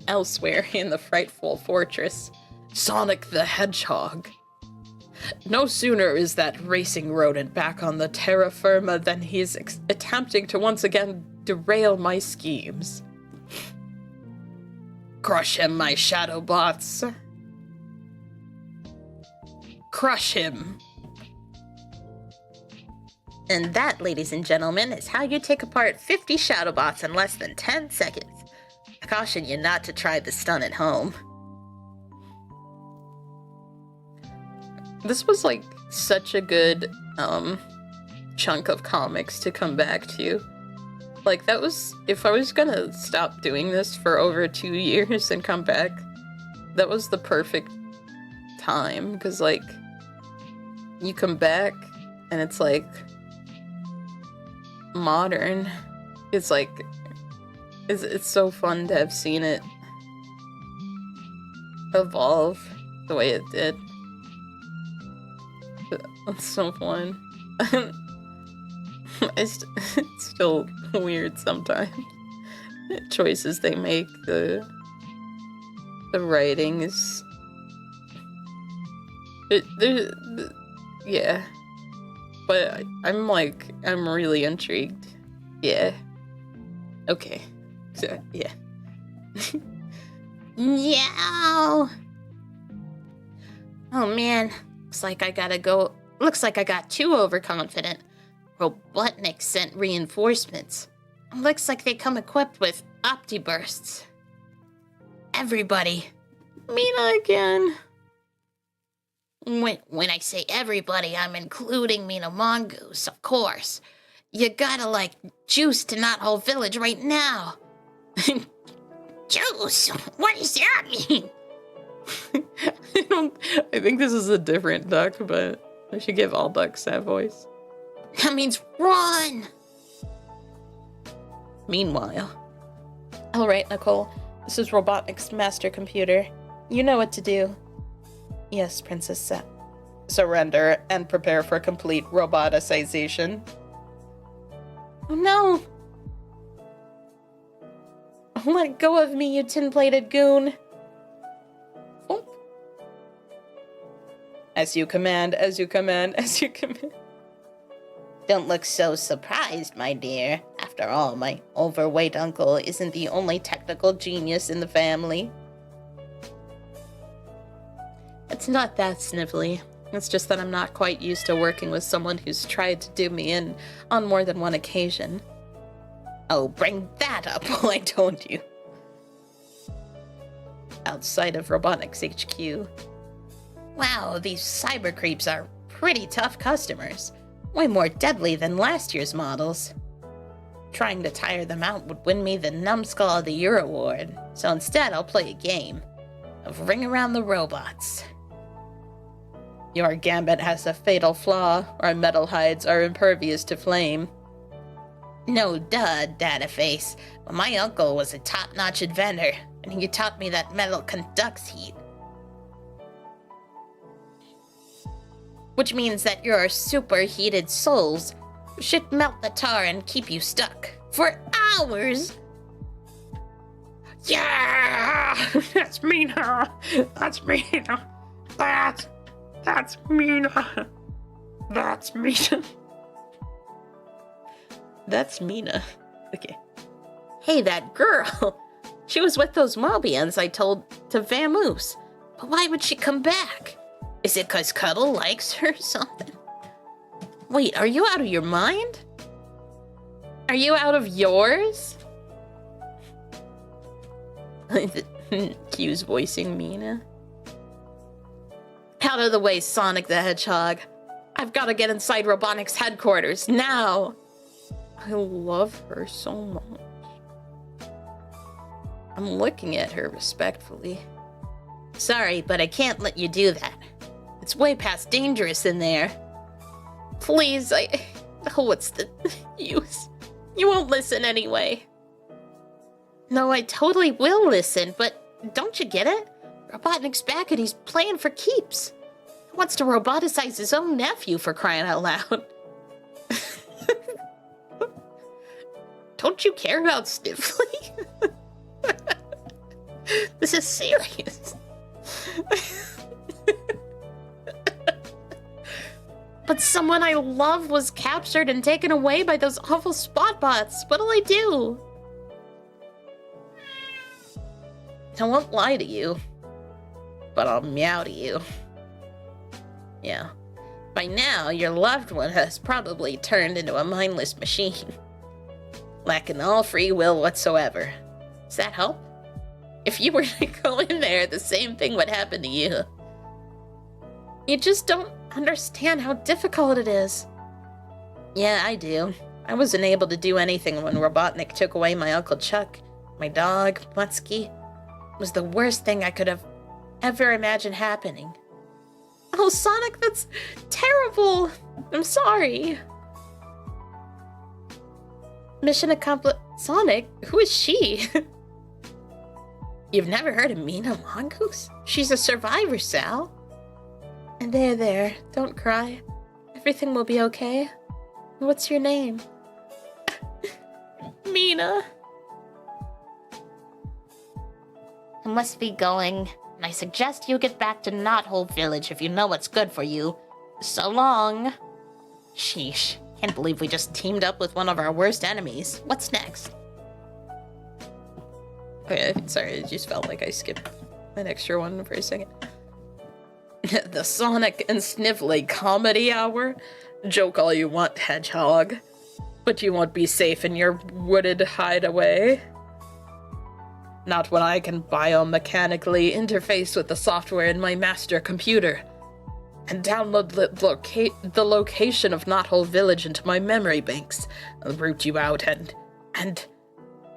Elsewhere in the frightful fortress, Sonic the Hedgehog. No sooner is that racing rodent back on the terra firma than he's attempting to once again derail my schemes. Crush him, my shadow bots. Crush him. And that, ladies and gentlemen, is how you take apart 50 Shadowbots in less than 10 seconds. I caution you not to try the stunt at home. This was like such a good chunk of comics to come back to. Like that was, if I was gonna stop doing this for over 2 years and come back, that was the perfect time, because like you come back and it's like modern. It's like it's so fun to have seen it evolve the way it did. It's so fun. It's still weird sometimes. The choices they make, the writing is yeah. But I'm really intrigued. Yeah. Okay. So, yeah. Meow. Oh man, looks like I got too overconfident. Robotnik sent reinforcements. Looks like they come equipped with Optibursts. Everybody. Mina again. When I say everybody, I'm including Mina Mongoose, of course. You gotta, like, juice to Knot Hole Village right now. Juice? What does that mean? I think this is a different duck, but I should give all ducks that voice. That means run! Meanwhile. Alright, Nicole. This is Robotnik's master computer. You know what to do. Yes, Princess Set. Surrender and prepare for complete roboticization. Oh no! Let go of me, you tin-plated goon! Oh. As you command, as you command, as you command. Don't look so surprised, my dear. After all, my overweight uncle isn't the only technical genius in the family. It's not that, Snively. It's just that I'm not quite used to working with someone who's tried to do me in on more than one occasion. Oh, bring that up while I told you. Outside of Robotnik's HQ. Wow, these cyber creeps are pretty tough customers. Way more deadly than last year's models. Trying to tire them out would win me the Numbskull of the Year award, so instead I'll play a game of Ring Around the Robots. Your gambit has a fatal flaw. Our metal hides are impervious to flame. No duh, Dataface. But my uncle was a top-notch inventor, and he taught me that metal conducts heat. Which means that your superheated souls should melt the tar and keep you stuck for hours. Yeah! That's me now! That's me now! That! That's Mina. That's Mina. That's Mina. Okay. Hey, that girl. She was with those Mobians I told to vamoose. But why would she come back? Is it 'cause Cuddle likes her or something? Wait, are you out of your mind? Are you out of yours? Q's voicing Mina. Out of the way, Sonic the Hedgehog. I've got to get inside Robotnik's headquarters now. I love her so much. I'm looking at her respectfully. Sorry, but I can't let you do that. It's way past dangerous in there. Please, oh, what's the use? You won't listen anyway. No, I totally will listen, but don't you get it? Robotnik's back and he's playing for keeps. He wants to roboticize his own nephew, for crying out loud. Don't you care about Sniffly? This is serious. But someone I love was captured and taken away by those awful spot bots. What'll I do? I won't lie to you, but I'll meow to you. Yeah. By now, your loved one has probably turned into a mindless machine, lacking all free will whatsoever. Does that help? If you were to go in there, the same thing would happen to you. You just don't understand how difficult it is. Yeah, I do. I wasn't able to do anything when Robotnik took away my Uncle Chuck, my dog, Mutsky. It was the worst thing I could have ever imagined happening. Oh, Sonic, that's terrible. I'm sorry. Mission accomplished. Sonic? Who is she? You've never heard of Mina Mongoose? She's a survivor, Sal. And there, don't cry. Everything will be okay. What's your name? Mina. I must be going, and I suggest you get back to Knothole Village if you know what's good for you. So long. Sheesh, can't believe we just teamed up with one of our worst enemies. What's next? Okay, sorry, it just felt like I skipped an extra one for a second. The Sonic and Sniffly Comedy Hour? Joke all you want, Hedgehog. But you won't be safe in your wooded hideaway. Not when I can biomechanically interface with the software in my master computer and download the location of Knothole Village into my memory banks. I'll root you out and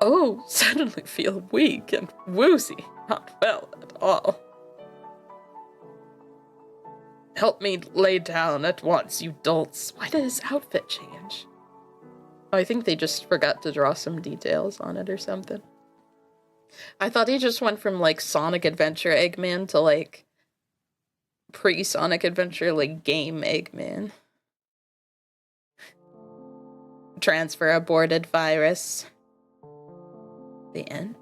oh, suddenly feel weak and woozy. Not well at all. Help me lay down at once, you dolts. Why did his outfit change? Oh, I think they just forgot to draw some details on it or something. I thought he just went from, like, Sonic Adventure Eggman to, like, pre-Sonic Adventure, like, game Eggman. Transfer aborted virus. The end?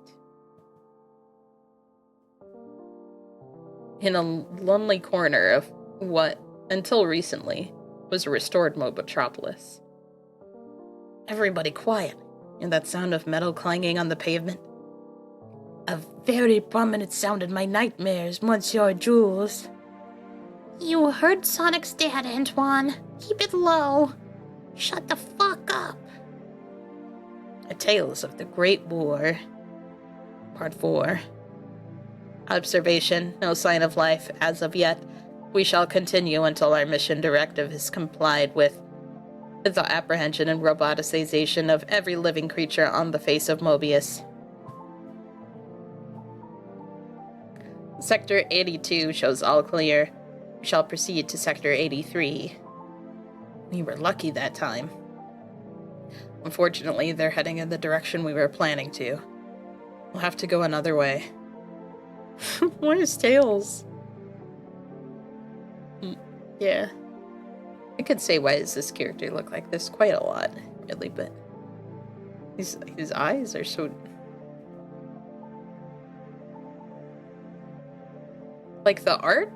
In a lonely corner of what, until recently, was a restored Mobotropolis. Everybody quiet, and that sound of metal clanging on the pavement. A very prominent sound in my nightmares, Monsieur Jules. You heard Sonic's dad, Antoine. Keep it low. Shut the fuck up. A Tales of the Great War. Part 4. Observation, no sign of life as of yet. We shall continue until our mission directive is complied with. The apprehension and roboticization of every living creature on the face of Mobius. Sector 82 shows all clear. We shall proceed to Sector 83. We were lucky that time. Unfortunately, they're heading in the direction we were planning to. We'll have to go another way. Where's Tails? Yeah. I could say, why does this character look like this? Quite a lot, really, but his eyes are so... Like, the art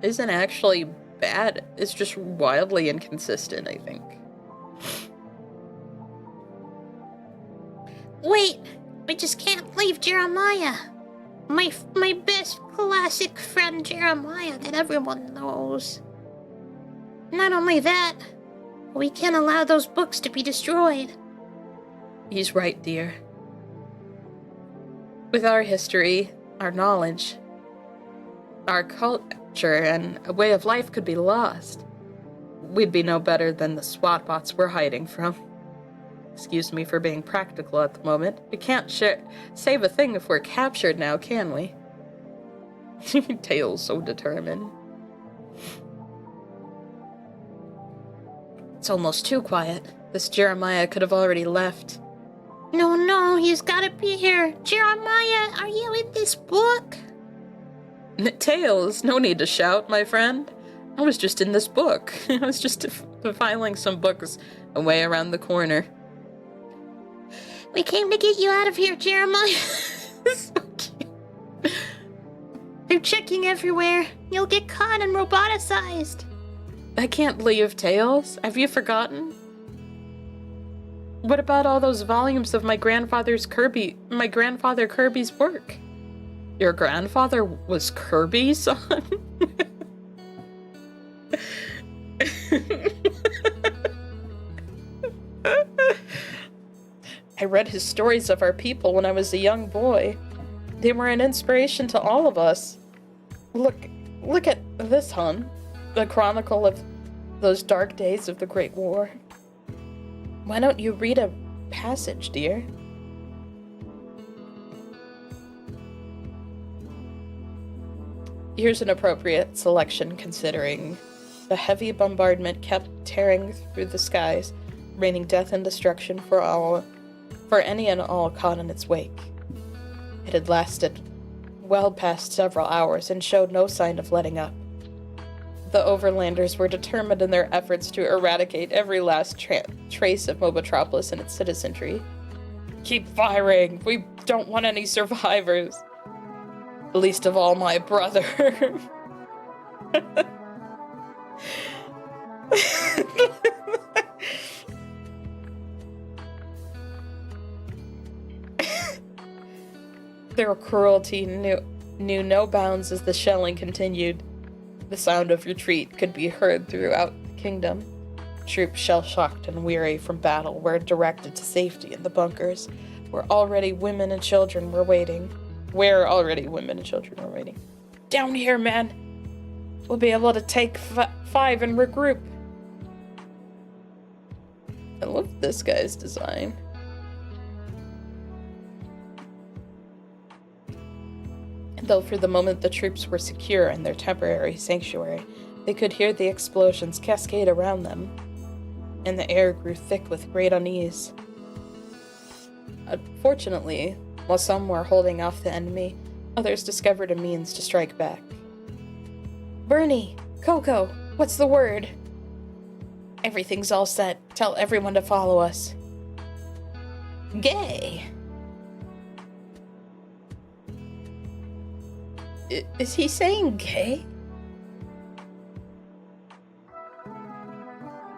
isn't actually bad. It's just wildly inconsistent, I think. Wait, we just can't leave Jeremiah. My best classic friend Jeremiah that everyone knows. Not only that, we can't allow those books to be destroyed. He's right, dear. With our history, our knowledge, our culture, and a way of life could be lost. We'd be no better than the SWAT bots we're hiding from. Excuse me for being practical at the moment. We can't save a thing if we're captured now, can we? Tails so determined. It's almost too quiet. This Jeremiah could have already left. No, he's gotta be here. Jeremiah, are you in this book? Tails, no need to shout, my friend. I was just in this book. I was just filing some books away around the corner. We came to get you out of here, Jeremiah. So cute. They're checking everywhere. You'll get caught and roboticized. I can't leave, Tails. Have you forgotten? What about all those volumes of my grandfather Kirby's work? Your grandfather was Kirby's son? I read his stories of our people when I was a young boy. They were an inspiration to all of us. Look at this, hon. The chronicle of those dark days of the Great War. Why don't you read a passage, dear? Here's an appropriate selection considering the heavy bombardment kept tearing through the skies, raining death and destruction for any and all caught in its wake. It had lasted well past several hours and showed no sign of letting up. The Overlanders were determined in their efforts to eradicate every last trace of Mobotropolis and its citizenry. Keep firing! We don't want any survivors! Least of all my brother. Their cruelty knew no bounds as the shelling continued. The sound of retreat could be heard throughout the kingdom. Troops shell-shocked and weary from battle were directed to safety in the bunkers, where already women and children were waiting. Down here, man! We'll be able to take 5 and regroup. I love this guy's design. Though for the moment the troops were secure in their temporary sanctuary, they could hear the explosions cascade around them, and the air grew thick with great unease. Unfortunately, while some were holding off the enemy, others discovered a means to strike back. Bernie! Coco! What's the word? Everything's all set. Tell everyone to follow us. Gay! Is he saying gay?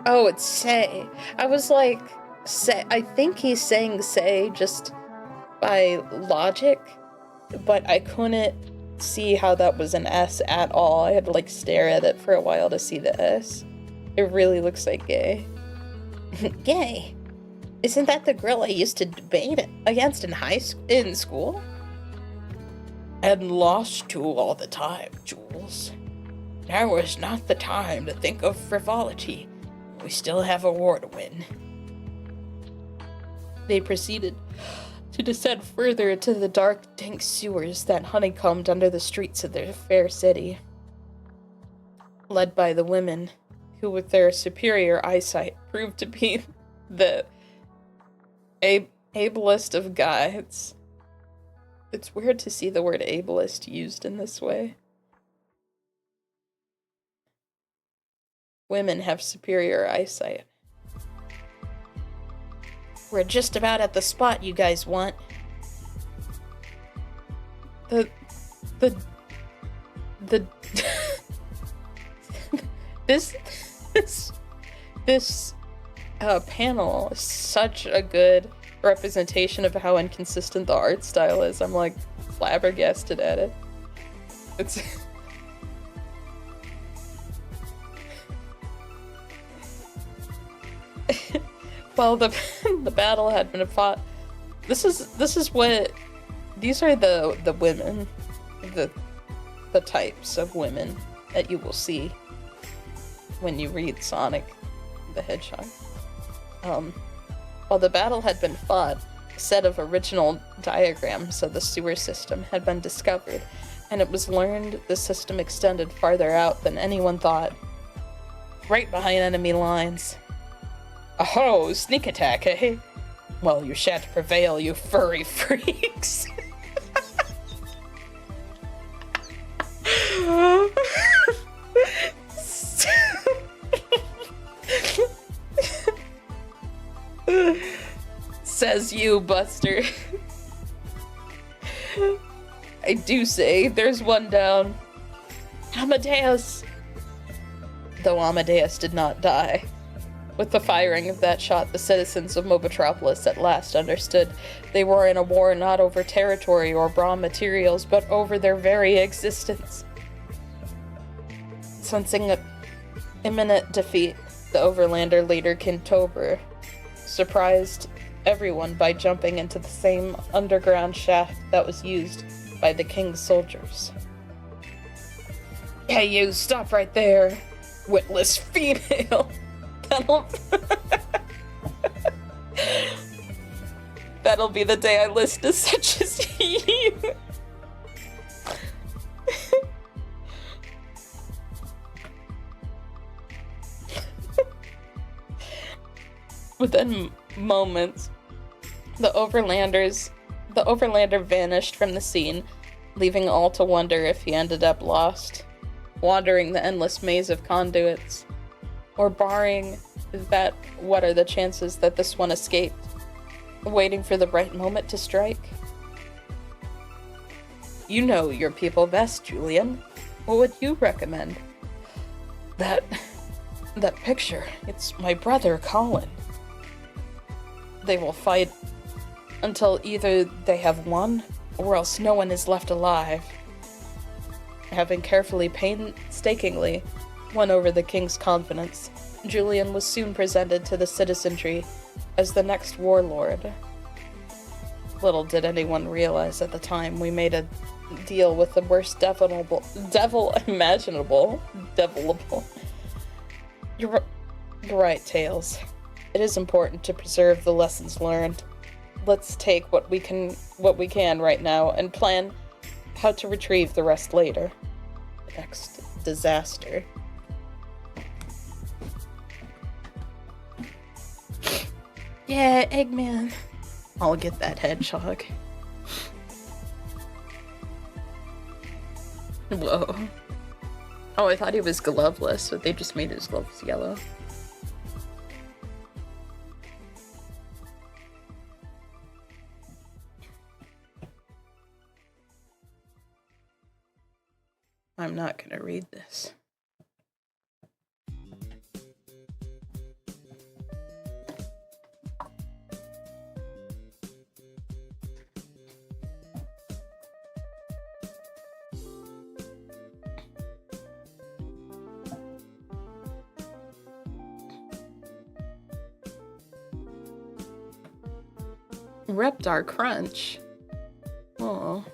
Oh, it's say. I was like, say. I think he's saying say just by logic, but I couldn't see how that was an S at all. I had to like stare at it for a while to see the S. It really looks like gay. Gay? Isn't that the girl I used to debate against in school? And lost to all the time, Jules. Now is not the time to think of frivolity. We still have a war to win. They proceeded to descend further into the dark, dank sewers that honeycombed under the streets of their fair city. Led by the women, who with their superior eyesight proved to be the ablest of guides. It's weird to see the word ableist used in this way. Women have superior eyesight. We're just about at the spot you guys want. The This this panel is such a good representation of how inconsistent the art style is. I'm like flabbergasted at it. It's well, the battle had been fought. This is what these are the women, the types of women that you will see when you read Sonic the Hedgehog. While the battle had been fought, a set of original diagrams of the sewer system had been discovered, and it was learned the system extended farther out than anyone thought. Right behind enemy lines. Oh, sneak attack, eh? Well, you shan't prevail, you furry freaks. Says you, Buster. I do say, there's one down. Amadeus! Though Amadeus did not die. With the firing of that shot, the citizens of Mobotropolis at last understood they were in a war not over territory or raw materials, but over their very existence. Sensing imminent defeat, the Overlander leader Kintober surprised everyone by jumping into the same underground shaft that was used by the king's soldiers. Hey, you, stop right there, witless female. That'll be the day I list as such as you. Within moments, the Overlander vanished from the scene, leaving all to wonder if he ended up lost, wandering the endless maze of conduits, or barring that, what are the chances that this one escaped, waiting for the right moment to strike? You know your people best, Julian. What would you recommend? That picture, it's my brother, Colin. They will fight until either they have won, or else no one is left alive. Having carefully, painstakingly won over the king's confidence, Julian was soon presented to the citizenry as the next warlord. Little did anyone realize at the time we made a deal with the worst devil imaginable. Devilable. You're right, Tails. It is important to preserve the lessons learned. Let's take what we can right now and plan how to retrieve the rest later. Next disaster. Yeah, Eggman. I'll get that hedgehog. Whoa. Oh, I thought he was gloveless, but they just made his gloves yellow. I'm not gonna read this. Reptar Crunch. Oh.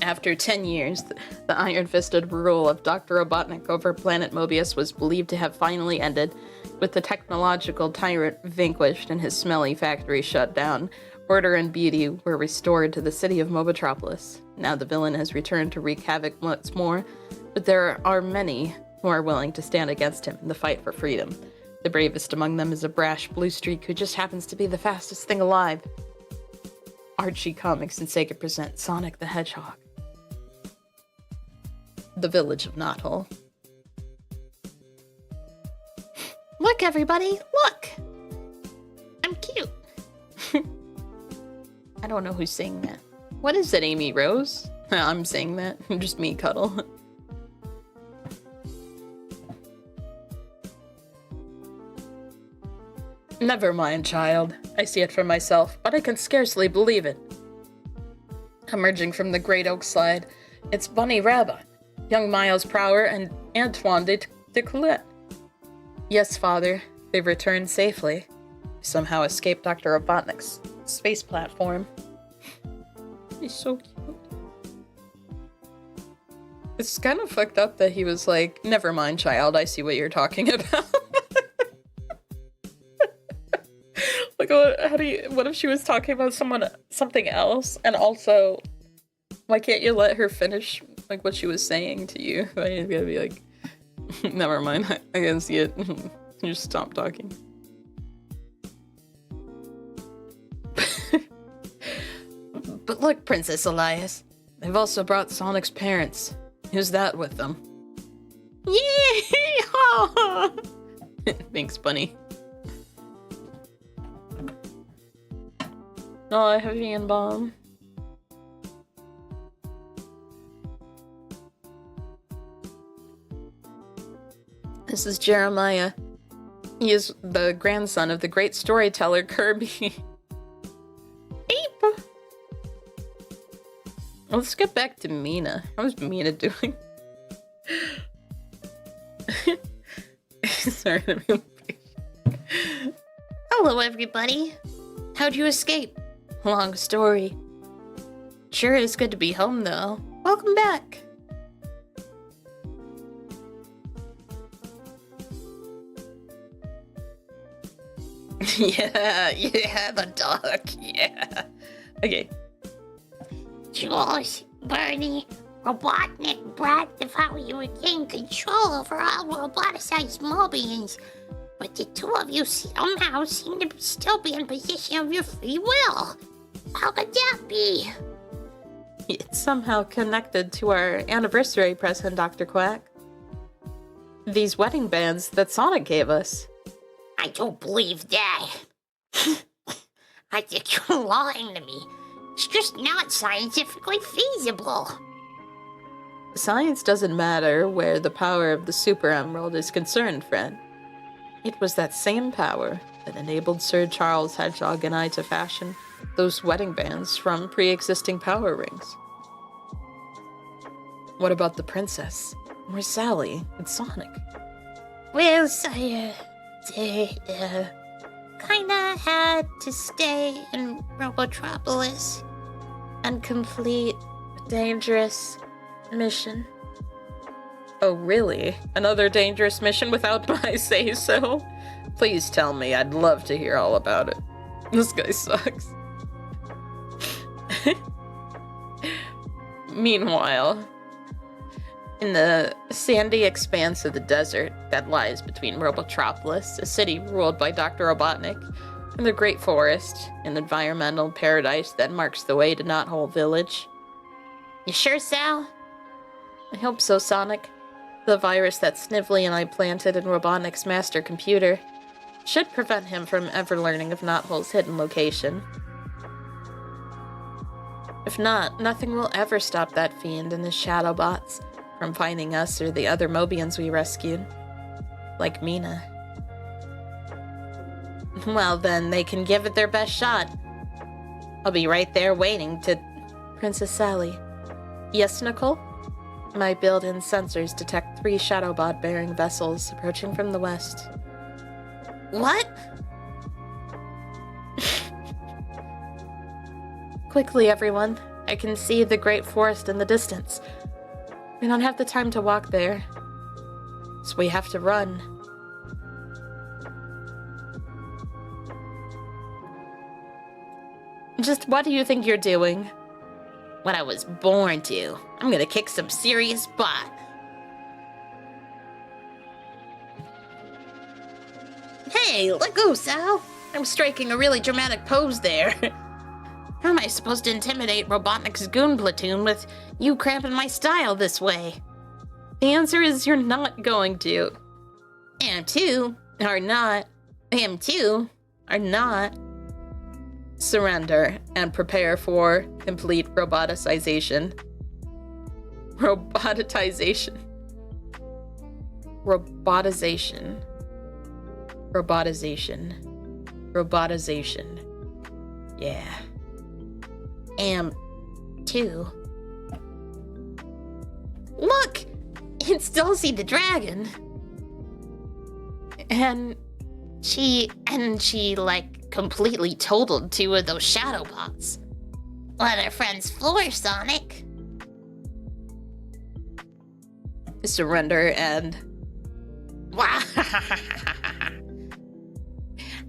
After 10 years, the iron-fisted rule of Dr. Robotnik over planet Mobius was believed to have finally ended, with the technological tyrant vanquished and his smelly factory shut down. Order and beauty were restored to the city of Mobotropolis. Now the villain has returned to wreak havoc once more, but there are many who are willing to stand against him in the fight for freedom. The bravest among them is a brash blue streak who just happens to be the fastest thing alive. Archie Comics and Sega present Sonic the Hedgehog. The Village of Knothole. Look, everybody, look! I'm cute. I don't know who's saying that. What is it, Amy Rose? I'm saying that. Just me, Cuddle. Never mind, child. I see it for myself, but I can scarcely believe it. Emerging from the great oak slide, it's Bunny Rabbit, young Miles Prower, and Antoine de Colette. Yes, father, they've returned safely. Somehow escaped Dr. Robotnik's space platform. He's so cute. It's kind of fucked up that he was like, never mind, child, I see what you're talking about. Like, what if she was talking about something else? And also, why can't you let her finish, like, what she was saying to you? Why you gotta be like, never mind, I can see it. You just stop talking. But look, Princess Elias, they've also brought Sonic's parents. Who's that with them? Yeah! Thanks, Bunny. Oh, I have Ian Bomb. This is Jeremiah. He is the grandson of the great storyteller Kirby. Beep! Let's get back to Mina. How's Mina doing? Sorry, I'm impatient. Hello, everybody. How'd you escape? Long story. Sure is good to be home, though. Welcome back. Yeah, the dog, yeah. Okay. Jules, Bernie, Robotnik bragged of how you regained control over all roboticized Mobians, but the two of you somehow seem to still be in possession of your free will. How could that be? It's somehow connected to our anniversary present, Dr. Quack. These wedding bands that Sonic gave us. I don't believe that. I think you're lying to me. It's just not scientifically feasible. Science doesn't matter where the power of the Super Emerald is concerned, friend. It was that same power that enabled Sir Charles Hedgehog and I to fashion those wedding bands from pre-existing power rings. What about the princess? Where's Sally and Sonic? Well, sire, they, kinda had to stay in Robotropolis And complete a dangerous mission. Oh, really? Another dangerous mission without my say-so? Please tell me, I'd love to hear all about it. This guy sucks. Meanwhile, in the sandy expanse of the desert that lies between Robotropolis, a city ruled by Dr. Robotnik, and the Great Forest, an environmental paradise that marks the way to Knothole Village. You sure, Sal? I hope so, Sonic. The virus that Snively and I planted in Robotnik's master computer should prevent him from ever learning of Knothole's hidden location. If not, nothing will ever stop that fiend and his shadowbots from finding us or the other Mobians we rescued. Like Mina. Well then, they can give it their best shot. I'll be right there waiting to... Princess Sally. Yes, Nicole? My built-in sensors detect 3 Shadowbot-bearing vessels approaching from the west. What? Quickly, everyone. I can see the Great Forest in the distance. We don't have the time to walk there, so we have to run. Just what do you think you're doing? What I was born to. I'm gonna kick some serious butt. Hey, let go, Sal. I'm striking a really dramatic pose there. How am I supposed to intimidate Robotnik's goon platoon with you cramping my style this way? The answer is you're not going to. M2 are not. M2 are not. Surrender and prepare for complete roboticization. Robotization. Robotization. Robotization. Robotization. Yeah. Two. Look! It's Dulcie the dragon. And She, like, completely totaled two of those shadow bots. Let our friends floor, Sonic. surrender and...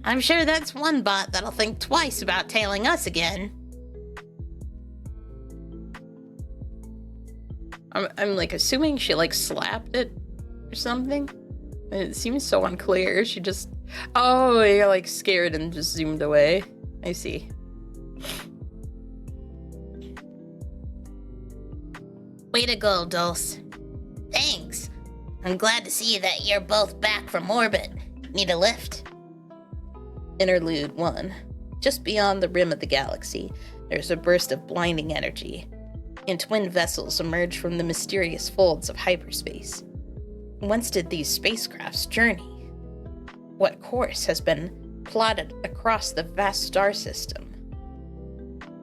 I'm sure that's one bot that'll think twice about tailing us again. I'm like assuming she like slapped it or something. It seems so unclear. She just... Oh, you got like scared and just zoomed away. I see. Way to go, Dulce. Thanks. I'm glad to see that you're both back from orbit. Need a lift? Interlude 1. Just beyond the rim of the galaxy, there's a burst of blinding energy, and twin vessels emerge from the mysterious folds of hyperspace. Whence did these spacecrafts journey? What course has been plotted across the vast star system?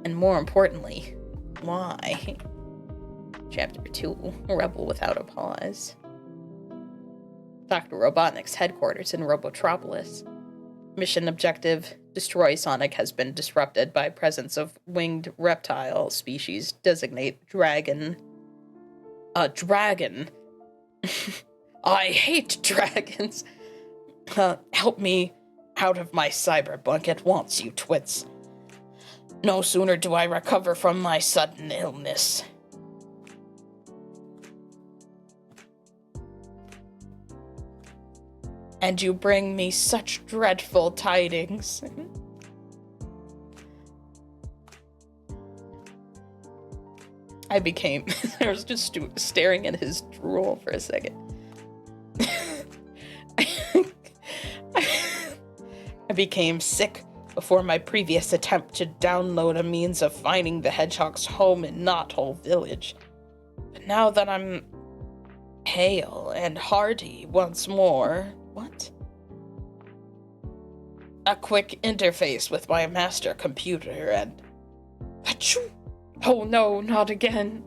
And more importantly, why? Chapter 2, Rebel Without a Pause. Dr. Robotnik's headquarters in Robotropolis. Mission objective: destroy Sonic has been disrupted by presence of winged reptile species designate dragon. A dragon? I hate dragons. Help me out of my cyberbunk at once, you twits. No sooner do I recover from my sudden illness. And you bring me such dreadful tidings. I was just staring at his drool for a second. I became sick before my previous attempt to download a means of finding the hedgehog's home in Knothole Village. But now that I'm hale and hearty once more... What? A quick interface with my master computer and... Achoo! Oh no, not again.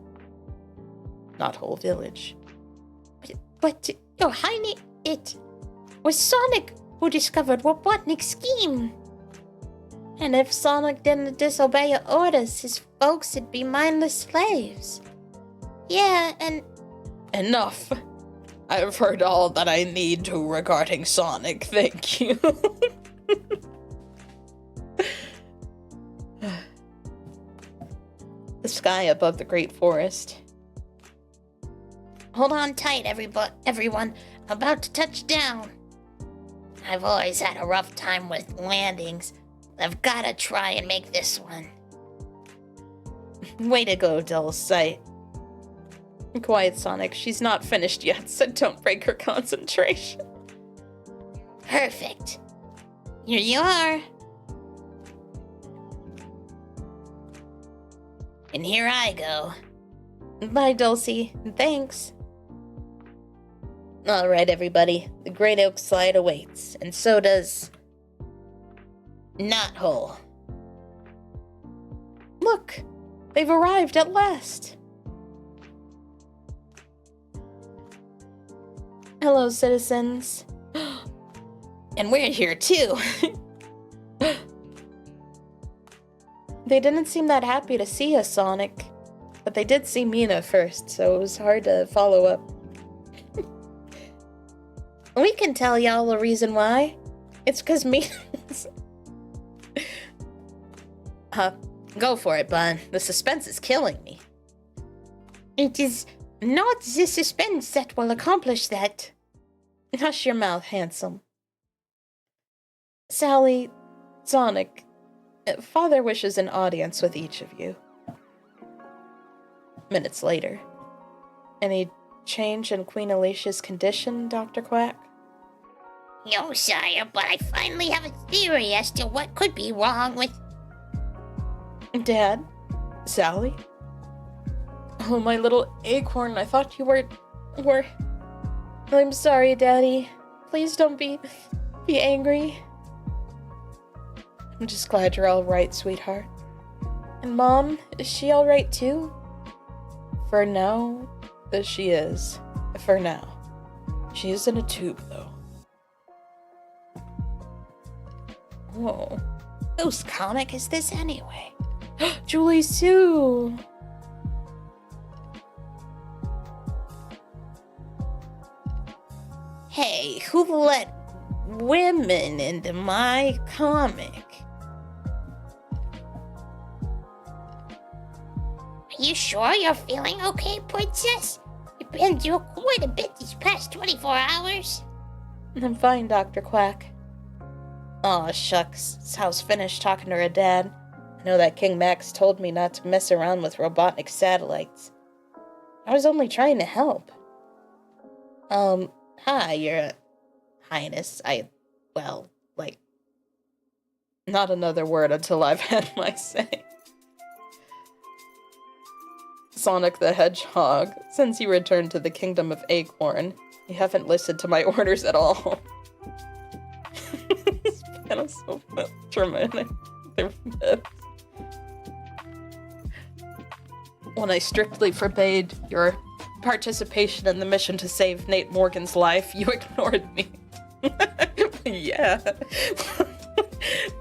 Knothole Village. But, Your Highness, it was Sonic who discovered Robotnik's scheme. And if Sonic didn't disobey your orders, his folks would be mindless slaves. Yeah, and... Enough. I've heard all that I need to regarding Sonic, thank you. The sky above the great forest. Hold on tight, everyone. I'm about to touch down. I've always had a rough time with landings. I've gotta try and make this one. Way to go, dull sight. Quiet, Sonic. She's not finished yet, so don't break her concentration. Perfect. Here you are. And here I go. Bye, Dulcie. Thanks. Alright, everybody. The Great Oak Slide awaits, and so does... Knothole. Look! They've arrived at last! Hello, citizens. And we're here too. They didn't seem that happy to see us, Sonic. But they did see Mina first, so it was hard to follow up. We can tell y'all the reason why. It's because Mina's... Go for it, Bun. The suspense is killing me. It is not the suspense that will accomplish that. Hush your mouth, handsome. Sally, Sonic, Father wishes an audience with each of you. Minutes later. Any change in Queen Alicia's condition, Dr. Quack? No, sire, but I finally have a theory as to what could be wrong with... Dad? Sally? Oh, my little acorn, I thought you were... I'm sorry, Daddy. Please don't be angry. I'm just glad you're all right, sweetheart. And Mom, is she all right too? For now, she is. For now. She is in a tube, though. Whoa. Whose comic is this anyway? Julie Sue! Hey, who let women into my comic? Are you sure you're feeling okay, Princess? You've been through quite a bit these past 24 hours. I'm fine, Dr. Quack. Aw, shucks. Sal's finished talking to her dad. I know that King Max told me not to mess around with robotic satellites. I was only trying to help. Hi, Your Highness. Not another word until I've had my say. Sonic the Hedgehog, since you returned to the Kingdom of Acorn, you haven't listened to my orders at all. This panel's so dramatic. They're myths. When I strictly forbade your participation in the mission to save Nate Morgan's life, you ignored me. Yeah.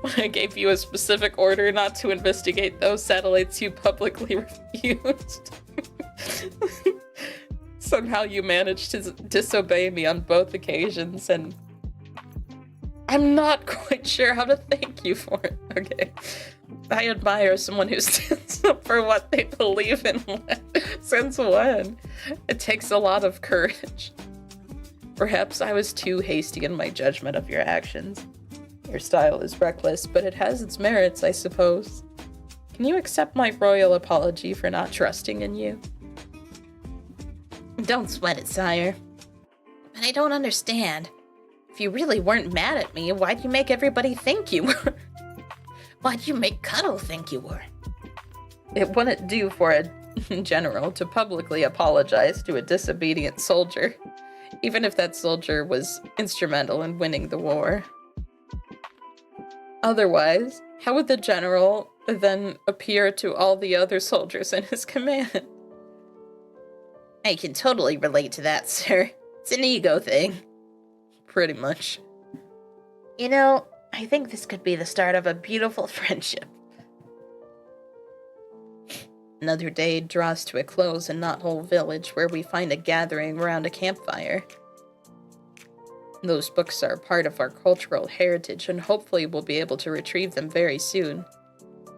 When I gave you a specific order not to investigate those satellites, you publicly refused. Somehow you managed to disobey me on both occasions, and I'm not quite sure how to thank you for it. Okay. I admire someone who stands up for what they believe in. Since when? It takes a lot of courage. Perhaps I was too hasty in my judgment of your actions. Your style is reckless, but it has its merits, I suppose. Can you accept my royal apology for not trusting in you? Don't sweat it, sire. But I don't understand. If you really weren't mad at me, why'd you make everybody think you were? Why'd you make Cuddle think you were? It wouldn't do for a general to publicly apologize to a disobedient soldier, even if that soldier was instrumental in winning the war. Otherwise, how would the general then appear to all the other soldiers in his command? I can totally relate to that, sir. It's an ego thing. Pretty much. You know, I think this could be the start of a beautiful friendship. Another day draws to a close in Knothole Village, where we find a gathering around a campfire. Those books are part of our cultural heritage, and hopefully we'll be able to retrieve them very soon.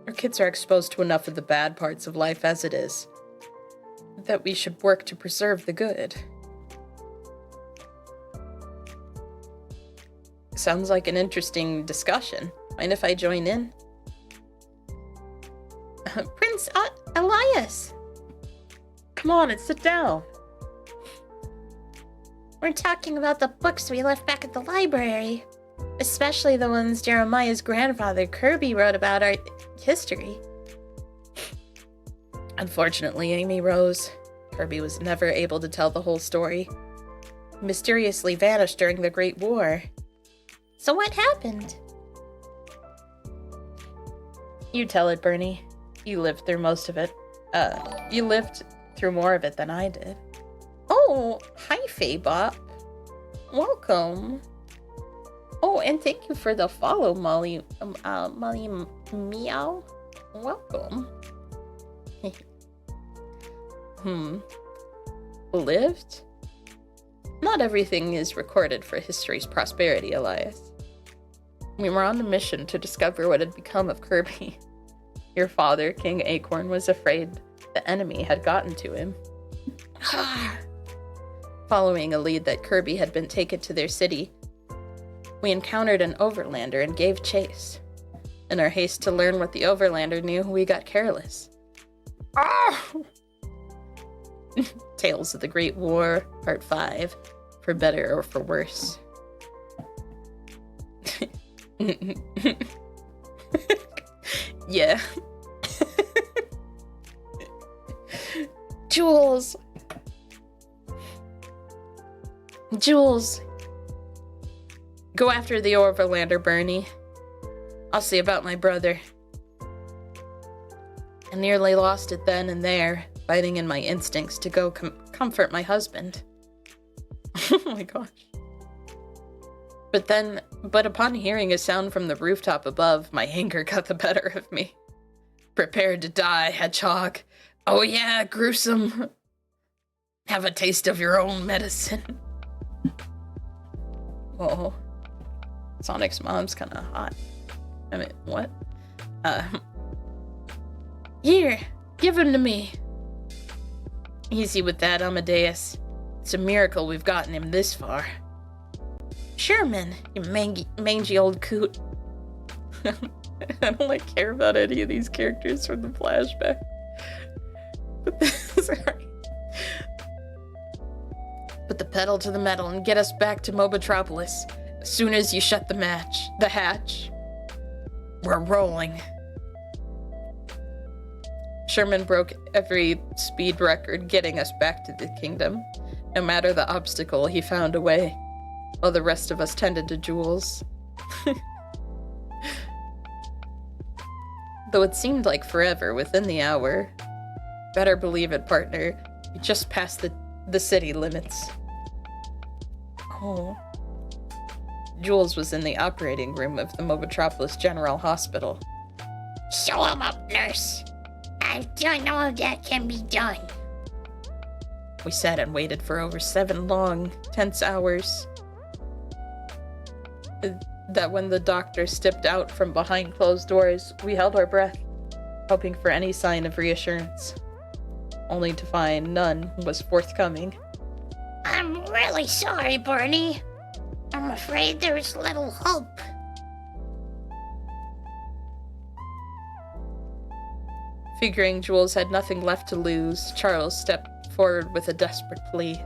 Our kids are exposed to enough of the bad parts of life as it is, that we should work to preserve the good. Sounds like an interesting discussion. Mind if I join in? Prince Elias! Come on and sit down. We're talking about the books we left back at the library. Especially the ones Jeremiah's grandfather Kirby wrote about our history. Unfortunately, Amy Rose, Kirby was never able to tell the whole story. He mysteriously vanished during the Great War. So what happened? You tell it, Bernie. You lived through most of it. You lived through more of it than I did. Oh, hi, Faebop. Welcome. Oh, and thank you for the follow, Molly Meow. Welcome. Lived? Not everything is recorded for history's prosperity, Elias. We were on a mission to discover what had become of Kirby. Your father, King Acorn, was afraid the enemy had gotten to him. Following a lead that Kirby had been taken to their city, we encountered an overlander and gave chase. In our haste to learn what the overlander knew, we got careless. Tales of the Great War, Part 5, for better or for worse. Yeah. Jules! Jules! Go after the Overlander, Bernie. I'll see about my brother. I nearly lost it then and there, fighting in my instincts to go comfort my husband. Oh my gosh. But upon hearing a sound from the rooftop above, my anger got the better of me. Prepare to die, hedgehog. Oh yeah, gruesome. Have a taste of your own medicine. Whoa. Sonic's mom's kinda hot. I mean, what? Here, give him to me. Easy with that, Amadeus. It's a miracle we've gotten him this far. Sherman, you mangy old coot. I don't care about any of these characters from the flashback. But sorry. Put the pedal to the metal and get us back to Mobotropolis as soon as you shut the hatch. We're rolling. Sherman broke every speed record getting us back to the kingdom. No matter the obstacle, he found a way, while the rest of us tended to Jules. Though it seemed like forever within the hour. Better believe it, partner. We just passed the city limits. Oh. Jules was in the operating room of the Mobotropolis General Hospital. Show him up, nurse. I've done all that can be done. We sat and waited for over 7 long, tense hours. That when the doctor stepped out from behind closed doors, we held our breath, hoping for any sign of reassurance, only to find none was forthcoming. I'm really sorry, Bernie. I'm afraid there's little hope. Figuring Jules had nothing left to lose, Charles stepped forward with a desperate plea.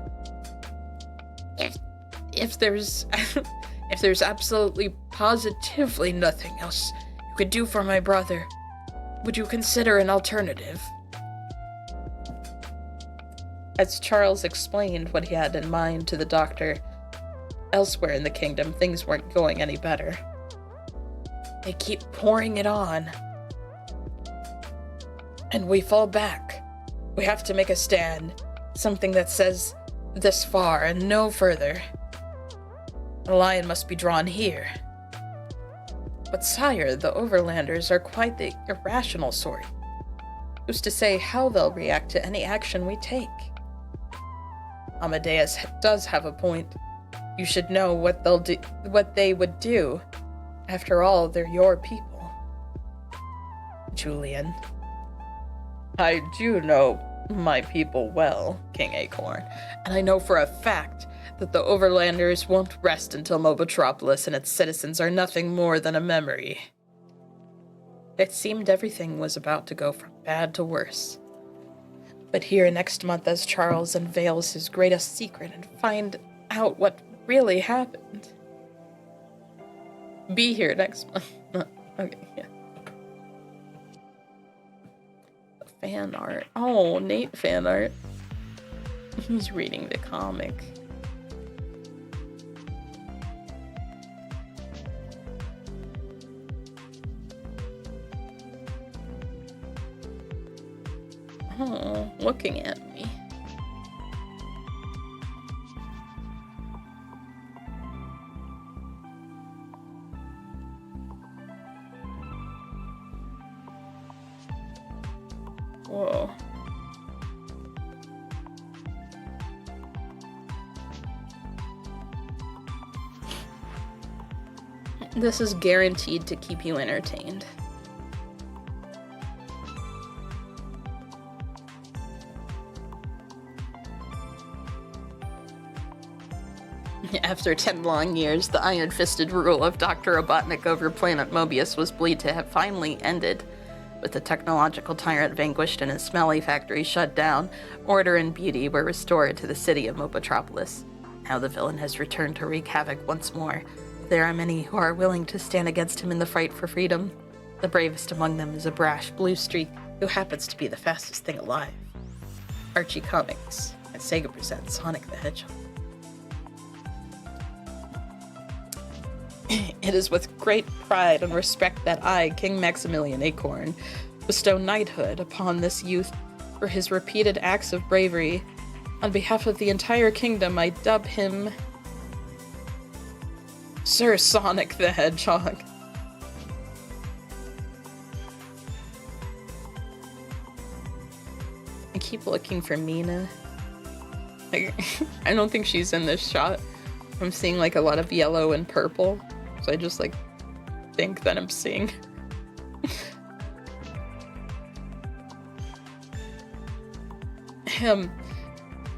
If there's absolutely positively nothing else you could do for my brother, would you consider an alternative? As Charles explained what he had in mind to the doctor, elsewhere in the kingdom things weren't going any better. They keep pouring it on. And we fall back. We have to make a stand. Something that says this far and no further. A line must be drawn here. But sire, the Overlanders are quite the irrational sort. Who's to say how they'll react to any action we take? Amadeus does have a point. You should know what they would do. After all, they're your people. Julian. I do know my people well, King Acorn, and I know for a fact that the Overlanders won't rest until Mobotropolis and its citizens are nothing more than a memory. It seemed everything was about to go from bad to worse. But here next month as Charles unveils his greatest secret and find out what really happened. Be here next month. Okay, yeah. Fan art. Oh, Nate fan art. He's reading the comic. Oh, looking at me. Whoa. This is guaranteed to keep you entertained. After 10 long years, the iron-fisted rule of Dr. Robotnik over planet Mobius was believed to have finally ended. With the technological tyrant vanquished and his smelly factory shut down, order and beauty were restored to the city of Mobotropolis. Now the villain has returned to wreak havoc once more. There are many who are willing to stand against him in the fight for freedom. The bravest among them is a brash blue streak who happens to be the fastest thing alive. Archie Comics and Sega presents Sonic the Hedgehog. It is with great pride and respect that I, King Maximilian Acorn, bestow knighthood upon this youth for his repeated acts of bravery. On behalf of the entire kingdom, I dub him Sir Sonic the Hedgehog. I keep looking for Mina. I don't think she's in this shot. I'm seeing like a lot of yellow and purple, so I just like think that I'm seeing.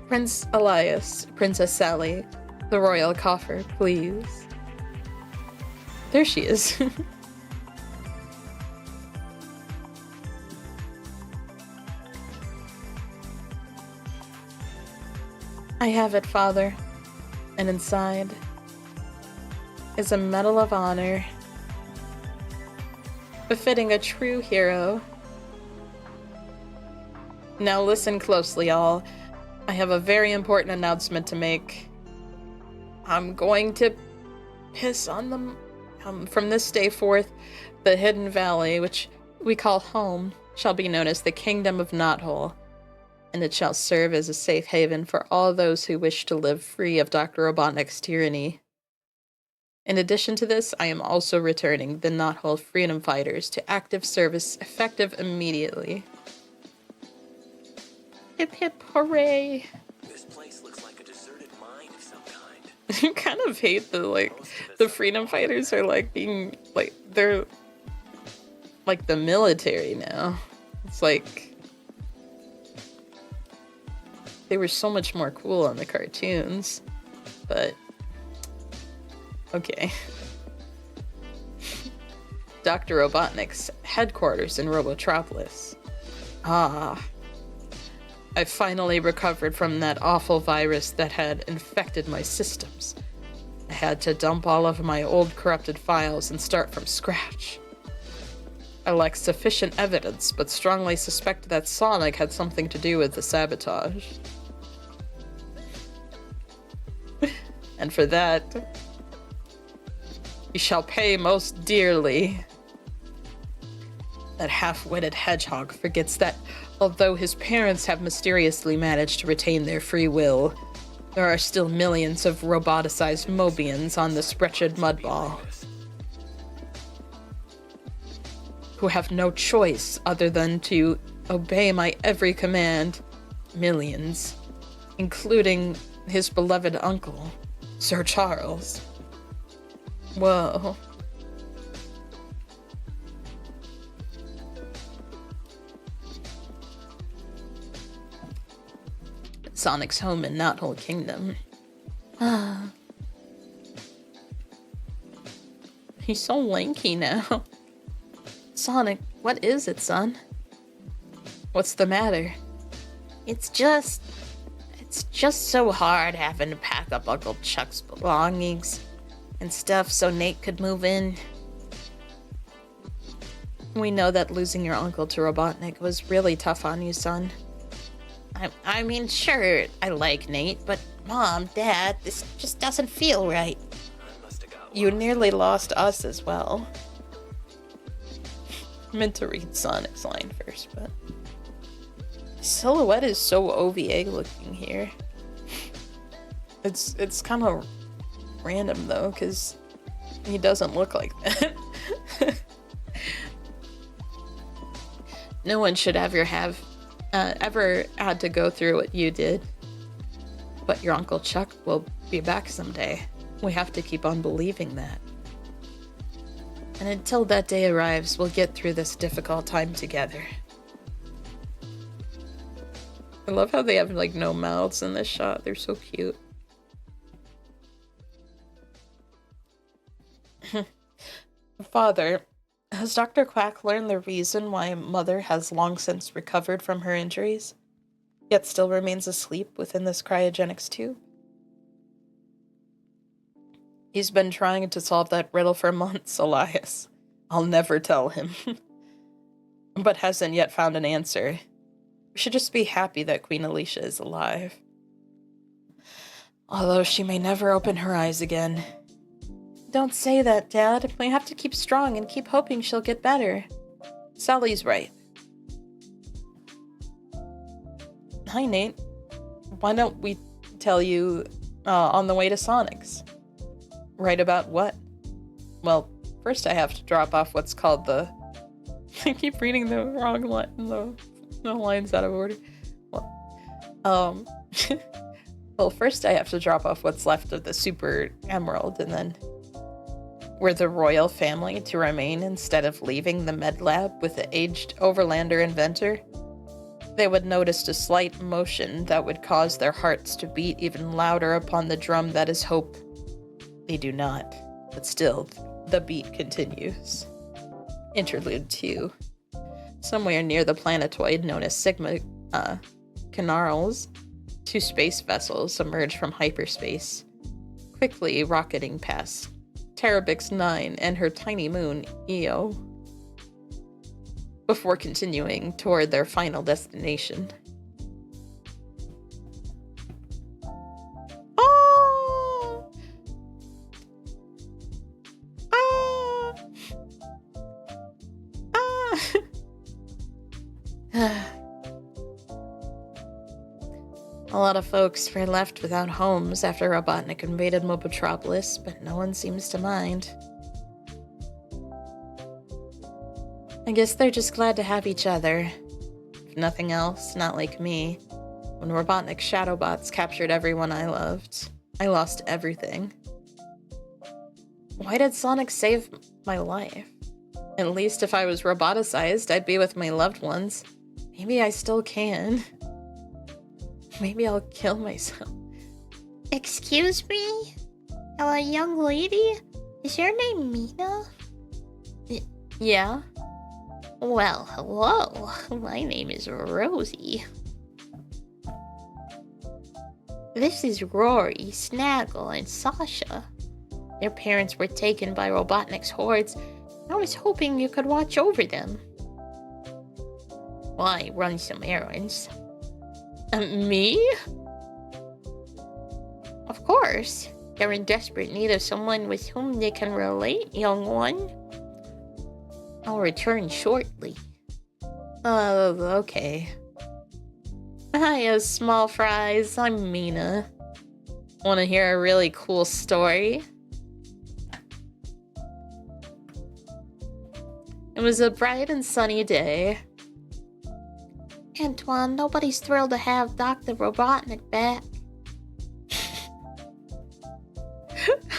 Prince Elias, Princess Sally, the royal coffer, please. There she is. I have it, Father. And inside is a Medal of Honor, befitting a true hero. Now listen closely, all. I have a very important announcement to make. I'm going to piss on them. From this day forth, the Hidden Valley, which we call home, shall be known as the Kingdom of Knothole, and it shall serve as a safe haven for all those who wish to live free of Dr. Robotnik's tyranny. In addition to this, I am also returning the Knothole Freedom Fighters to active service, effective immediately. Hip hip hooray! This place looks like a deserted mine of some kind. I kind of hate the Freedom Fighters are like being like they're like the military now. It's like they were so much more cool on the cartoons, but okay. Dr. Robotnik's headquarters in Robotropolis. Ah. I finally recovered from that awful virus that had infected my systems. I had to dump all of my old corrupted files and start from scratch. I lack sufficient evidence, but strongly suspect that Sonic had something to do with the sabotage. And for that, you shall pay most dearly. That half-witted hedgehog forgets that although his parents have mysteriously managed to retain their free will, there are still millions of roboticized Mobians on this wretched mudball who have no choice other than to obey my every command. Millions, including his beloved uncle, Sir Charles. Whoa. Sonic's home in Knothole Kingdom. Ah. He's so lanky now. Sonic, what is it, son? What's the matter? It's just so hard having to pack up Uncle Chuck's belongings and stuff so Nate could move in. We know that losing your uncle to Robotnik was really tough on you, son. I mean, sure, I like Nate, but Mom, Dad, this just doesn't feel right. You nearly lost us as well. I meant to read Sonic's line first, but silhouette is so OVA looking here. It's kind of random though, because he doesn't look like that. No one should ever had to go through what you did. But your Uncle Chuck will be back someday. We have to keep on believing that. And until that day arrives, we'll get through this difficult time together. I love how they have like no mouths in this shot. They're so cute. Father, has Dr. Quack learned the reason why Mother has long since recovered from her injuries, yet still remains asleep within this cryogenics tube? He's been trying to solve that riddle for months, Elias. I'll never tell him. But hasn't yet found an answer. We should just be happy that Queen Alicia is alive. Although she may never open her eyes again. Don't say that, Dad. We have to keep strong and keep hoping she'll get better. Sally's right. Hi, Nate. Why don't we tell you on the way to Sonic's? Right about what? Well, first I have to drop off what's called the... I keep reading the wrong line, the lines out of order. Well, well, first I have to drop off what's left of the Super Emerald, and then we're the royal family to remain instead of leaving the med lab with the aged overlander inventor. They would notice a slight motion that would cause their hearts to beat even louder upon the drum that is hope. They do not, but still, the beat continues. Interlude 2. Somewhere near the planetoid known as Sigma Canarls, 2 space vessels emerge from hyperspace, quickly rocketing past Terabix 9 and her tiny moon, Io, before continuing toward their final destination. Oh! Ah! Ah! A lot of folks were left without homes after Robotnik invaded Mobotropolis, but no one seems to mind. I guess they're just glad to have each other. If nothing else, not like me. When Robotnik's Shadowbots captured everyone I loved, I lost everything. Why did Sonic save my life? At least if I was roboticized, I'd be with my loved ones. Maybe I still can. Maybe I'll kill myself. Excuse me? Hello, young lady? Is your name Mina? Yeah? Well, hello. My name is Rosie. This is Rory, Snaggle, and Sasha. Their parents were taken by Robotnik's hordes. I was hoping you could watch over them. Why, run some errands. Me? Of course. They're in desperate need of someone with whom they can relate, young one. I'll return shortly. Okay. Hiya, small fries. I'm Mina. Want to hear a really cool story? It was a bright and sunny day. Antoine, nobody's thrilled to have Dr. Robotnik back.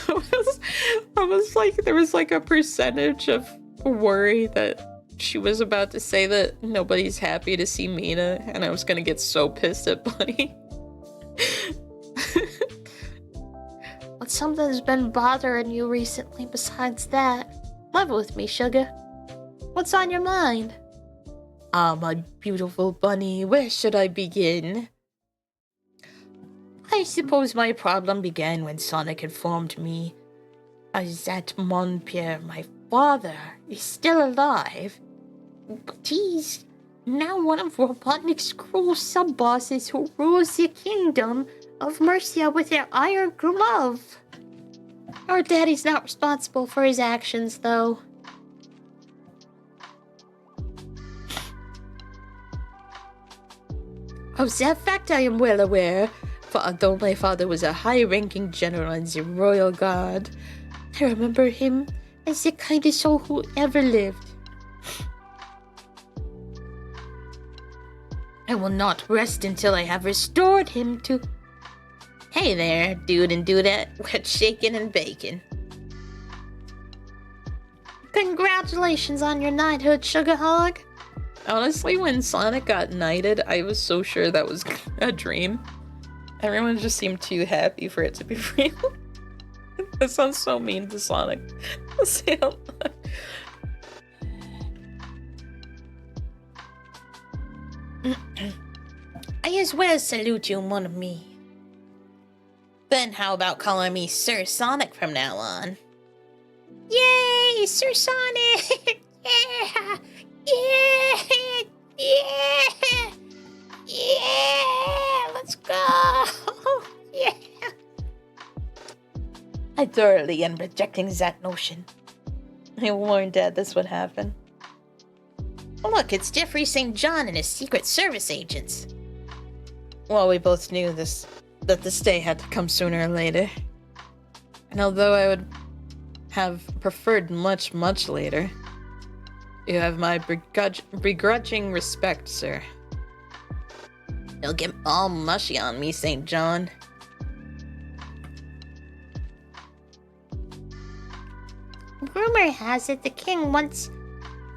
I was like, there was like a percentage of worry that she was about to say that nobody's happy to see Mina, and I was gonna get so pissed at Bunny. But something's been bothering you recently besides that. Level with me, sugar. What's on your mind? Ah, my beautiful Bunny, where should I begin? I suppose my problem began when Sonic informed me that mon père, my father, is still alive. But he's now one of Robotnik's cruel sub-bosses who rules the kingdom of Mercia with their iron glove. Our daddy's not responsible for his actions, though. Of that fact I am well aware, for although my father was a high-ranking general in the royal guard, I remember him as the kindest soul who ever lived. I will not rest until I have restored him to... Hey there, dude and dudette, we're shaking and baking. Congratulations on your knighthood, Sugar Hog. Honestly, when Sonic got knighted, I was so sure that was a dream. Everyone just seemed too happy for it to be real. That sounds so mean to Sonic. Say it out loud. I as well salute you, mon ami. Then how about calling me Sir Sonic from now on? Yay, Sir Sonic! Yeah! Yeah! Yeah! Yeah! Let's go! Yeah! I thoroughly am rejecting that notion. I warned Dad this would happen. Look, it's Jeffrey St. John and his Secret Service agents. Well, we both knew that this day had to come sooner or later. And although I would have preferred much, much later, you have my begrudging respect, sir. Don't get all mushy on me, St. John. Rumor has it the king wants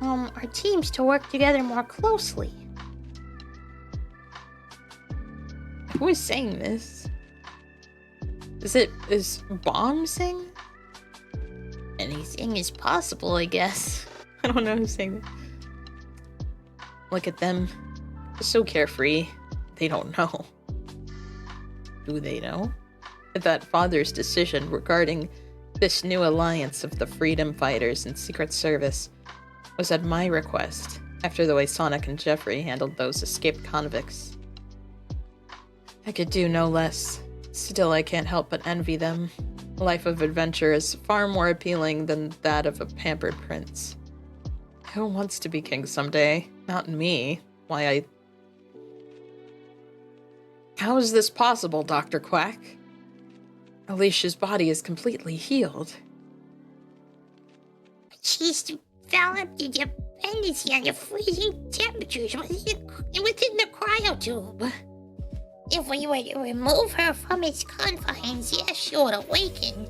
our teams to work together more closely. Who is saying this? Is Bomb saying? Anything is possible, I guess. I don't know who's saying that. Look at them. They're so carefree. They don't know. Do they know? That Father's decision regarding this new alliance of the Freedom Fighters and Secret Service was at my request, after the way Sonic and Jeffrey handled those escaped convicts. I could do no less. Still, I can't help but envy them. A life of adventure is far more appealing than that of a pampered prince. Who wants to be king someday? Not me. How is this possible, Dr. Quack? Alicia's body is completely healed. She's developed a dependency on the freezing temperatures within the cryotube. If we were to remove her from its confines, yes, she would awaken.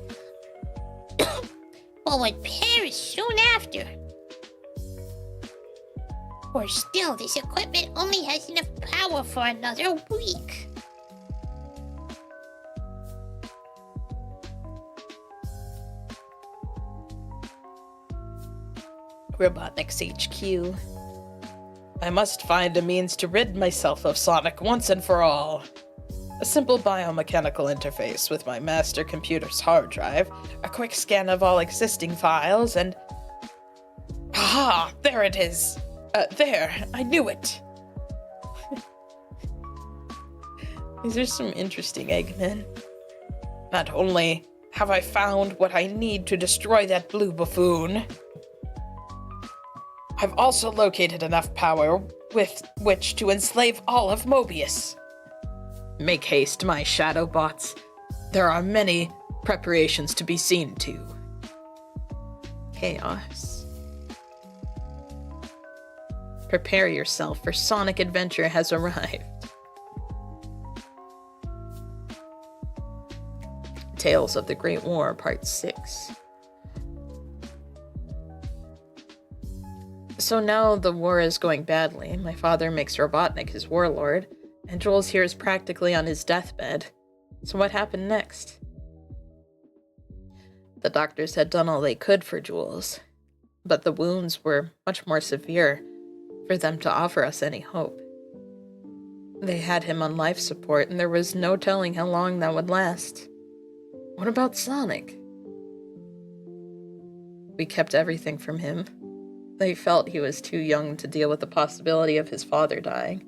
But would perish soon after. Or still, this equipment only has enough power for another week. Robotnik's HQ. I must find a means to rid myself of Sonic once and for all. A simple biomechanical interface with my master computer's hard drive, a quick scan of all existing files, and... Aha! There it is! There! I knew it! These are some interesting Eggmen. Not only have I found what I need to destroy that blue buffoon, I've also located enough power with which to enslave all of Mobius. Make haste, my shadow bots. There are many preparations to be seen to. Chaos. Prepare yourself, for Sonic Adventure has arrived. Tales of the Great War, Part 6. So now the war is going badly. My father makes Robotnik his warlord, and Jules here is practically on his deathbed. So what happened next? The doctors had done all they could for Jules, but the wounds were much more severe for them to offer us any hope. They had him on life support, and there was no telling how long that would last. What about Sonic? We kept everything from him. They felt he was too young to deal with the possibility of his father dying.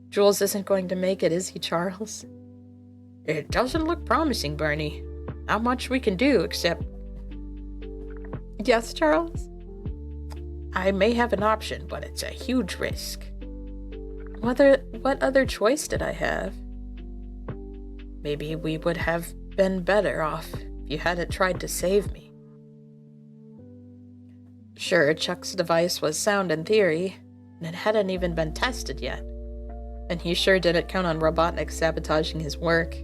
Jules isn't going to make it, is he, Charles? It doesn't look promising, Bernie. Not much we can do, except... Yes, Charles? I may have an option, but it's a huge risk. What other choice did I have? Maybe we would have been better off if you hadn't tried to save me. Sure, Chuck's device was sound in theory, and it hadn't even been tested yet. And he sure didn't count on Robotnik sabotaging his work.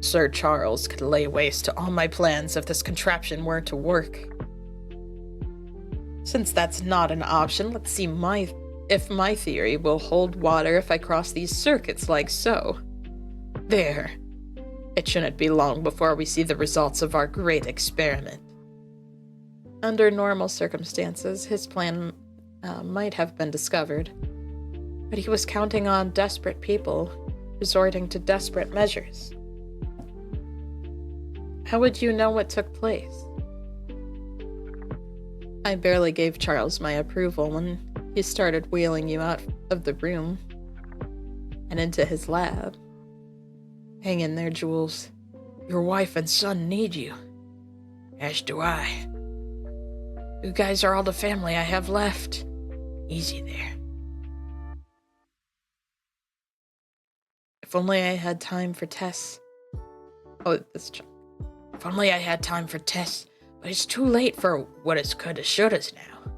Sir Charles could lay waste to all my plans if this contraption were to work. Since that's not an option, let's see if my theory will hold water if I cross these circuits like so. There. It shouldn't be long before we see the results of our great experiment. Under normal circumstances, his plan might have been discovered, but he was counting on desperate people resorting to desperate measures. How would you know what took place? I barely gave Charles my approval when he started wheeling you out of the room and into his lab. Hang in there, Jules. Your wife and son need you. As do I. You guys are all the family I have left. Easy there. If only I had time for Tess. Oh, this Chuck. If only I had time for Tess, but it's too late for what is coulda shouldas now.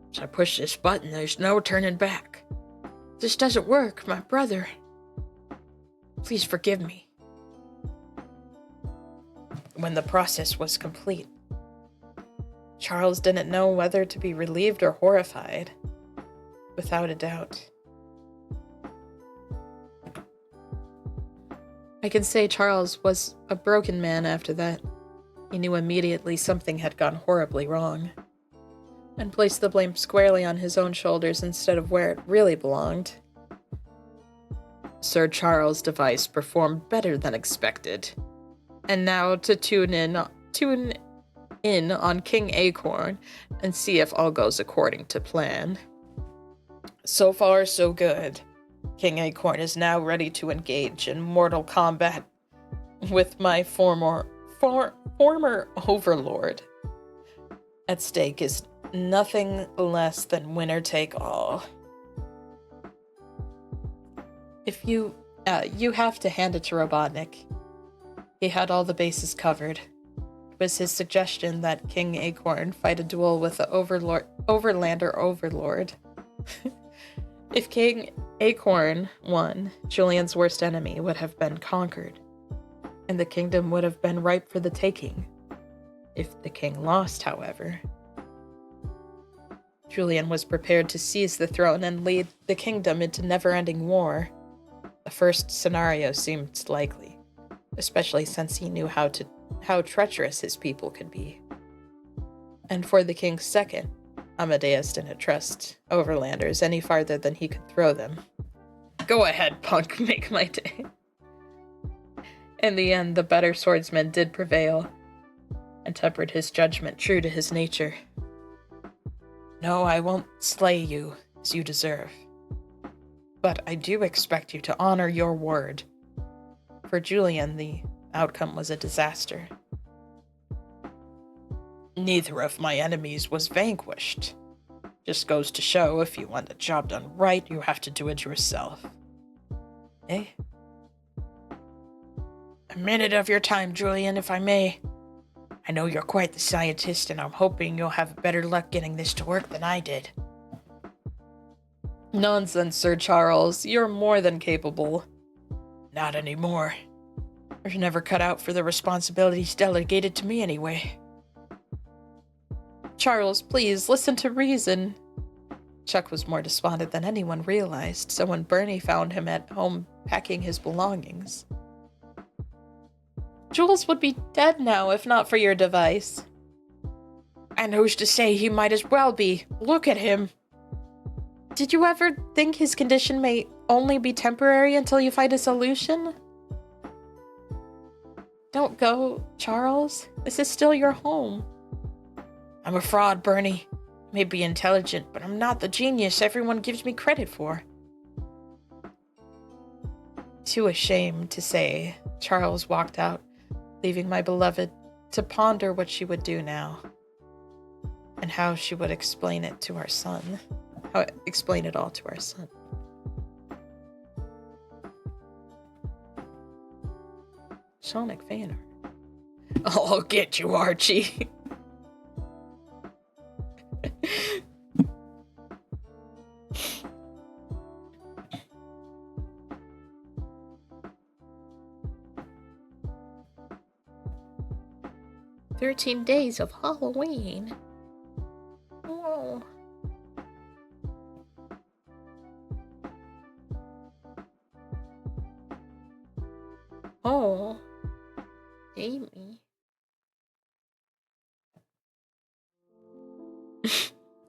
Once I push this button, there's no turning back. This doesn't work, my brother. Please forgive me. When the process was complete, Charles didn't know whether to be relieved or horrified. Without a doubt. I can say Charles was a broken man after that. He knew immediately something had gone horribly wrong, and placed the blame squarely on his own shoulders instead of where it really belonged. Sir Charles' device performed better than expected. And now to tune in on King Acorn and see if all goes according to plan. So far, so good. King Acorn is now ready to engage in mortal combat with my former overlord. At stake is nothing less than winner take all. If you have to hand it to Robotnik. He had all the bases covered. It was his suggestion that King Acorn fight a duel with the Overlander Overlord. If King Acorn won, Julian's worst enemy would have been conquered, and the kingdom would have been ripe for the taking. If the king lost, however, Julian was prepared to seize the throne and lead the kingdom into never-ending war. The first scenario seemed likely, especially since he knew how treacherous his people could be. And for the king's second, Amadeus didn't trust Overlanders any farther than he could throw them. Go ahead, punk, make my day. In the end, the better swordsman did prevail, and tempered his judgment true to his nature. No, I won't slay you, as you deserve. But I do expect you to honor your word. For Julian, the outcome was a disaster. Neither of my enemies was vanquished. Just goes to show, if you want the job done right, you have to do it yourself. Eh? A minute of your time, Julian, if I may. I know you're quite the scientist, and I'm hoping you'll have better luck getting this to work than I did. Nonsense, Sir Charles. You're more than capable. Not anymore. I was never cut out for the responsibilities delegated to me anyway. Charles, please, listen to reason. Chuck was more despondent than anyone realized, so when Bernie found him at home packing his belongings. Jules would be dead now if not for your device. And who's to say he might as well be? Look at him. Did you ever think his condition may only be temporary until you find a solution? Don't go, Charles. This is still your home. I'm a fraud, Bernie. I may be intelligent, but I'm not the genius everyone gives me credit for. Too ashamed to say, Charles walked out, leaving my beloved to ponder what she would do now, and how she would explain it to our son. Explain it all to our son. Sonic fan art. I'll get you, Archie. "13 days of Halloween. Whoa. Oh, Amy."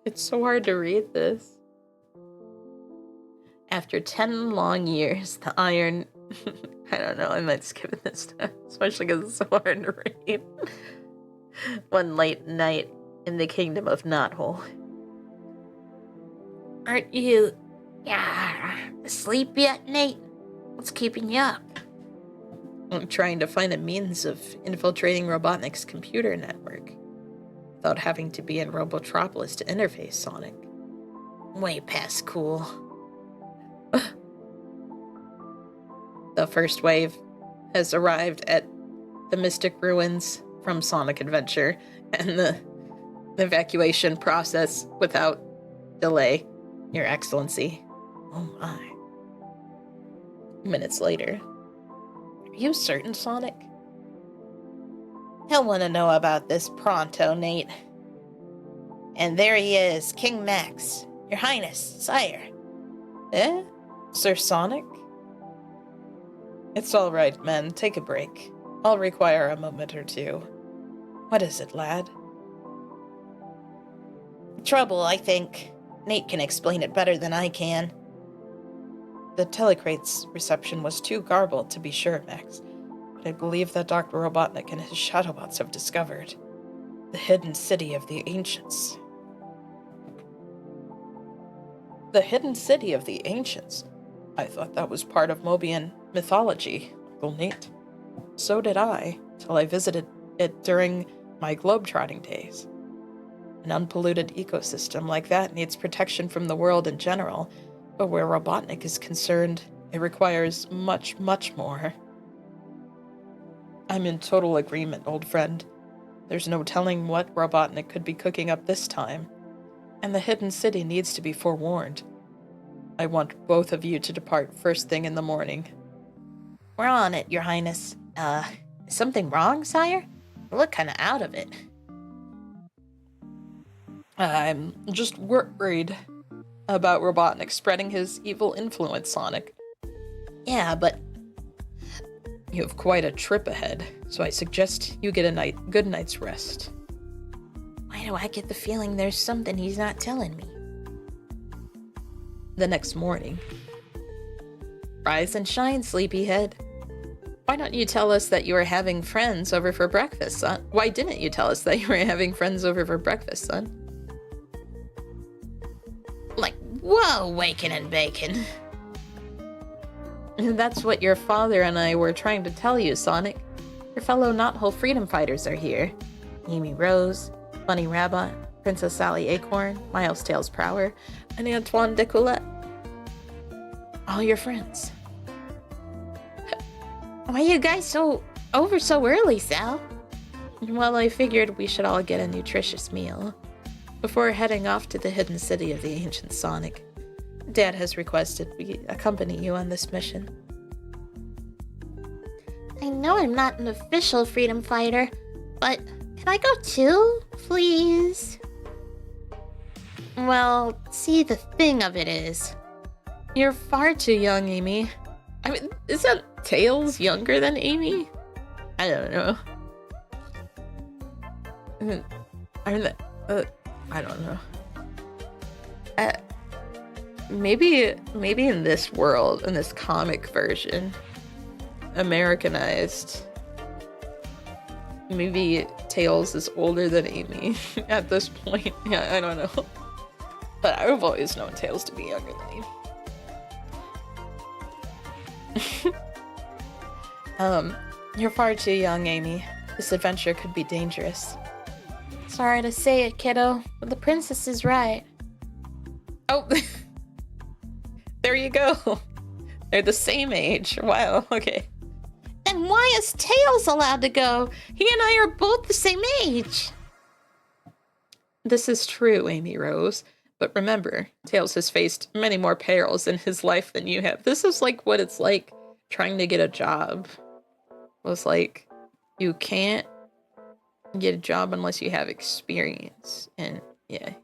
It's so hard to read this. After 10 long years, the iron... I don't know, I might skip this time, especially because it's so hard to read. One late night in the kingdom of Knothole. Aren't you, asleep yet, Nate? What's keeping you up? I'm trying to find a means of infiltrating Robotnik's computer network without having to be in Robotropolis to interface Sonic. Way past cool. The first wave has arrived at the Mystic Ruins from Sonic Adventure, and the evacuation process without delay, Your Excellency. Oh my. Minutes later. Are you certain, Sonic? He'll want to know about this pronto, Nate. And there he is, King Max. Your Highness, sire. Eh? Sir Sonic? It's all right, men. Take a break. I'll require a moment or two. What is it, lad? Trouble, I think. Nate can explain it better than I can. The telecrate's reception was too garbled to be sure, Max, but I believe that Dr. Robotnik and his Shadowbots have discovered the hidden city of the ancients. The hidden city of the ancients? I thought that was part of Mobian mythology, Uncle Nate. So did I, till I visited it during my globetrotting days. An unpolluted ecosystem like that needs protection from the world in general, but where Robotnik is concerned, it requires much, much more. I'm in total agreement, old friend. There's no telling what Robotnik could be cooking up this time, and the hidden city needs to be forewarned. I want both of you to depart first thing in the morning. We're on it, Your Highness. Is something wrong, sire? You look kinda out of it. I'm just worried about Robotnik spreading his evil influence, Sonic. Yeah, but You have quite a trip ahead, so I suggest you get a good night's rest. why do I get the feeling there's something he's not telling me? The next morning. Rise and shine, sleepyhead. Why don't you tell us that you were having friends over for breakfast, son? Why didn't you tell us that you were having friends over for breakfast, son? Like, whoa, waking and bacon. That's what your father and I were trying to tell you, Sonic. Your fellow Knothole freedom fighters are here. Amy Rose, Bunny Rabbit, Princess Sally Acorn, Miles Tails Prower, and Antoine Decoulette. All your friends. Why are you guys over so early, Sal? Well, I figured we should all get a nutritious meal before heading off to the hidden city of the ancient Sonic. Dad has requested we accompany you on this mission. I know I'm not an official freedom fighter, but can I go too, please? Well, see, the thing of it is, You're far too young, Amy. I mean, isn't Tails younger than Amy? I don't know. I don't know. Maybe in this world, in this comic version, Americanized, maybe Tails is older than Amy at this point. Yeah, I don't know. But I've always known Tails to be younger than Amy. You're far too young, Amy. This adventure could be dangerous. Sorry to say it, kiddo, but the princess is right. Oh, there you go. They're the same age. Wow, okay. And why is Tails allowed to go? He and I are both the same age. This is true, Amy Rose. But remember, Tails has faced many more perils in his life than you have. This is like what it's like trying to get a job. It was like, you can't get a job unless you have experience. And yeah.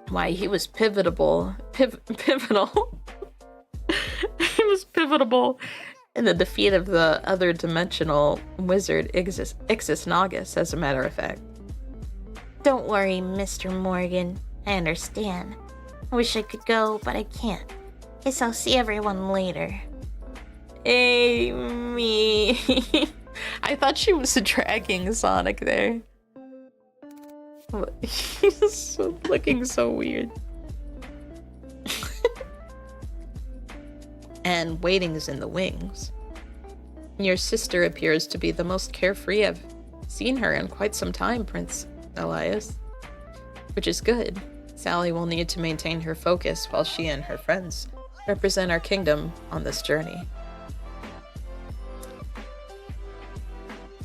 Why, he was pivotal. He was pivotal in the defeat of the other dimensional wizard Ixis Nagus, as a matter of fact. Don't worry, Mr. Morgan. I understand. I wish I could go, but I can't. Guess I'll see everyone later. Amy. I thought she was dragging Sonic there. He's looking so weird. and waiting is in the wings. Your sister appears to be the most carefree I've seen her in quite some time, Prince Elias. Which is good. Sally will need to maintain her focus while she and her friends represent our kingdom on this journey.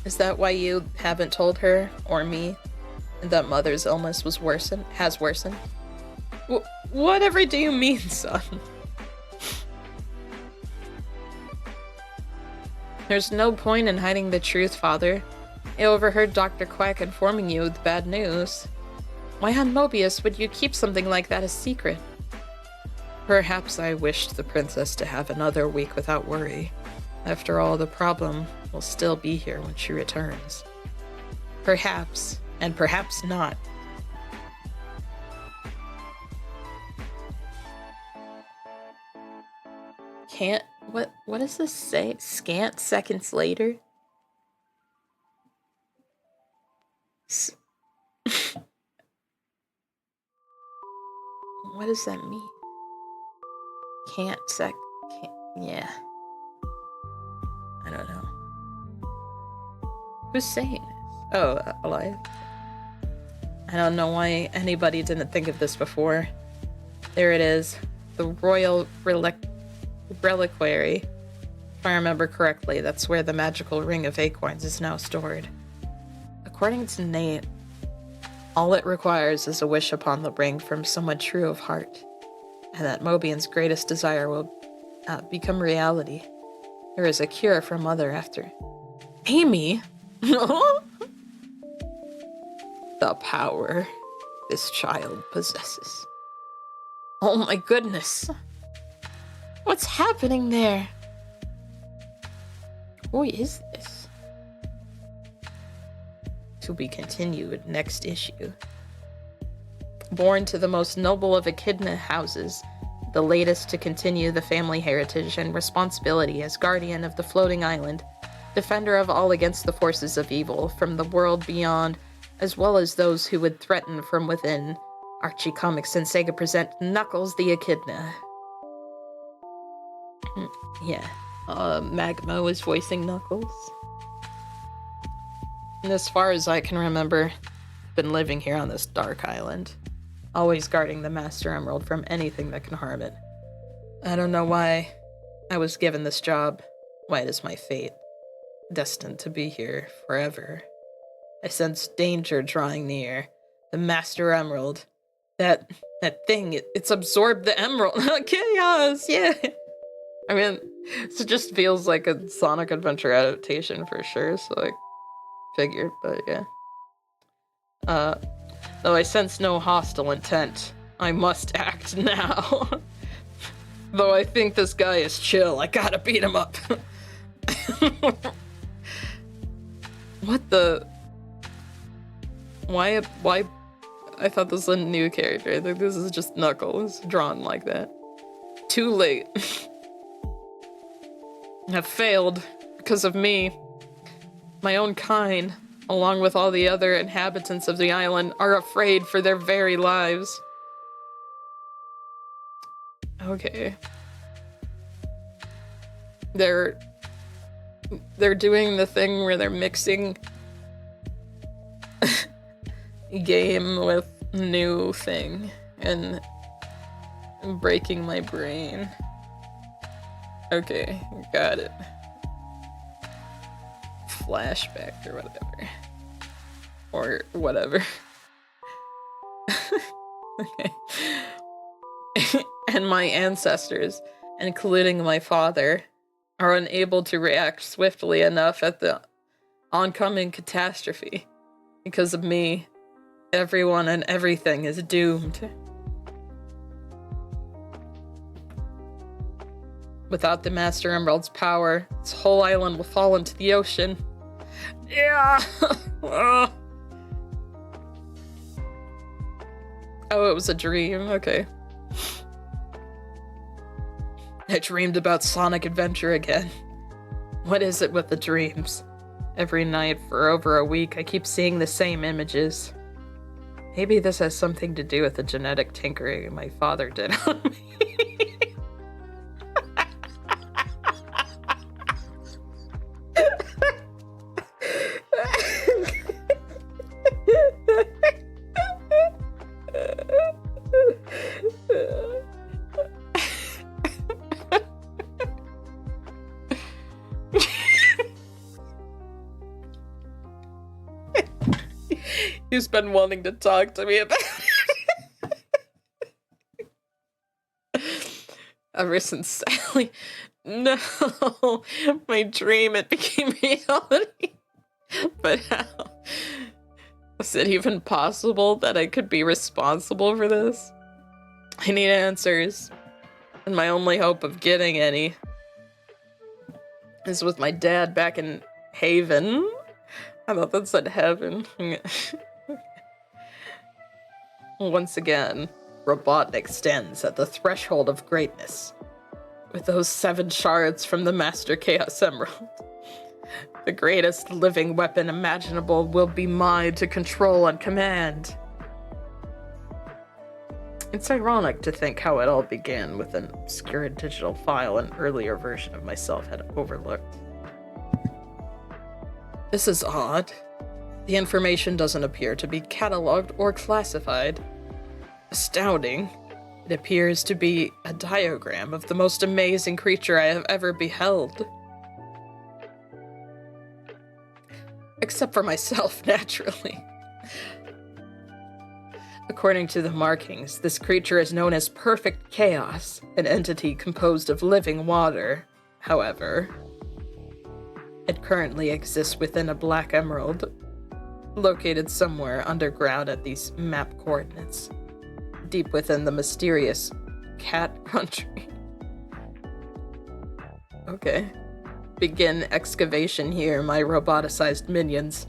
Is that why you haven't told her, or me, that Mother's illness has worsened? Whatever do you mean, son? There's no point in hiding the truth, Father. I overheard Dr. Quack informing you of the bad news. Why on Mobius would you keep something like that a secret? Perhaps I wished the princess to have another week without worry. After all, the problem will still be here when she returns. Perhaps, and perhaps not. What does this say? Scant seconds later? What does that mean? Yeah. I don't know. Who's saying this? Oh, alive. I don't know why anybody didn't think of this before. There it is. The Royal Reliquary. If I remember correctly, that's where the magical ring of acorns is now stored. According to Nate, all it requires is a wish upon the ring from someone true of heart, and that Mobian's greatest desire will become reality. There is a cure for Mother after. Amy? The power this child possesses. Oh my goodness. What's happening there? Who is this? To be continued next issue. Born to the most noble of Echidna houses, the latest to continue the family heritage and responsibility as guardian of the floating island, defender of all against the forces of evil from the world beyond, as well as those who would threaten from within, Archie Comics and Sega present Knuckles the Echidna. Yeah, Magma was voicing Knuckles. And as far as I can remember, been living here on this dark island, always guarding the Master Emerald from anything that can harm it. I don't know why I was given this job, why it is my fate, destined to be here forever. I sense danger drawing near. The Master Emerald, that thing, it's absorbed the emerald. Chaos, yeah. I mean, it just feels like a Sonic Adventure adaptation for sure, so I figured, but yeah. Though I sense no hostile intent, I must act now. Though I think this guy is chill, I gotta beat him up. What the? Why? I thought this was a new character. I think this is just Knuckles drawn like that. Too late. Have failed because of me. My own kind, along with all the other inhabitants of the island, are afraid for their very lives. Okay. They're doing the thing where they're mixing game with new thing and breaking my brain. Okay, got it. Flashback or whatever. Or whatever. Okay. And my ancestors, including my father, are unable to react swiftly enough at the oncoming catastrophe. Because of me, everyone and everything is doomed. Without the Master Emerald's power, this whole island will fall into the ocean. Yeah! Oh, it was a dream. Okay. I dreamed about Sonic Adventure again. What is it with the dreams? Every night for over a week, I keep seeing the same images. Maybe this has something to do with the genetic tinkering my father did on me. who's been wanting to talk to me about it. Ever since Sally. No, my dream, it became reality. But how? Was it even possible that I could be responsible for this? I need answers. And my only hope of getting any is with my dad back in Haven. I thought that said heaven. Once again, Robotnik stands at the threshold of greatness. With those 7 shards from the Master Chaos Emerald. The greatest living weapon imaginable will be mine to control and command. It's ironic to think how it all began with an obscure digital file an earlier version of myself had overlooked. This is odd. The information doesn't appear to be cataloged or classified. Astounding. It appears to be a diagram of the most amazing creature I have ever beheld. Except for myself, naturally. According to the markings, this creature is known as Perfect Chaos, an entity composed of living water. However, it currently exists within a black emerald, located somewhere underground at these map coordinates, deep within the mysterious cat country. Okay. Begin excavation here, my roboticized minions.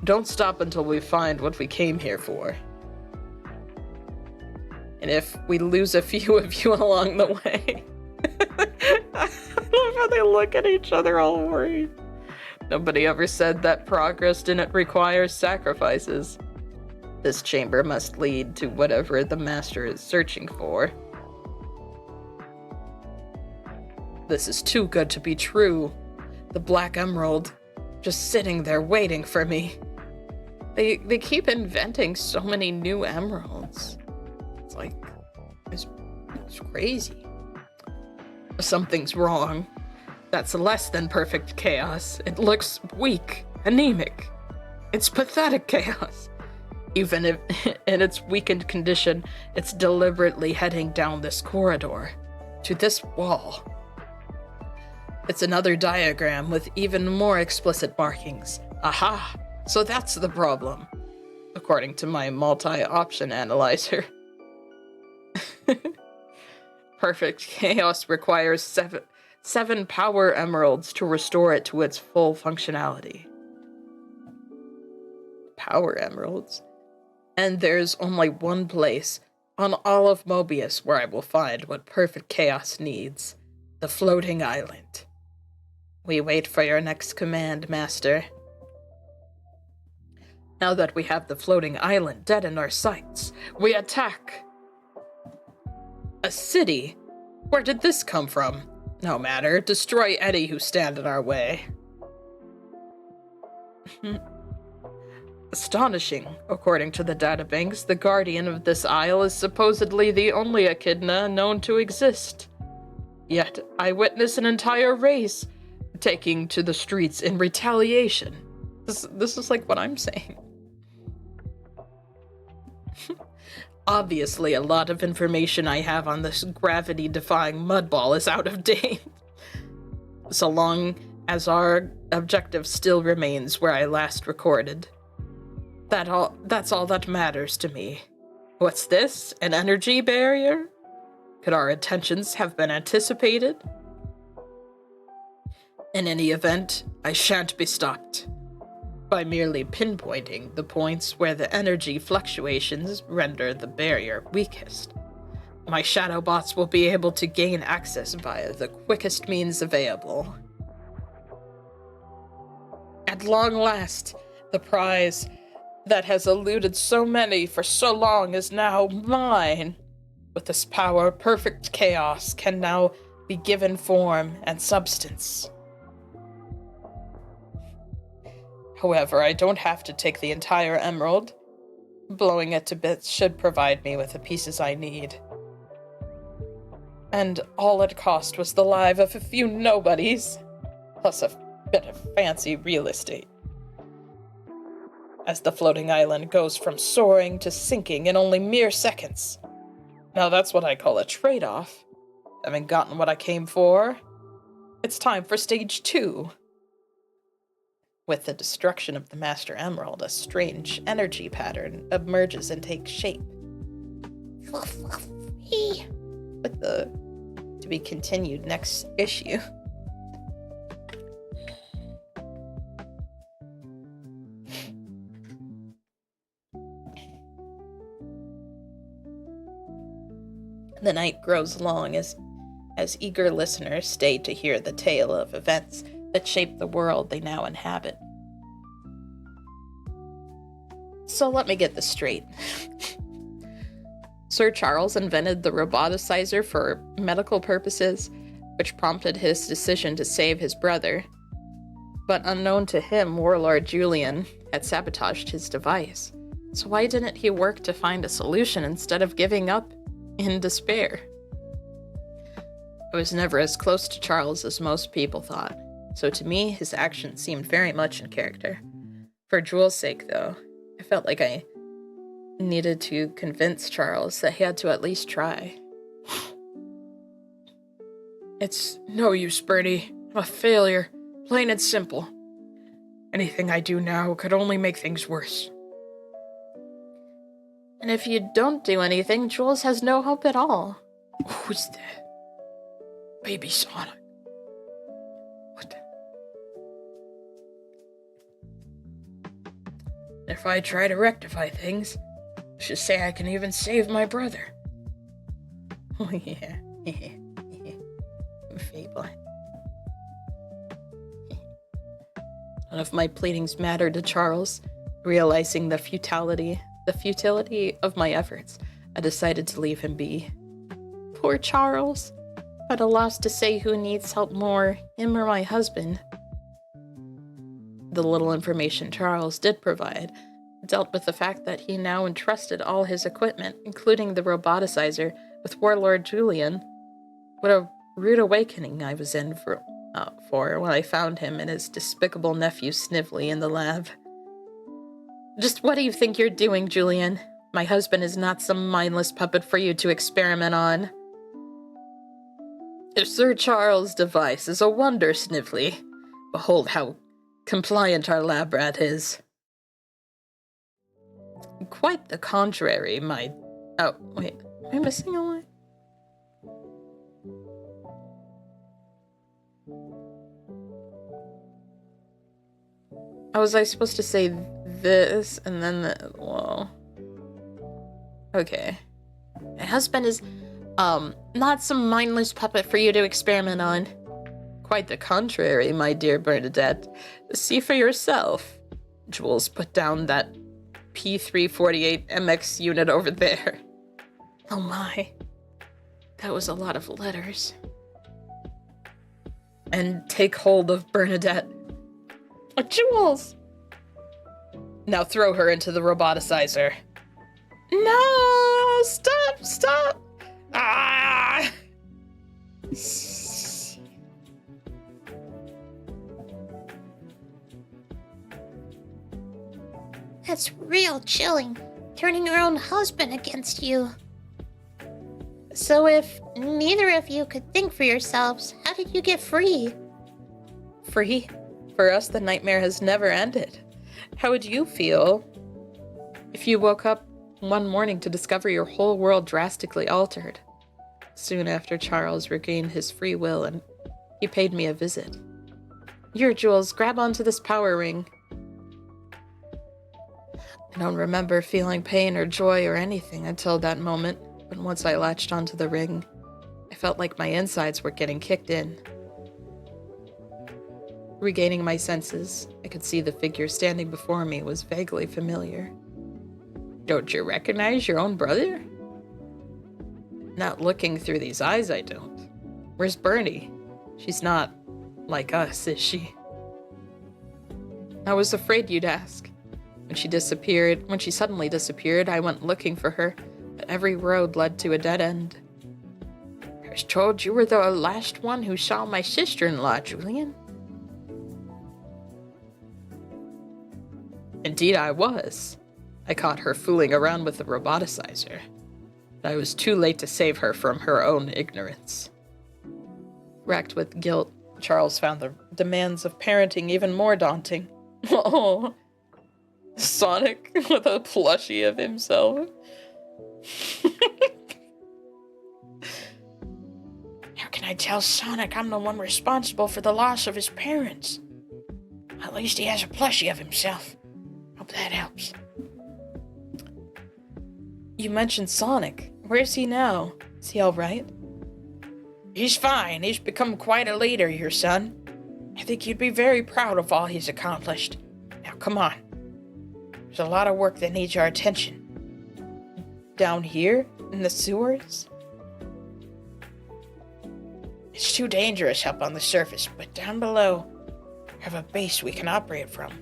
Don't stop until we find what we came here for. And if we lose a few of you along the way... I love how they look at each other all worried. Nobody ever said that progress didn't require sacrifices. This chamber must lead to whatever the master is searching for. This is too good to be true. The Black Emerald, just sitting there waiting for me. They keep inventing so many new emeralds. It's like, it's crazy. Something's wrong. That's less than perfect chaos. It looks weak, anemic. It's pathetic chaos. Even if, in its weakened condition, it's deliberately heading down this corridor, to this wall. It's another diagram with even more explicit markings. Aha! So that's the problem, according to my multi-option analyzer. Perfect chaos requires seven power emeralds to restore it to its full functionality. Power emeralds? And there's only one place on all of Mobius where I will find what perfect chaos needs. The floating island. We wait for your next command, Master. Now that we have the floating island dead in our sights, we attack! A city? Where did this come from? No matter, destroy any who stand in our way. Astonishing. According to the databanks, the guardian of this isle is supposedly the only echidna known to exist. Yet, I witness an entire race taking to the streets in retaliation. This is like what I'm saying. Obviously, a lot of information I have on this gravity-defying mudball is out of date. So long as our objective still remains where I last recorded. That's all that matters to me. What's this? An energy barrier? Could our intentions have been anticipated? In any event, I shan't be stopped. By merely pinpointing the points where the energy fluctuations render the barrier weakest. My shadow bots will be able to gain access via the quickest means available. At long last, the prize that has eluded so many for so long is now mine. With this power, perfect chaos can now be given form and substance. However, I don't have to take the entire emerald. Blowing it to bits should provide me with the pieces I need. And all it cost was the life of a few nobodies, plus a bit of fancy real estate. as the floating island goes from soaring to sinking in only mere seconds. Now that's what I call a trade-off. Having gotten what I came for, it's time for stage 2. With the destruction of the Master Emerald, a strange energy pattern emerges and takes shape. With the to be continued next issue. The night grows long as eager listeners stay to hear the tale of events that shape the world they now inhabit. So let me get this straight. Sir Charles invented the roboticizer for medical purposes, which prompted his decision to save his brother. But unknown to him, Warlord Julian had sabotaged his device. So why didn't he work to find a solution instead of giving up in despair? I was never as close to Charles as most people thought, so to me, his actions seemed very much in character. For Jewel's sake, though, I felt like I needed to convince Charles that he had to at least try. It's no use, Bertie. I'm a failure, plain and simple. Anything I do now could only make things worse. And if you don't do anything, Jules has no hope at all. Who's that? Baby Sonic. What the? If I try to rectify things, let's just say I can even save my brother. Oh yeah. Fable. None of my pleadings mattered to Charles. Realizing the futility of my efforts, I decided to leave him be. Poor Charles. At a loss to say who needs help more, him or my husband. The little information Charles did provide dealt with the fact that he now entrusted all his equipment, including the roboticizer, with Warlord Julian. What a rude awakening I was in for when I found him and his despicable nephew Snively in the lab. Just what do you think you're doing, Julian? My husband is not some mindless puppet for you to experiment on. If Sir Charles' device is a wonder, Snively, behold how compliant our lab rat is. Quite the contrary, my... Oh, wait. Am I missing a line? Oh, was I supposed to say this and then the... Whoa. Okay. My husband is... not some mindless puppet for you to experiment on. Quite the contrary, my dear Bernadette. See for yourself. Jules, put down that P348 MX unit over there. Oh my. That was a lot of letters. And take hold of Bernadette. Oh, Jules! Now throw her into the roboticizer. No! Stop! Ah! That's real chilling, turning your own husband against you. So if neither of you could think for yourselves, how did you get free? Free? For us, the nightmare has never ended. How would you feel if you woke up one morning to discover your whole world drastically altered? Soon after, Charles regained his free will and he paid me a visit. Here, Jules, grab onto this power ring. I don't remember feeling pain or joy or anything until that moment, but once I latched onto the ring, I felt like my insides were getting kicked in. Regaining my senses, I could see the figure standing before me was vaguely familiar. Don't you recognize your own brother? Not looking through these eyes, I don't. Where's Bernie? She's not like us, is she? I was afraid you'd ask. When she suddenly disappeared, I went looking for her, but every road led to a dead end. I was told you were the last one who saw my sister-in-law, Julian. Indeed I was. I caught her fooling around with the roboticizer. But I was too late to save her from her own ignorance. Racked with guilt, Charles found the demands of parenting even more daunting. Oh, Sonic with a plushie of himself. How can I tell Sonic I'm the one responsible for the loss of his parents? At least he has a plushie of himself. Hope that helps. You mentioned Sonic. Where is he now? Is he alright? He's fine. He's become quite a leader, your son. I think you'd be very proud of all he's accomplished. Now, come on. There's a lot of work that needs our attention. Down here? In the sewers? It's too dangerous up on the surface, but down below, we have a base we can operate from.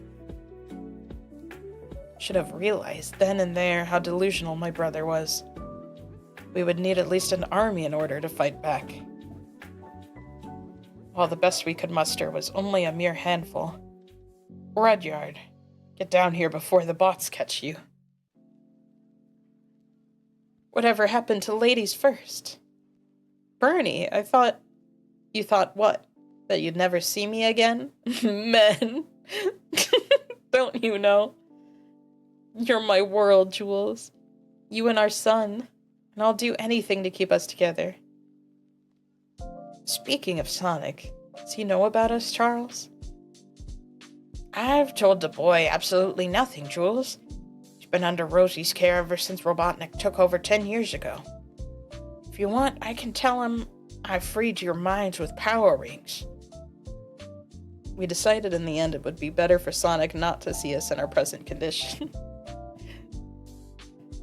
Should have realized then and there how delusional my brother was. We would need at least an army in order to fight back. While the best we could muster was only a mere handful. Rudyard, get down here before the bots catch you. Whatever happened to ladies first? Bernie, I thought... You thought what? That you'd never see me again? Men. Don't you know? You're my world, Jules. You and our son. And I'll do anything to keep us together. Speaking of Sonic, does he know about us, Charles? I've told the boy absolutely nothing, Jules. He's been under Rosie's care ever since Robotnik took over 10 years ago. If you want, I can tell him I've freed your minds with power rings. We decided in the end it would be better for Sonic not to see us in our present condition.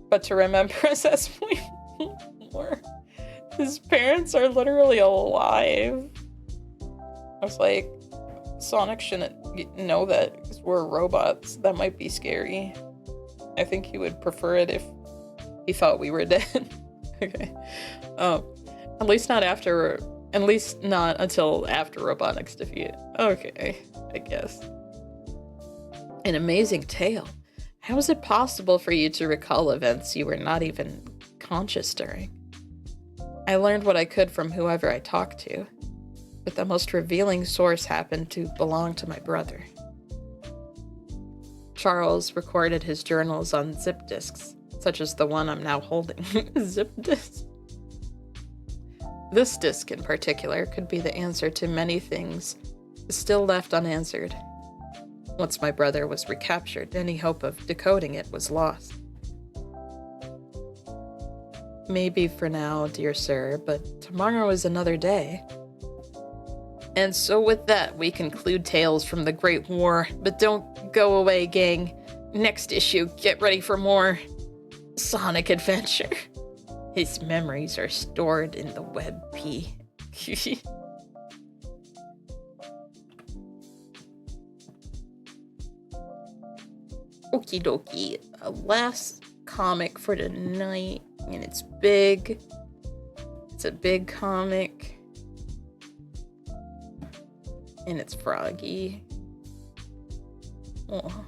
But to remember us as we were. His parents are literally alive. I was like, Sonic shouldn't know that because we're robots. That might be scary. I think he would prefer it if he thought we were dead. Okay. At least not until after Robotnik's defeat. Okay, I guess. An amazing tale. How is it possible for you to recall events you were not even conscious during? I learned what I could from whoever I talked to, but the most revealing source happened to belong to my brother. Charles recorded his journals on zip disks, such as the one I'm now holding. Zip disks? This disc in particular could be the answer to many things still left unanswered. Once my brother was recaptured, any hope of decoding it was lost. Maybe for now, dear sir, but tomorrow is another day. And so with that, we conclude Tales from the Great War. But don't go away, gang. Next issue, get ready for more Sonic adventure. His memories are stored in the web P. Okie dokie. Last comic for tonight. And it's big. It's a big comic. And it's froggy. Oh.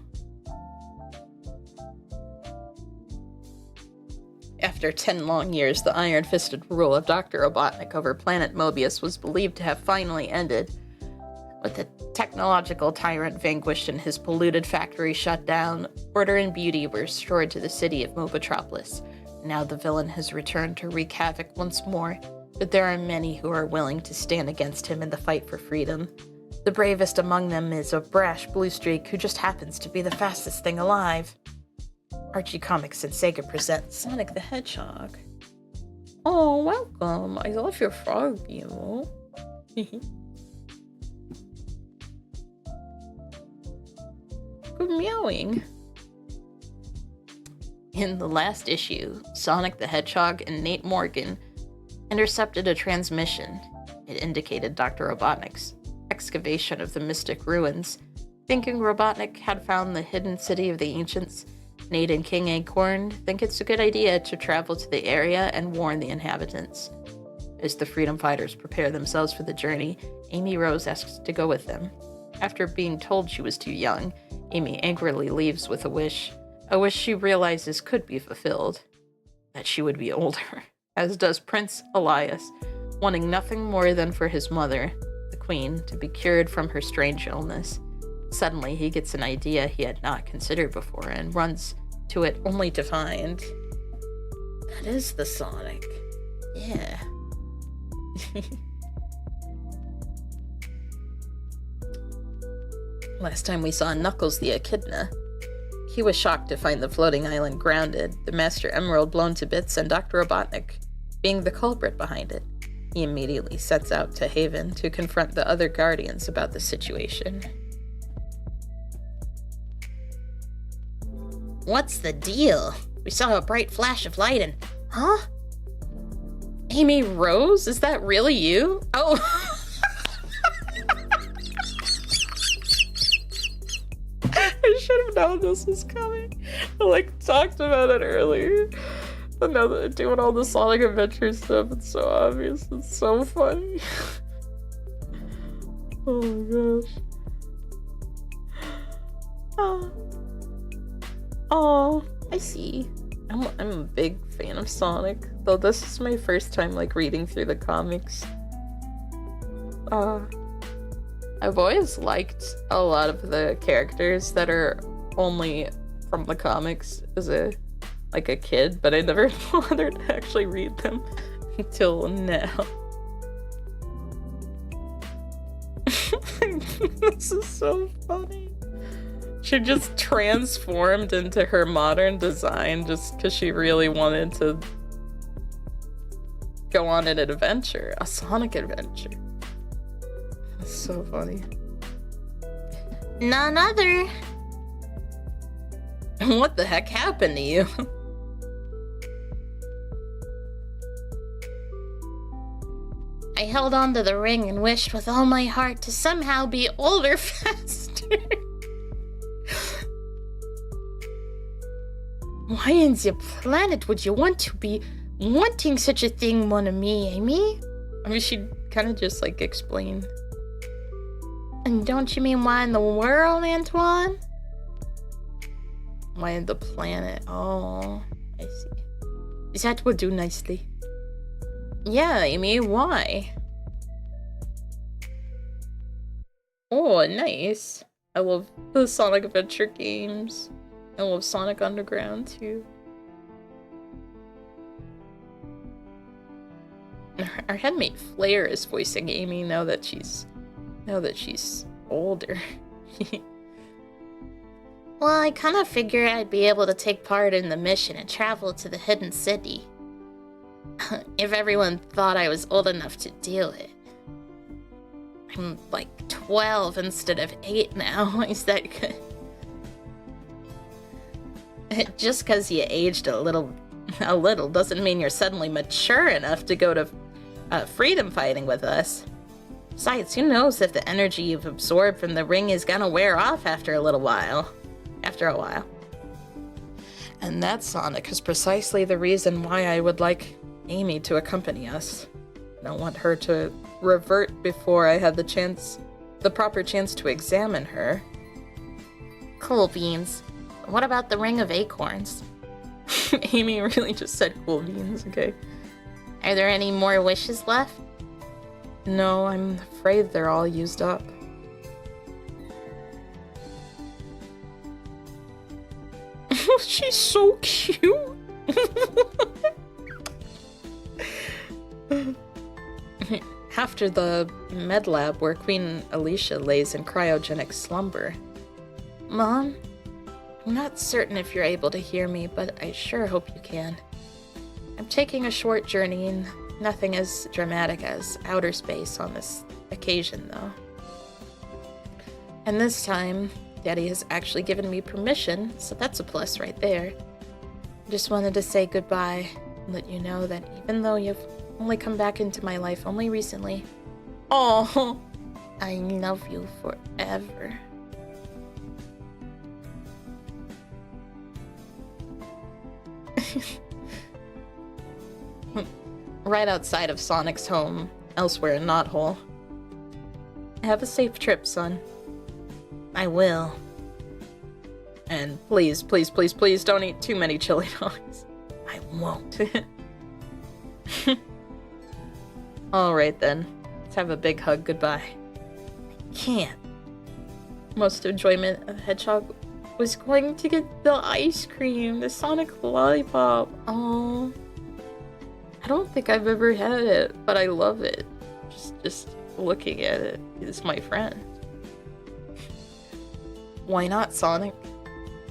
After 10 long years, the iron-fisted rule of Dr. Robotnik over planet Mobius was believed to have finally ended. With the technological tyrant vanquished and his polluted factory shut down, order and beauty were restored to the city of Mobotropolis. Now the villain has returned to wreak havoc once more, but there are many who are willing to stand against him in the fight for freedom. The bravest among them is a brash blue streak who just happens to be the fastest thing alive. Archie Comics and Sega presents Sonic the Hedgehog. Oh, welcome. I love your frog, you. Good meowing. In the last issue, Sonic the Hedgehog and Nate Morgan intercepted a transmission. It indicated Dr. Robotnik's excavation of the Mystic Ruins. Thinking Robotnik had found the hidden city of the ancients, Nate and King Acorn think it's a good idea to travel to the area and warn the inhabitants. As the freedom fighters prepare themselves for the journey, Amy Rose asks to go with them. After being told she was too young, Amy angrily leaves with a wish she realizes could be fulfilled. That she would be older, as does Prince Elias, wanting nothing more than for his mother, the Queen, to be cured from her strange illness. Suddenly, he gets an idea he had not considered before and runs to it only to find... That is the Sonic. Yeah. Last time we saw Knuckles the Echidna, he was shocked to find the floating island grounded, the Master Emerald blown to bits, and Dr. Robotnik being the culprit behind it. He immediately sets out to Haven to confront the other Guardians about the situation. What's the deal? We saw a bright flash of light and... Huh? Amy Rose? Is that really you? Oh! I should have known this was coming. I, talked about it earlier. But now that they're doing all the Sonic Adventure stuff, it's so obvious. It's so funny. Oh my gosh. Oh, I see. I'm a big fan of Sonic, though this is my first time reading through the comics. I've always liked a lot of the characters that are only from the comics as a kid, but I never bothered to actually read them until now. This is so funny. She just transformed into her modern design just because she really wanted to go on an adventure, a Sonic adventure. That's so funny. None other. What the heck happened to you? I held on to the ring and wished with all my heart to somehow be older faster. Why in the planet would you want to be wanting such a thing, mon ami, Amy? I mean, she kind of just explained. And don't you mean why in the world, Antoine? Why in the planet? Oh, I see. That will do nicely. Yeah, Amy, why? Oh, nice. I love the Sonic Adventure games. I love Sonic Underground too. Our headmate Flair is voicing Amy now that she's older. Well, I kind of figured I'd be able to take part in the mission and travel to the hidden city. If everyone thought I was old enough to do it. I'm 12 instead of 8 now. Is that good? Just because you aged a little doesn't mean you're suddenly mature enough to go to freedom fighting with us. Besides, who knows if the energy you've absorbed from the ring is gonna wear off after a while. And that, Sonic, is precisely the reason why I would like Amy to accompany us. I don't want her to revert before I had the proper chance to examine her. Cool beans. What about the Ring of Acorns? Amy really just said cool beans, okay. Are there any more wishes left? No, I'm afraid they're all used up. She's so cute! After the med lab where Queen Alicia lays in cryogenic slumber. Mom? I'm not certain if you're able to hear me, but I sure hope you can. I'm taking a short journey, and nothing as dramatic as outer space on this occasion, though. And this time, Daddy has actually given me permission, so that's a plus right there. I just wanted to say goodbye and let you know that even though you've only come back into my life only recently, oh, I love you forever. Right outside of Sonic's home, elsewhere in Knothole. Have a safe trip, son. I will. And please, please, please, please don't eat too many chili dogs. I won't. Alright then. Let's have a big hug goodbye. I can't. Most enjoyment of Hedgehog was going to get the ice cream, the Sonic lollipop. Oh, I don't think I've ever had it, but I love it. Just looking at it is my friend. Why not, Sonic?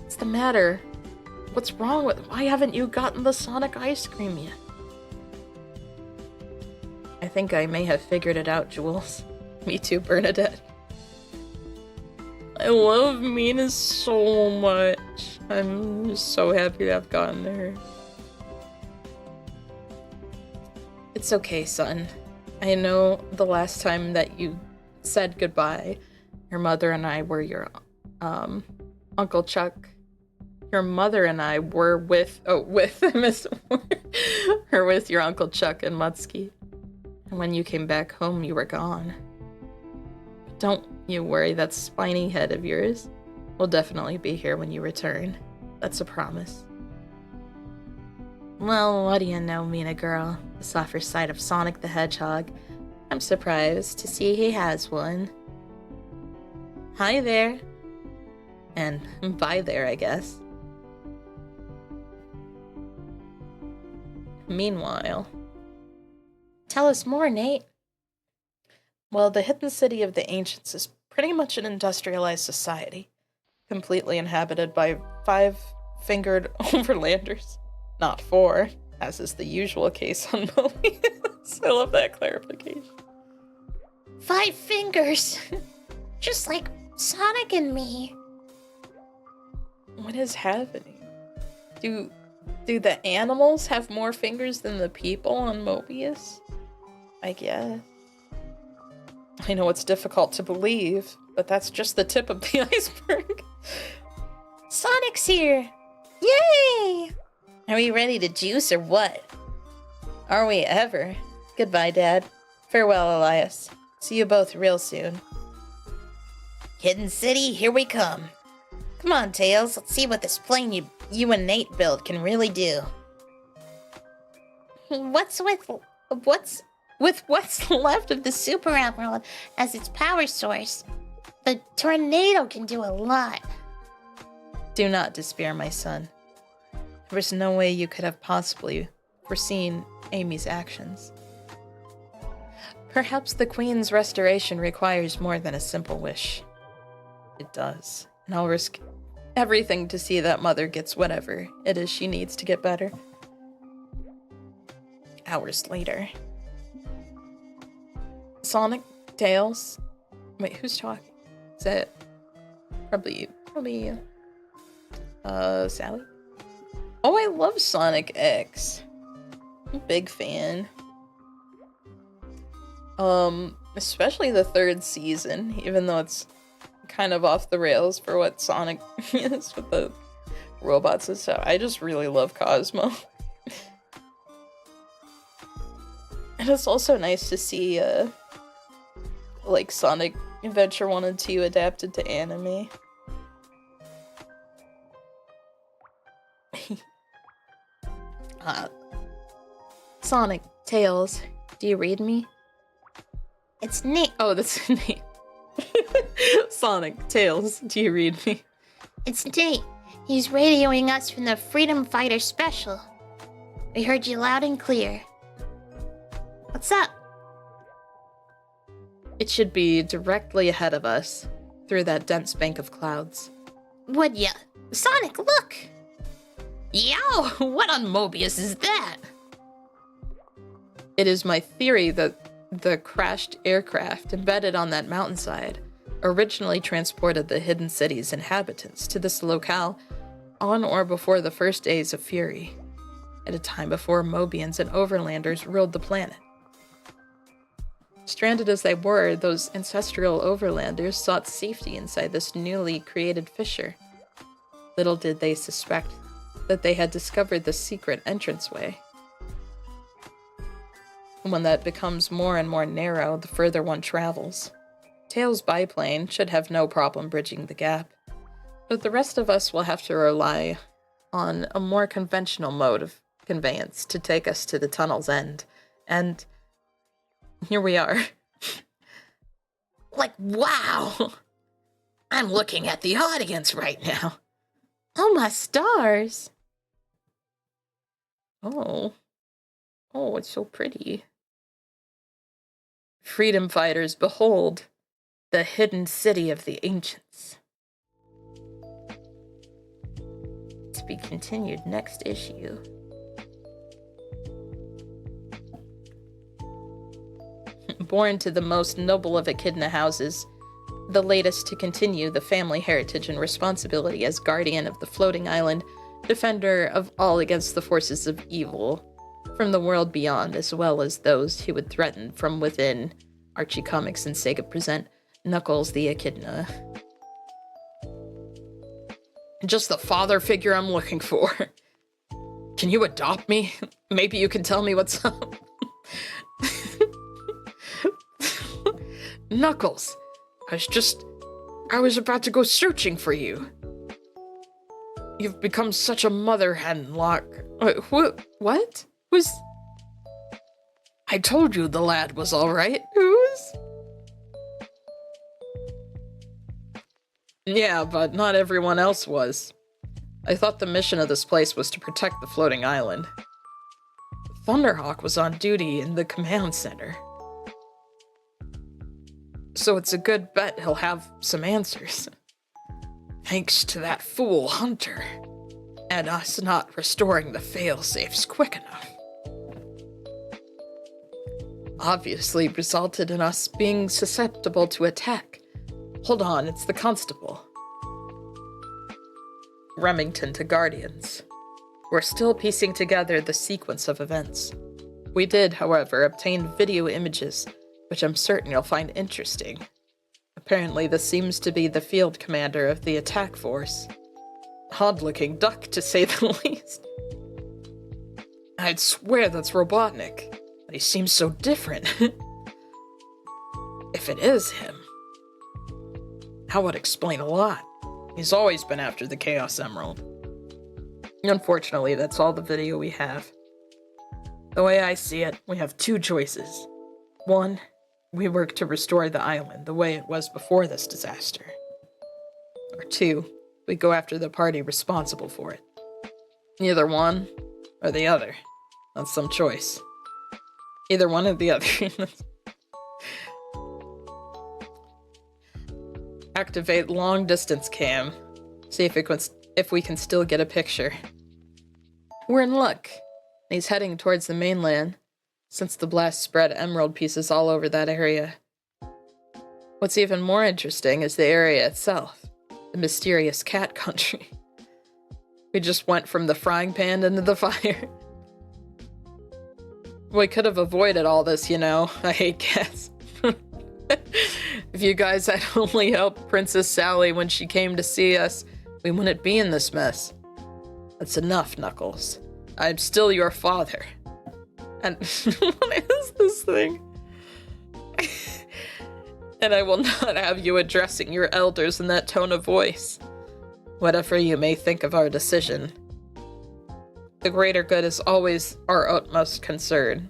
What's the matter? What's wrong with? Why haven't you gotten the Sonic ice cream yet? I think I may have figured it out, Jules. Me too, Bernadette. I love Mina so much. I'm so happy to have gotten her. It's okay, son. I know the last time that you said goodbye, your mother and I were your Uncle Chuck. Your mother and I were with Miss or with your Uncle Chuck and Mutsky. And when you came back home, you were gone. But don't you worry, that spiny head of yours will definitely be here when you return. That's a promise. Well, what do you know, Mina girl? The softer side of Sonic the Hedgehog. I'm surprised to see he has one. Hi there. And bye there, I guess. Meanwhile... Tell us more, Nate. Well, the hidden city of the ancients is pretty much an industrialized society, completely inhabited by 5-fingered overlanders. Not 4, as is the usual case on Mobius. I love that clarification. 5 fingers! Just like Sonic and me. What is happening? Do the animals have more fingers than the people on Mobius? I guess. I know it's difficult to believe, but that's just the tip of the iceberg. Sonic's here! Yay! Are we ready to juice or what? Are we ever? Goodbye, Dad. Farewell, Elias. See you both real soon. Hidden City, here we come. Come on, Tails, let's see what this plane you and Nate build can really do. What's what's left of the Super Emerald as its power source? The tornado can do a lot. Do not despair, my son. There was no way you could have possibly foreseen Amy's actions. Perhaps the Queen's restoration requires more than a simple wish. It does, and I'll risk everything to see that Mother gets whatever it is she needs to get better. Hours later. Sonic, Tails. Wait, who's talking? Is that probably Sally? Oh, I love Sonic X. I'm a big fan. Especially the 3rd season, even though it's kind of off the rails for what Sonic is with the robots and stuff. I just really love Cosmo. And it's also nice to see, like, Sonic Adventure 1 and 2 adapted to anime. Sonic, Tails, do you read me? It's Nate. Oh, that's Nate. Sonic, Tails, do you read me? It's Nate. He's radioing us from the Freedom Fighter Special. We heard you loud and clear. What's up? It should be directly ahead of us, through that dense bank of clouds. Would ya? Sonic, look! Yow! What on Mobius is that? It is my theory that the crashed aircraft embedded on that mountainside originally transported the hidden city's inhabitants to this locale on or before the first days of Fury, at a time before Mobians and Overlanders ruled the planet. Stranded as they were, those ancestral Overlanders sought safety inside this newly created fissure. Little did they suspect that they had discovered the secret entranceway. One that becomes more and more narrow the further one travels. Tails' biplane should have no problem bridging the gap. But the rest of us will have to rely on a more conventional mode of conveyance to take us to the tunnel's end. And here we are. Like, wow! I'm looking at the audience right now. Oh my stars! Oh. Oh, it's so pretty. Freedom fighters, behold, the hidden city of the ancients. To be continued next issue. Born to the most noble of Echidna houses, the latest to continue the family heritage and responsibility as guardian of the floating island, defender of all against the forces of evil from the world beyond, as well as those who would threaten from within. Archie Comics and Sega present Knuckles the Echidna. Just the father figure I'm looking for. Can you adopt me? Maybe you can tell me what's up. Knuckles, I was about to go searching for you. You've become such a mother hen, Locke. What? Who's... I told you the lad was alright. Who's? Yeah, but not everyone else was. I thought the mission of this place was to protect the floating island. Thunderhawk was on duty in the command center. So it's a good bet he'll have some answers. Thanks to that fool Hunter. And us not restoring the fail-safes quick enough. Obviously resulted in us being susceptible to attack. Hold on, it's the constable. Remington to Guardians. We're still piecing together the sequence of events. We did, however, obtain video images, which I'm certain you'll find interesting. Apparently this seems to be the field commander of the attack force. Odd-looking duck, to say the least. I'd swear that's Robotnik, but he seems so different. If it is him, that would explain a lot. He's always been after the Chaos Emerald. Unfortunately, that's all the video we have. The way I see it, we have two choices. One, we work to restore the island the way it was before this disaster. Or two, we go after the party responsible for it. Either one or the other. That's some choice. Either one or the other. Activate long distance cam. See if we can still get a picture. We're in luck. He's heading towards the mainland, since the blast spread emerald pieces all over that area. What's even more interesting is the area itself, the mysterious cat country. We just went from the frying pan into the fire. We could have avoided all this, you know. I hate cats. If you guys had only helped Princess Sally when she came to see us, we wouldn't be in this mess. That's enough, Knuckles. I'm still your father. And what is this thing? And I will not have you addressing your elders in that tone of voice. Whatever you may think of our decision, the greater good is always our utmost concern.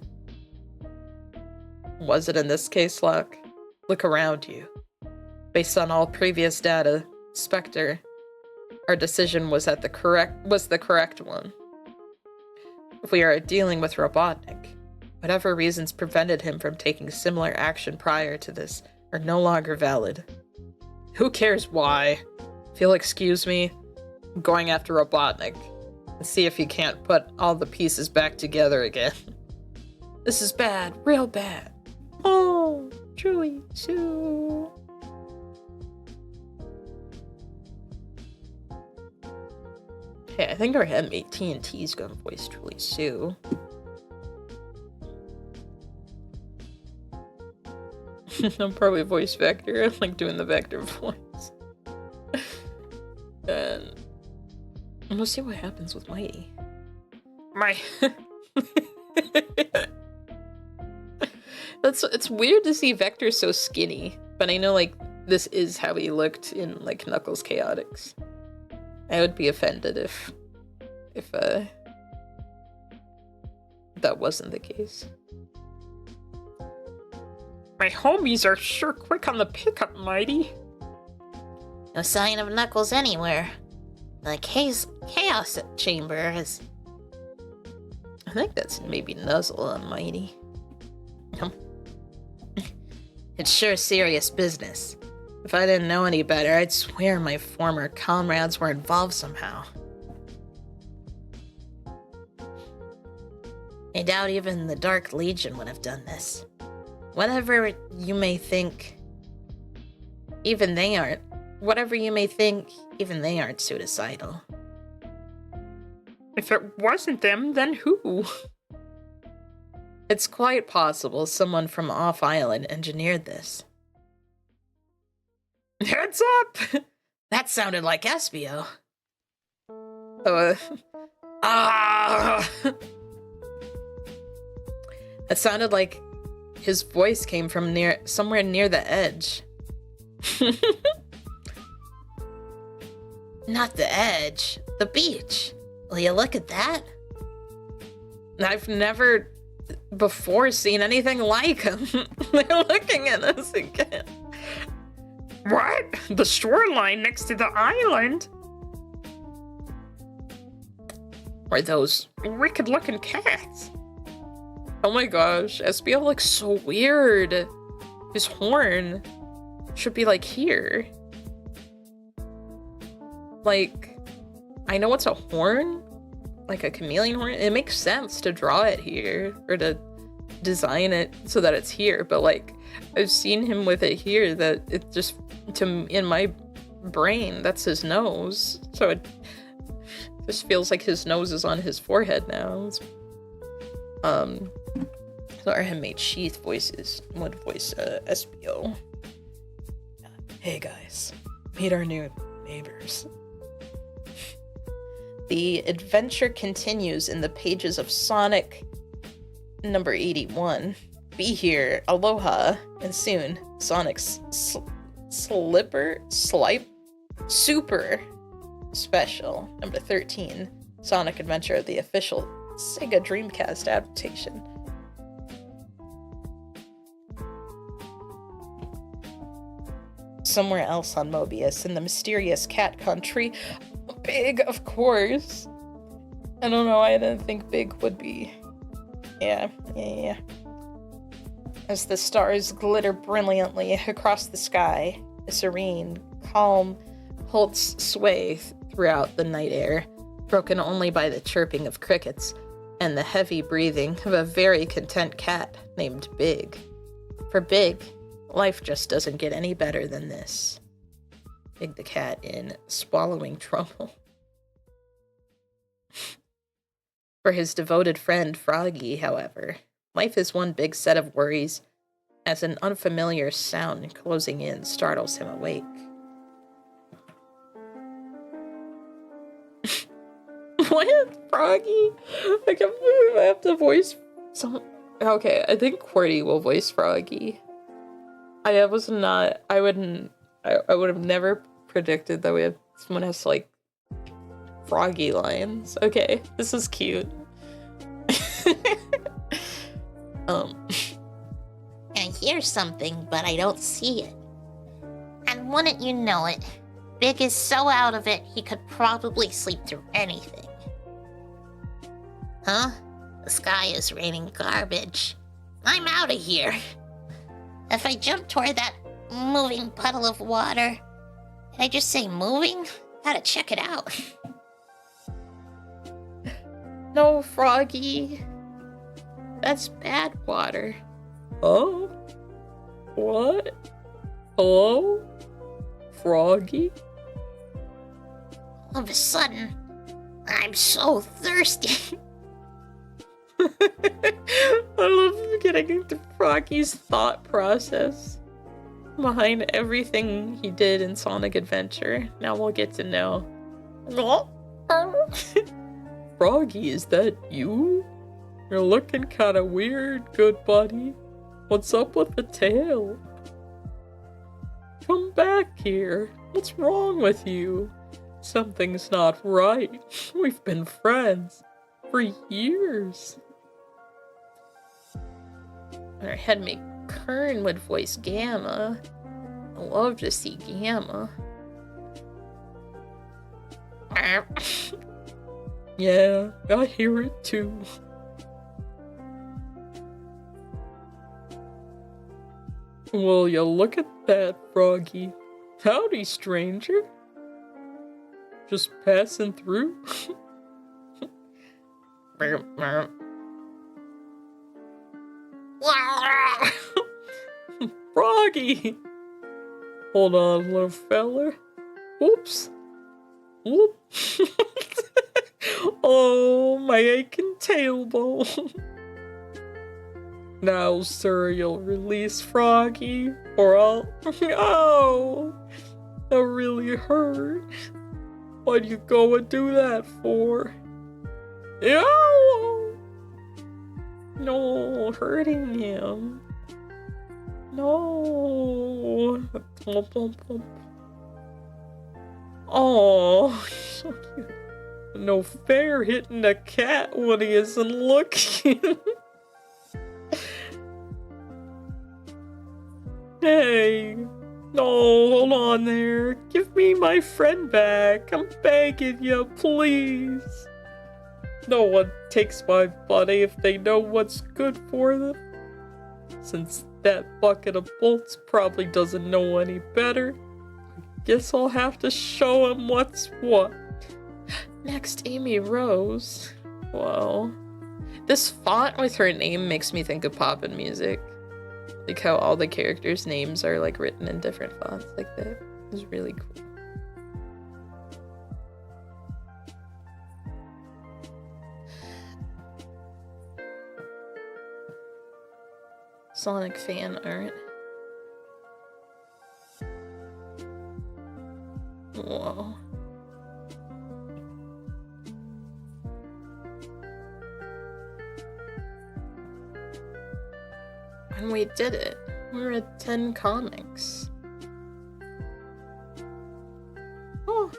Was it in this case, Locke? Look around you. Based on all previous data, Spectre, our decision was the correct one. If we are dealing with Robotnik, whatever reasons prevented him from taking similar action prior to this are no longer valid. Who cares why? If you'll excuse me, I'm going after Robotnik and see if he can't put all the pieces back together again. This is bad, real bad. Oh, Truly Sue. Okay, I think our M18T is gonna voice Truly Sue. I'm probably voice Vector. I like doing the Vector voice. And we'll see what happens with Mighty. It's weird to see Vector so skinny, but I know like this is how he looked in like Knuckles Chaotix. I would be offended if that wasn't the case. My homies are sure quick on the pickup, Mighty. No sign of Knuckles anywhere. The chaos chamber is... I think that's maybe Nuzzle on Mighty. It's sure serious business. If I didn't know any better, I'd swear my former comrades were involved somehow. I doubt even the Dark Legion would have done this. Whatever you may think, even they aren't suicidal. If it wasn't them, then who? It's quite possible someone from off-island engineered this. Heads up! That sounded like Espio. That sounded like his voice came from somewhere near the edge. Not the edge, the beach. Will you look at that? I've never before seen anything like him. They're looking at us again. What? The shoreline next to the island? Are those wicked-looking cats? Oh my gosh, SBL looks so weird. His horn should be like here. Like, I know it's a horn, like a chameleon horn. It makes sense to draw it here or to design it so that it's here, but like I've seen him with it here that it just, in my brain, that's his nose. So it just feels like his nose is on his forehead now. So our handmade Sheath voices would voice SBO. Hey guys, meet our new neighbors. The adventure continues in the pages of Sonic number 81. Be here, aloha, and soon, Sonic's Super Special number 13, Sonic Adventure, the official Sega Dreamcast adaptation. Somewhere else on Mobius, in the mysterious cat country, Big, of course. I don't know, I didn't think Big would be. Yeah. As the stars glitter brilliantly across the sky, a serene, calm holds sway throughout the night air, broken only by the chirping of crickets and the heavy breathing of a very content cat named Big. For Big, life just doesn't get any better than this. Big the cat in swallowing trouble. For his devoted friend Froggy, however, life is one big set of worries as an unfamiliar sound closing in startles him awake. What? Froggy? I can't believe I have to voice some. Okay, I think Qwerty will voice Froggy. I would have never predicted that someone has to, like, Froggy lines. Okay, this is cute. I hear something, but I don't see it. And wouldn't you know it, Big is so out of it, he could probably sleep through anything. Huh? The sky is raining garbage. I'm out of here. If I jump toward that moving puddle of water... Did I just say moving? Gotta check it out. No, Froggy. That's bad water. Oh? What? Hello? Froggy? All of a sudden, I'm so thirsty. I love getting into Froggy's thought process behind everything he did in Sonic Adventure. Now we'll get to know. Froggy, is that you? You're looking kinda weird, good buddy. What's up with the tail? Come back here. What's wrong with you? Something's not right. We've been friends for years. Our headmate Kern would voice Gamma. I love to see Gamma. Yeah, I hear it too. Will you look at that, Froggy? Howdy, stranger. Just passing through? Froggy! Hold on, little fella. Whoops. Whoop. Oh, my aching tailbone. Now, sir, you'll release Froggy, or I'll... Oh! That really hurt. Why'd you go and do that for? Ew! No, hurting him. No. Oh, so cute. No fair hitting a cat when he isn't looking. Hey. No, hold on there. Give me my friend back. I'm begging you, please. No one takes my buddy if they know what's good for them. Since that bucket of bolts probably doesn't know any better, I guess I'll have to show him what's what. Next, Amy Rose. Whoa. This font with her name makes me think of Poppin' Music. Like how all the characters' names are like written in different fonts like that. It's really cool. Sonic fan art. Whoa. And we did it. We're at 10 comics. Oh.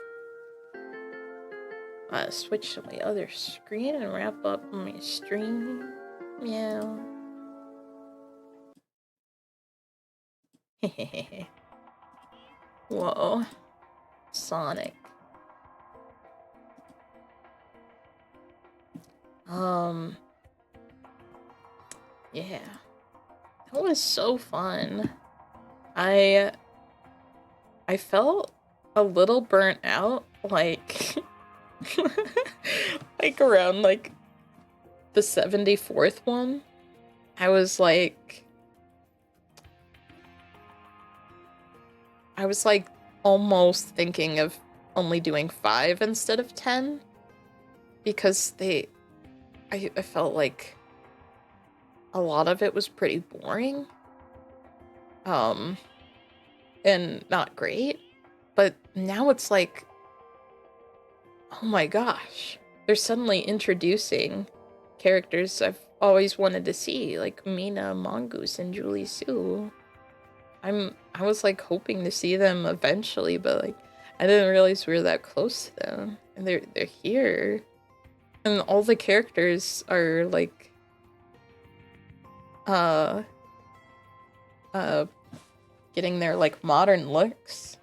Switch to my other screen and wrap up my stream. Meow. Whoa. Sonic. Yeah. That was so fun. I felt a little burnt out, like like around like the 74th one. I was like almost thinking of only doing 5 instead of 10 because I felt like a lot of it was pretty boring and not great, but now it's like, oh my gosh, they're suddenly introducing characters I've always wanted to see, like Mina, Mongoose, and Julie Sue. I was like hoping to see them eventually, but like I didn't realize we were that close to them, and they're here, and all the characters are like getting their like modern looks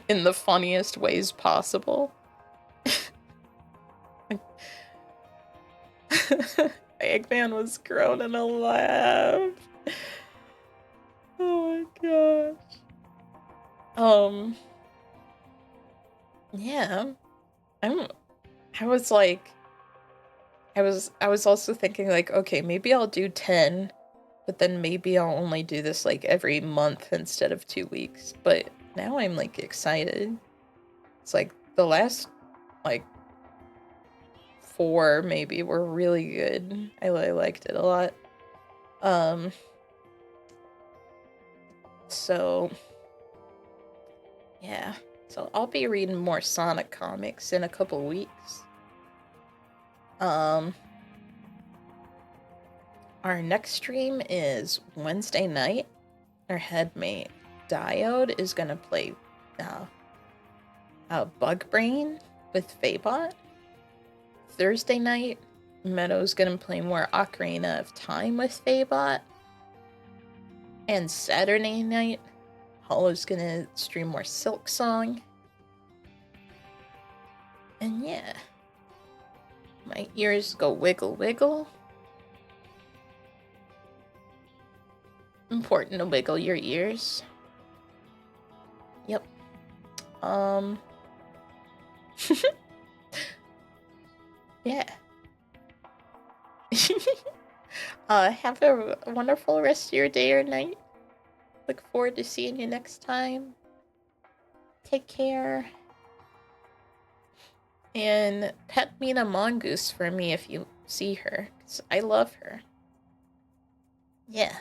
in the funniest ways possible. Eggman was groaning a laugh. Oh my gosh. Yeah. I was like I was also thinking like, okay, maybe I'll do 10, but then maybe I'll only do this like every month instead of 2 weeks. But now I'm like excited. It's like the last like 4 maybe were really good. I liked it a lot. So yeah. So I'll be reading more Sonic comics in a couple weeks. Our next stream is Wednesday night. Our headmate Diode is gonna play Bug Brain with Faebot. Thursday night, Meadow's gonna play more Ocarina of Time with Faebot. And Saturday night, Hollow's gonna stream more Silk Song. And yeah. My ears go wiggle wiggle. Important to wiggle your ears. Yep. Yeah. Have a wonderful rest of your day or night. Look forward to seeing you next time. Take care. And pet Mina Mongoose for me if you see her, 'cause I love her. Yeah.